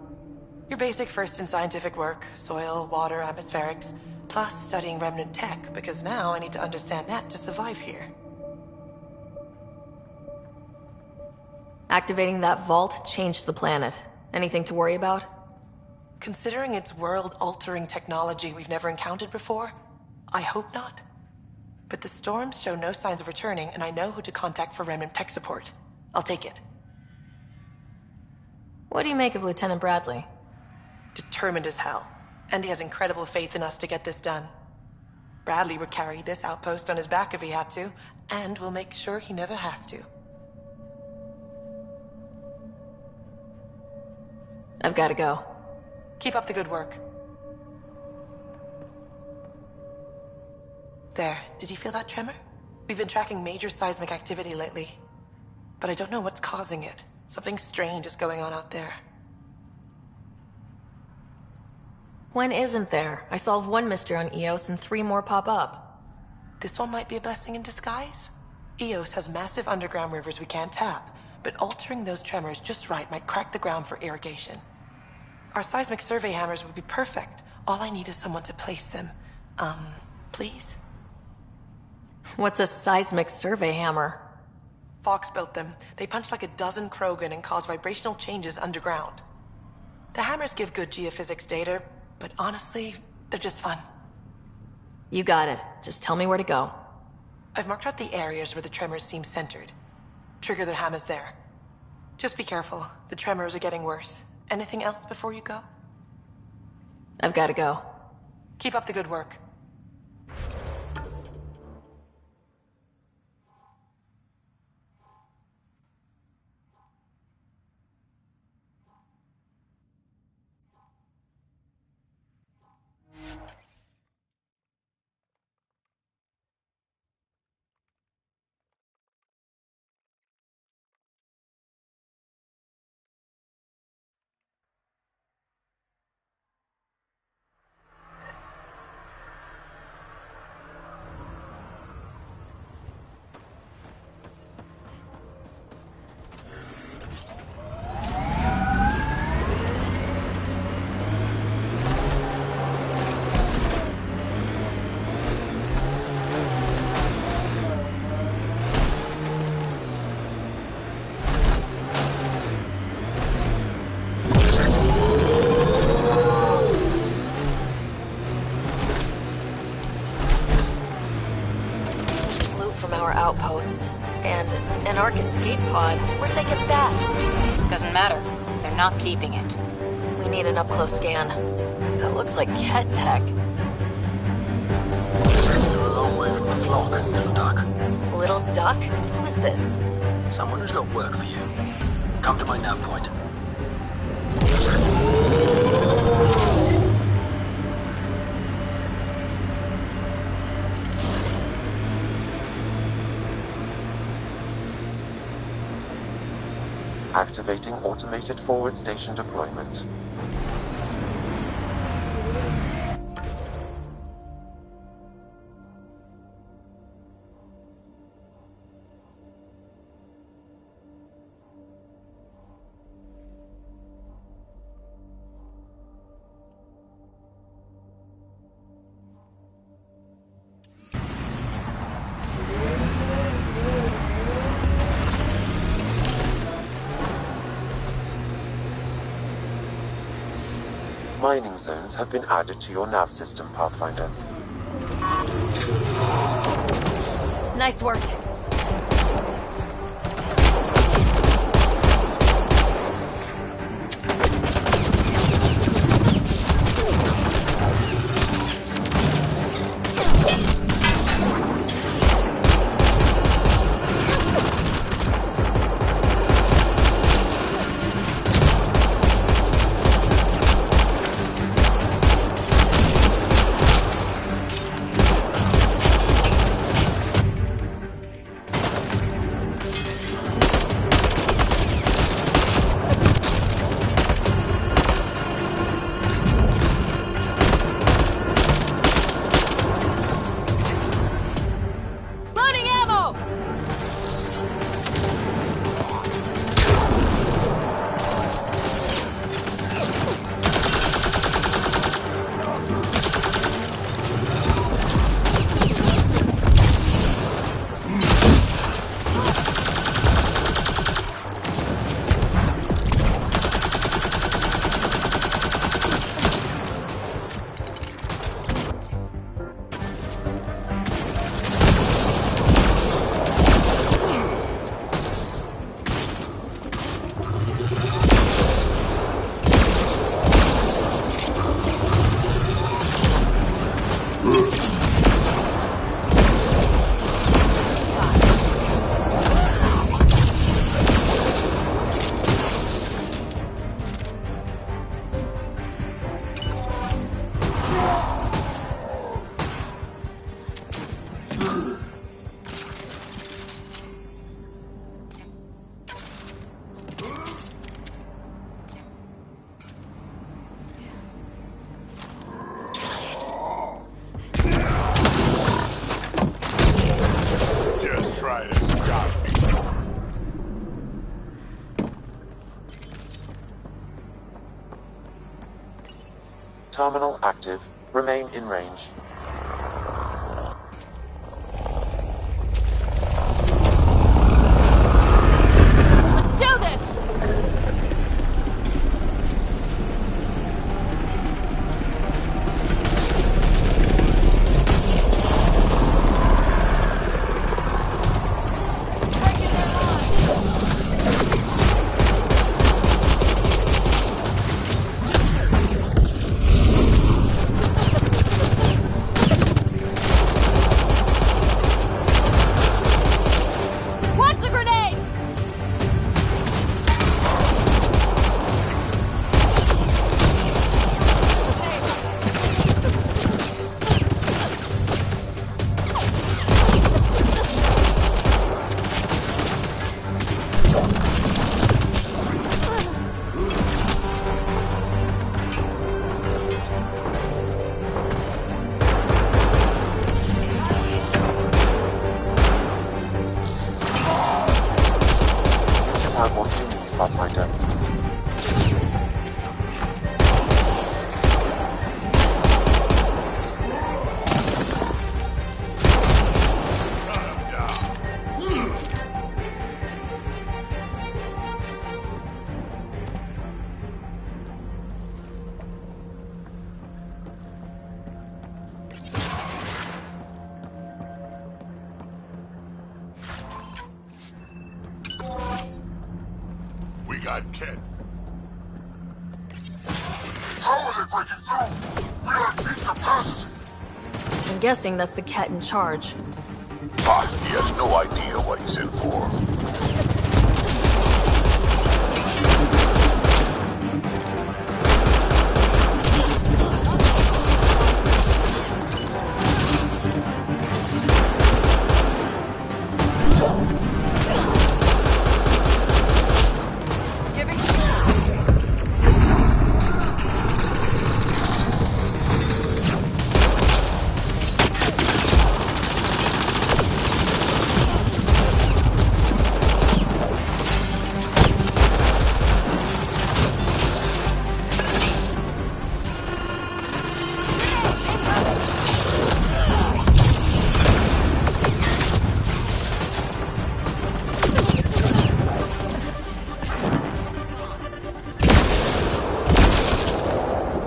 Your basic first in scientific work, soil, water, atmospherics, plus studying remnant tech, because now I need to understand that to survive here. Activating that vault changed the planet. Anything to worry about? Considering it's world-altering technology we've never encountered before, I hope not. But the storms show no signs of returning, and I know who to contact for remnant tech support. I'll take it. What do you make of Lieutenant Bradley? Determined as hell. And he has incredible faith in us to get this done. Bradley would carry this outpost on his back if he had to, and we'll make sure he never has to. I've gotta go. Keep up the good work. There, did you feel that tremor? We've been tracking major seismic activity lately. But I don't know what's causing it. Something strange is going on out there. When isn't there? I solved one mystery on EOS and 3 more pop up. This one might be a blessing in disguise. EOS has massive underground rivers we can't tap, but altering those tremors just right might crack the ground for irrigation. Our seismic survey hammers would be perfect. All I need is someone to place them. Please? What's a seismic survey hammer? Fox built them. They punch like a dozen Krogan and cause vibrational changes underground. The hammers give good geophysics data, but honestly, they're just fun. You got it. Just tell me where to go. I've marked out the areas where the tremors seem centered. Trigger the hammers there. Just be careful. The tremors are getting worse. Anything else before you go? I've gotta go. Keep up the good work. our outposts. And an Ark escape pod. Where'd they get that? Doesn't matter. They're not keeping it. We need an up-close scan. That looks like Ket tech. You're a long way from the flock, little duck. Little duck? Who's this? Someone who's got work for you. Come to my nav point. Activating automated forward station deployment. Mining zones have been added to your nav system, Pathfinder. Nice work. Terminal active. Remain in range. Let's do this! got Kit. How is it breaking through? We are at peak capacity. I'm guessing that's the cat in charge. But he has no idea what he's in for.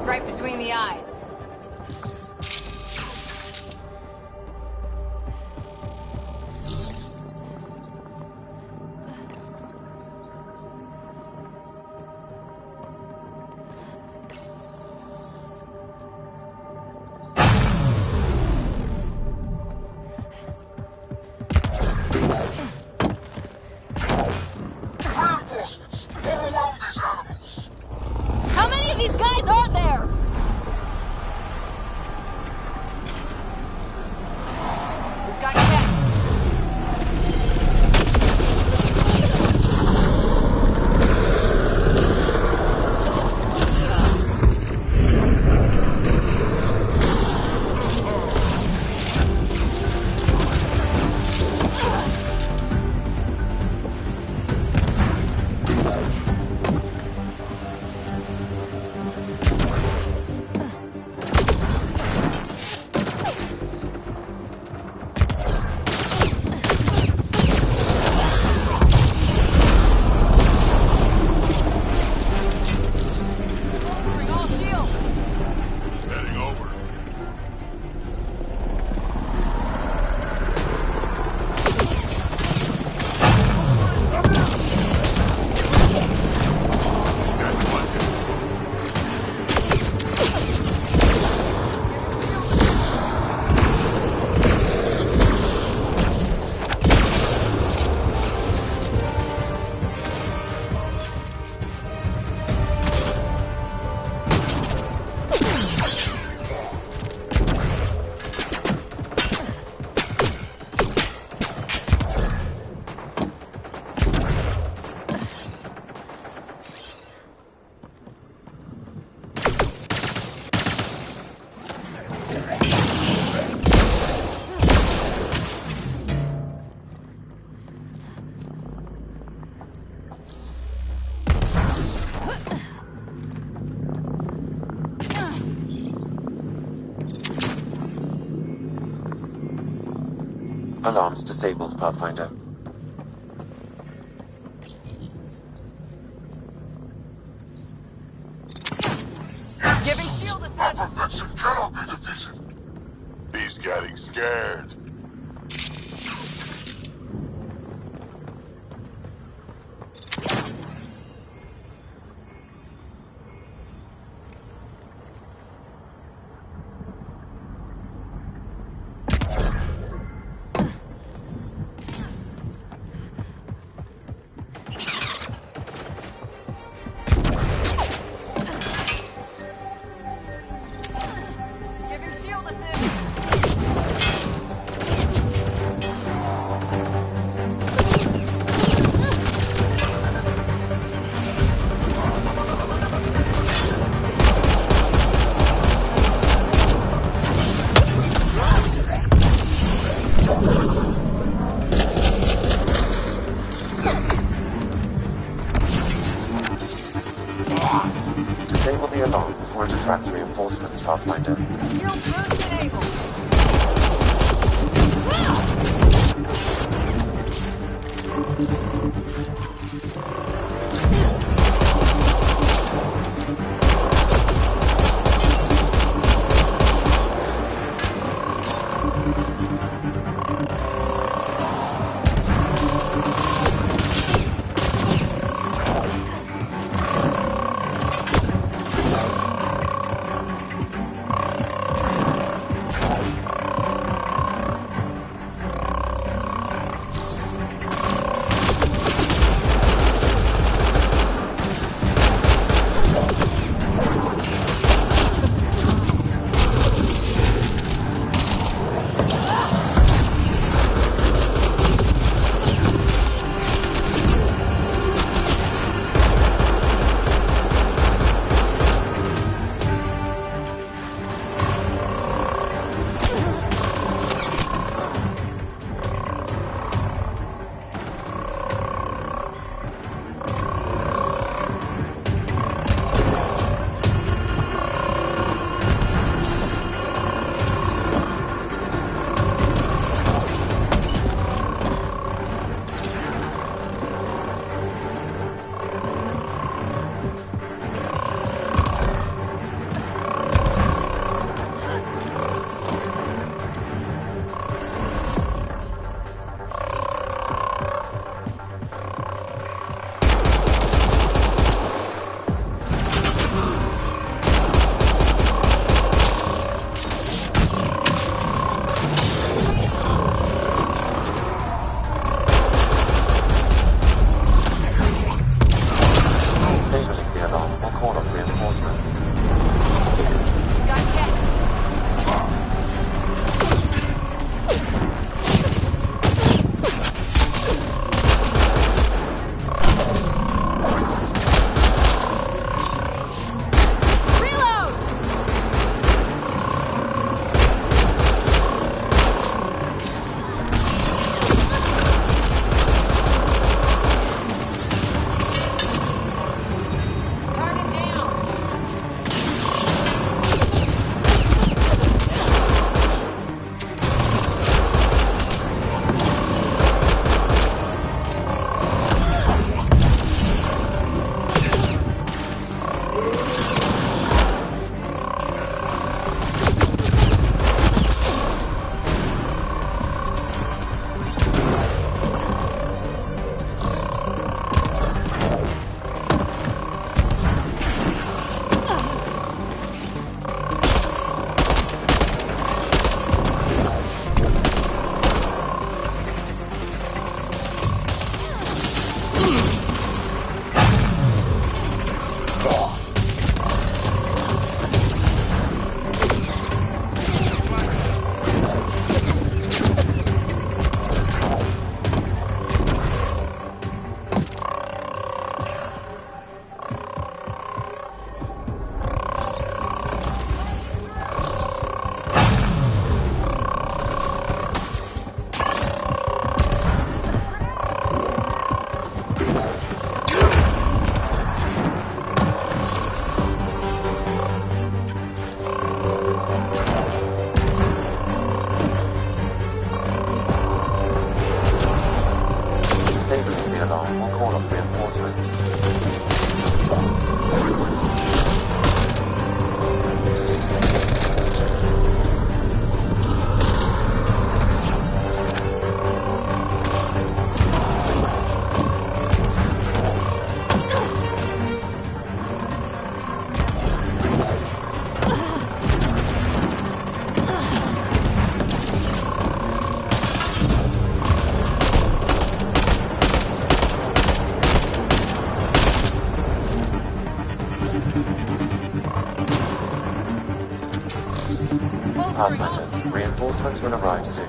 Right between the eyes. Reinforcements all around these animals. How many of these guys are there? We've got Cat. Heading over. Alarms disabled, Pathfinder. Giving shield assist. Perfection cannot be defeated. He's getting scared. Giving shield assist. Disable the alarm before it attracts reinforcements, Pathfinder. Shield boost enabled. reinforcements. Pathfinder, reinforcements will arrive soon.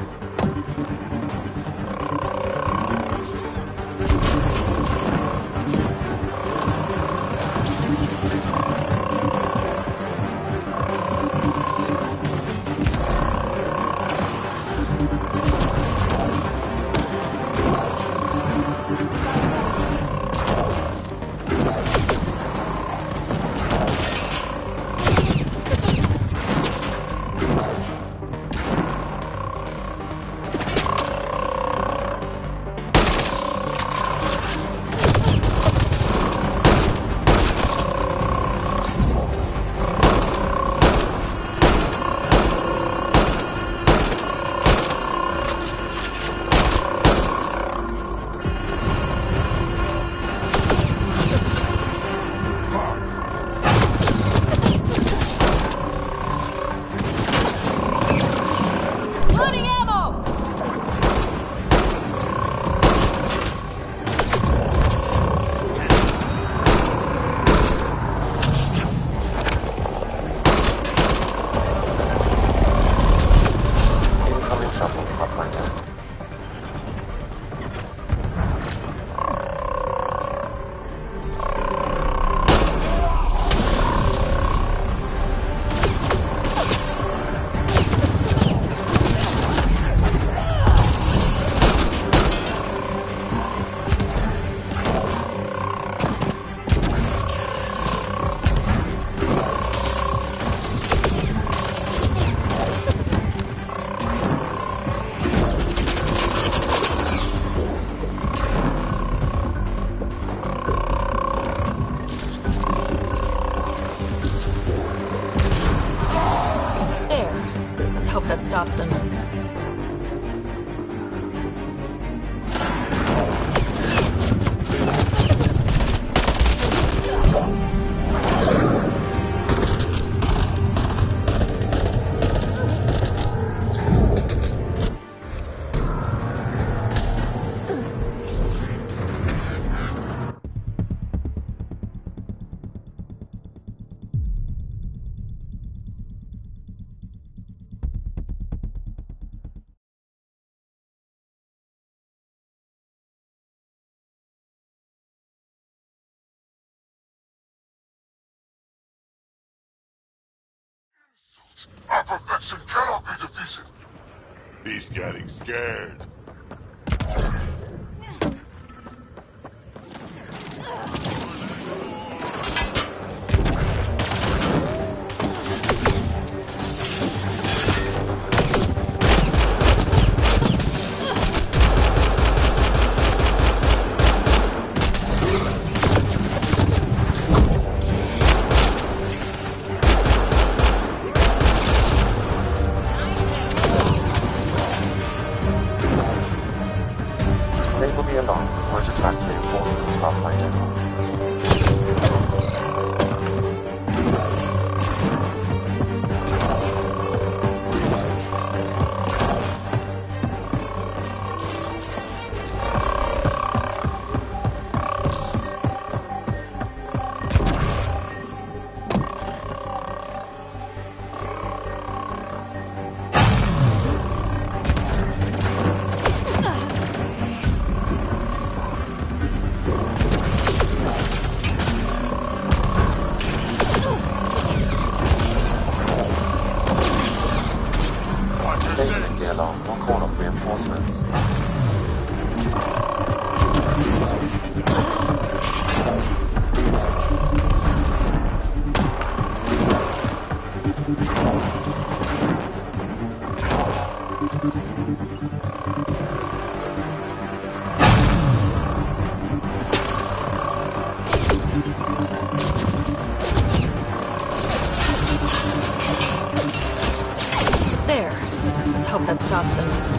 Hope that stops them. Our perfection cannot be defeated. He's getting scared. Disable the alarm before it attracts reinforcements, Pathfinder. stops them.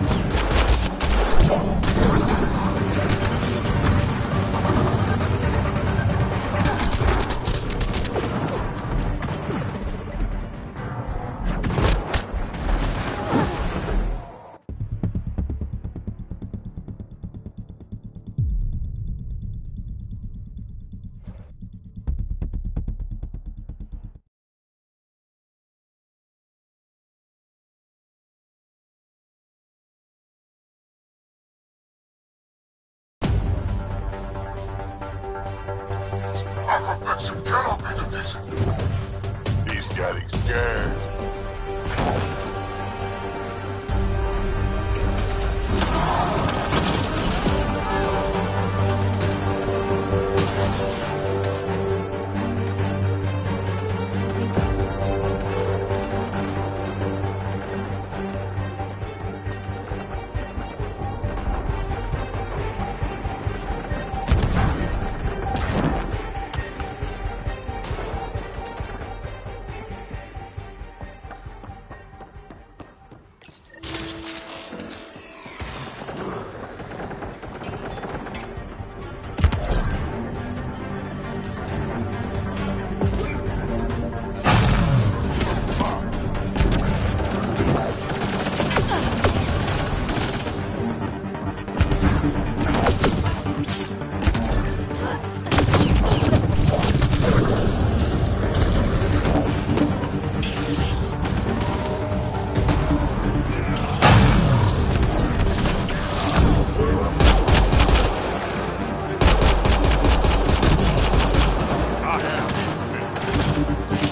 He's getting scared.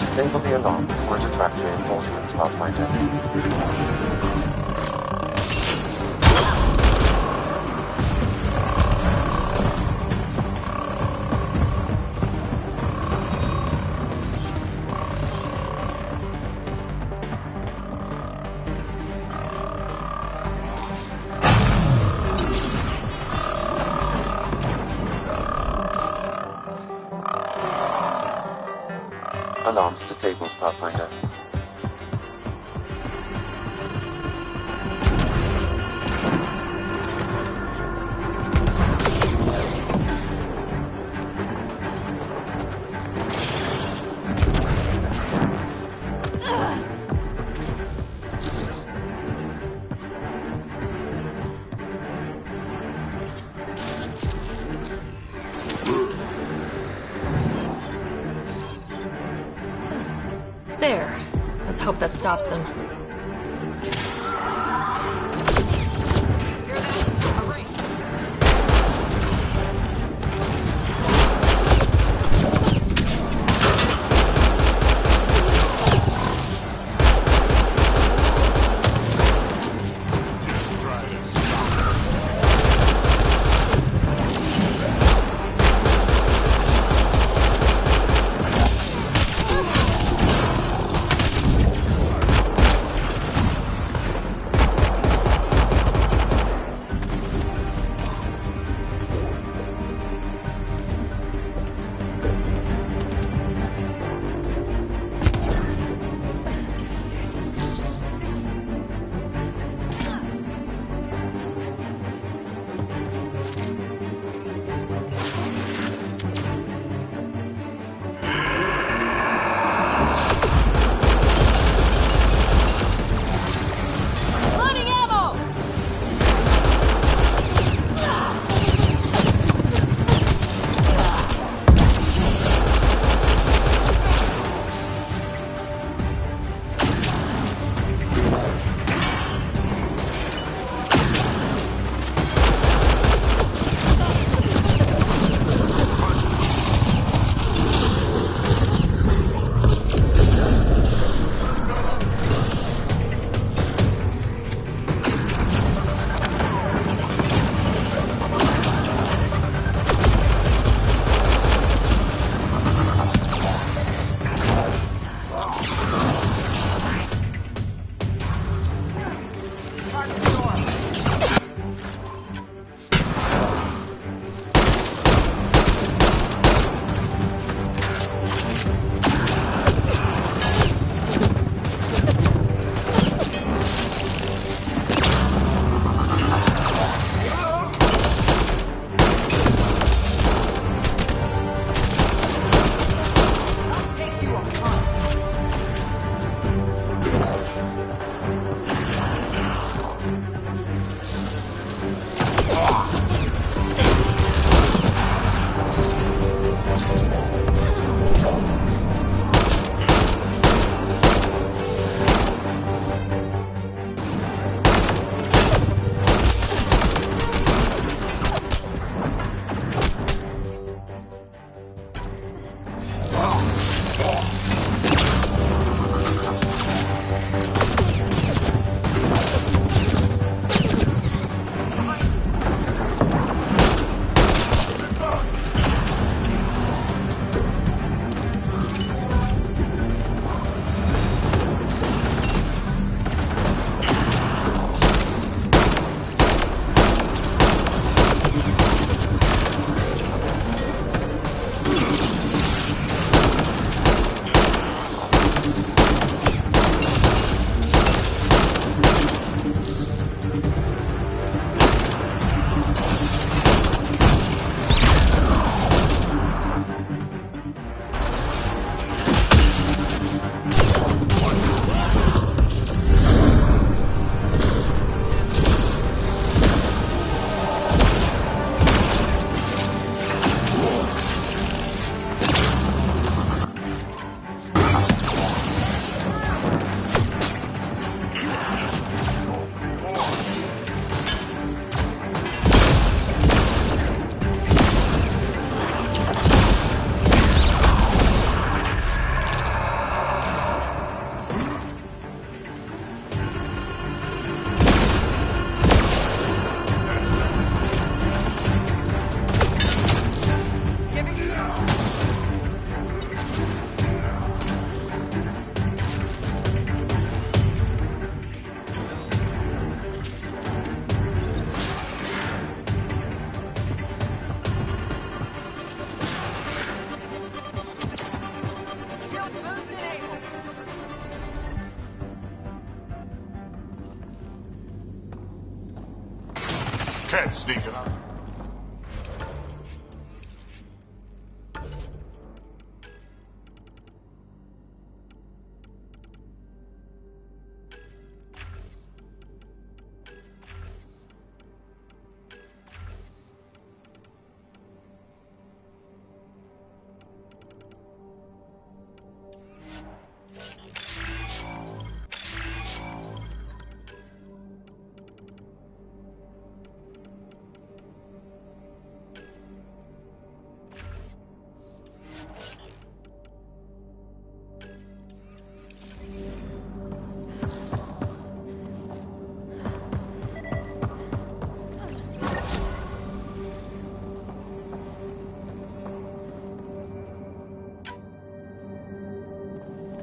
Disable the alarm before it attracts reinforcements, Pathfinder. Alarms disabled, Pathfinder. There. Let's hope that stops them.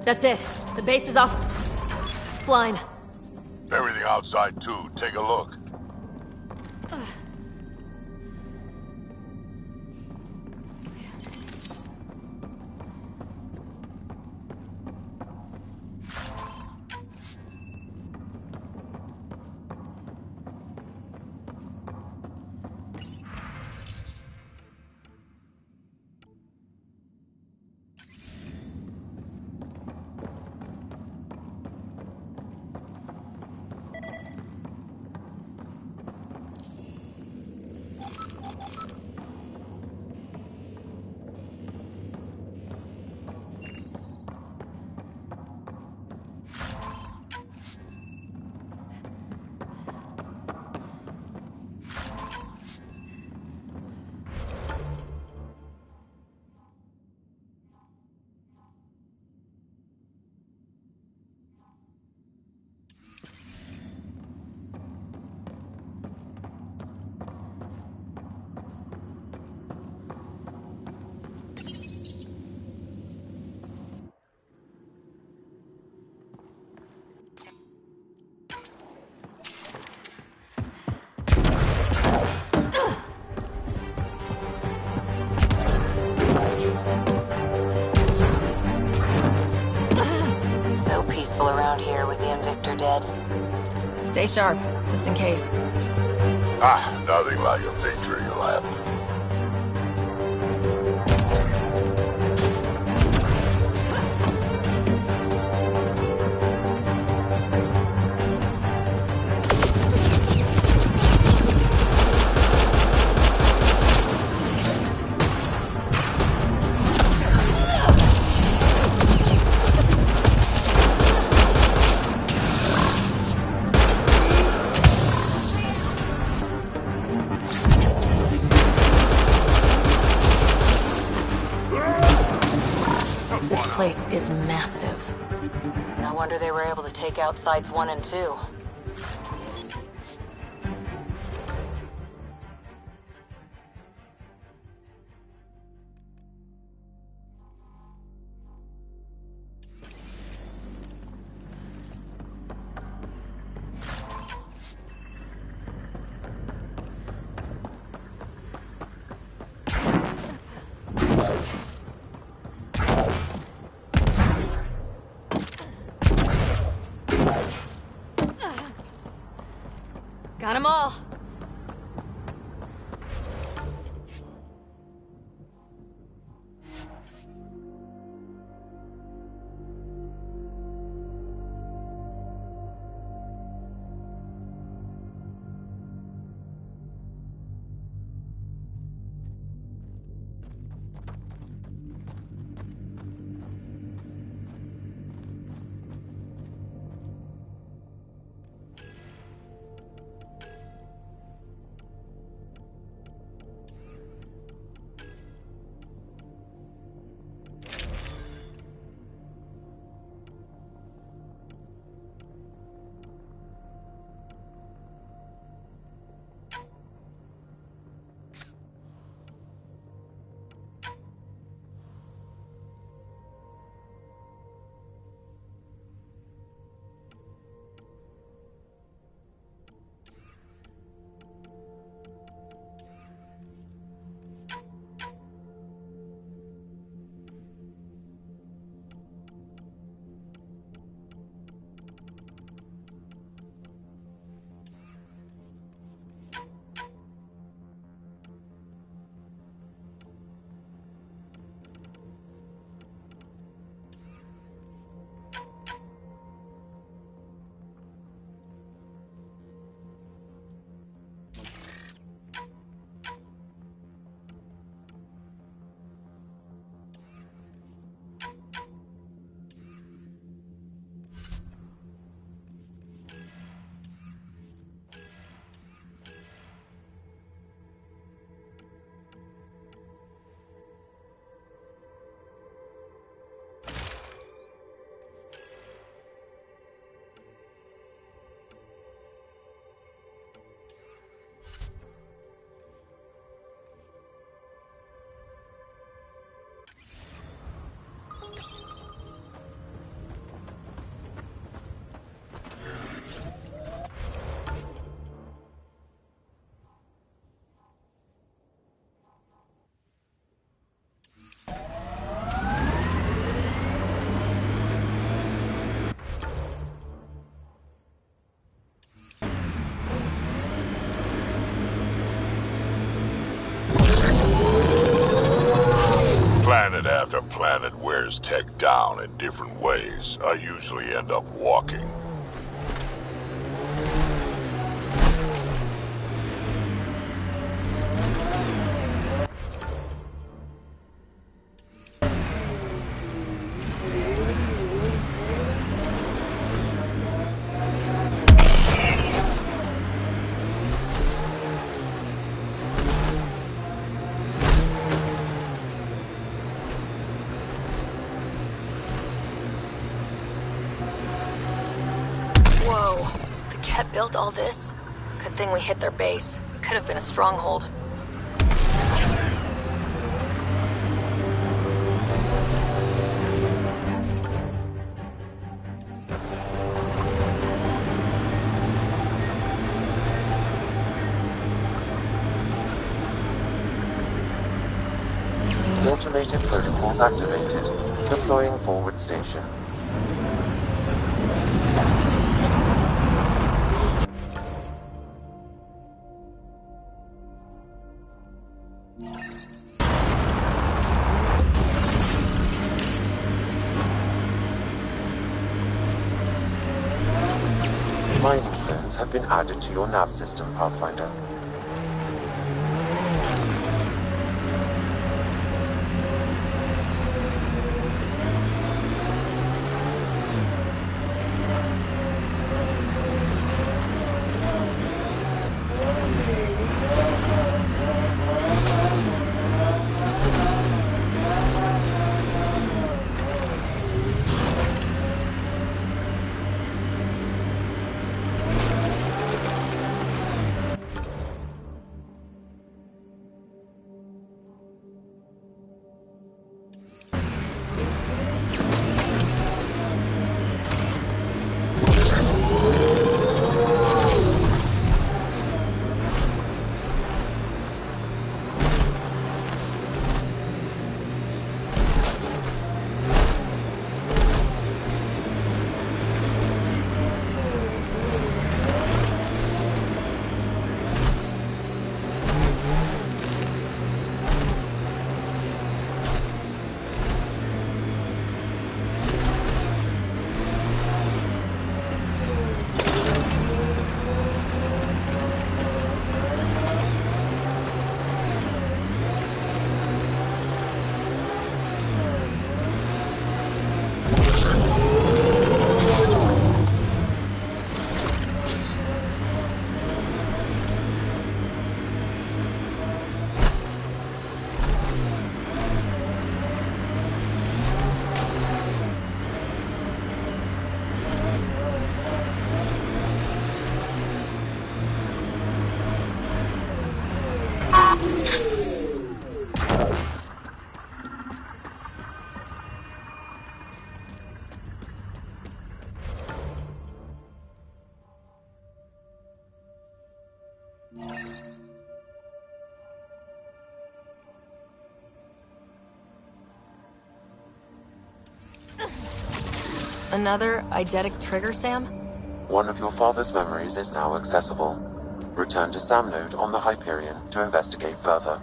That's it. The base is offline. Everything outside too. Take a look. So peaceful around here with the Invictor dead. Stay sharp, just in case. Nothing like a victory lap. This place is massive. No wonder they were able to take out sites 1 and 2. Got 'em all. planet after planet wears tech down in different ways, I usually end up walking. Whoa. The Ket built all this? Good thing we hit their base. It could have been a stronghold. Automated protocols activated. Deploying forward station. Mining zones have been added to your nav system, Pathfinder. Another eidetic trigger, Sam? One of your father's memories is now accessible. Return to Sam Node on the Hyperion to investigate further.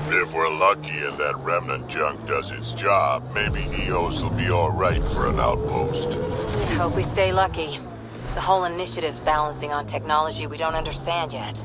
If we're lucky and that remnant junk does its job, maybe EOS will be alright for an outpost. Hope we stay lucky. The whole initiative's balancing on technology we don't understand yet.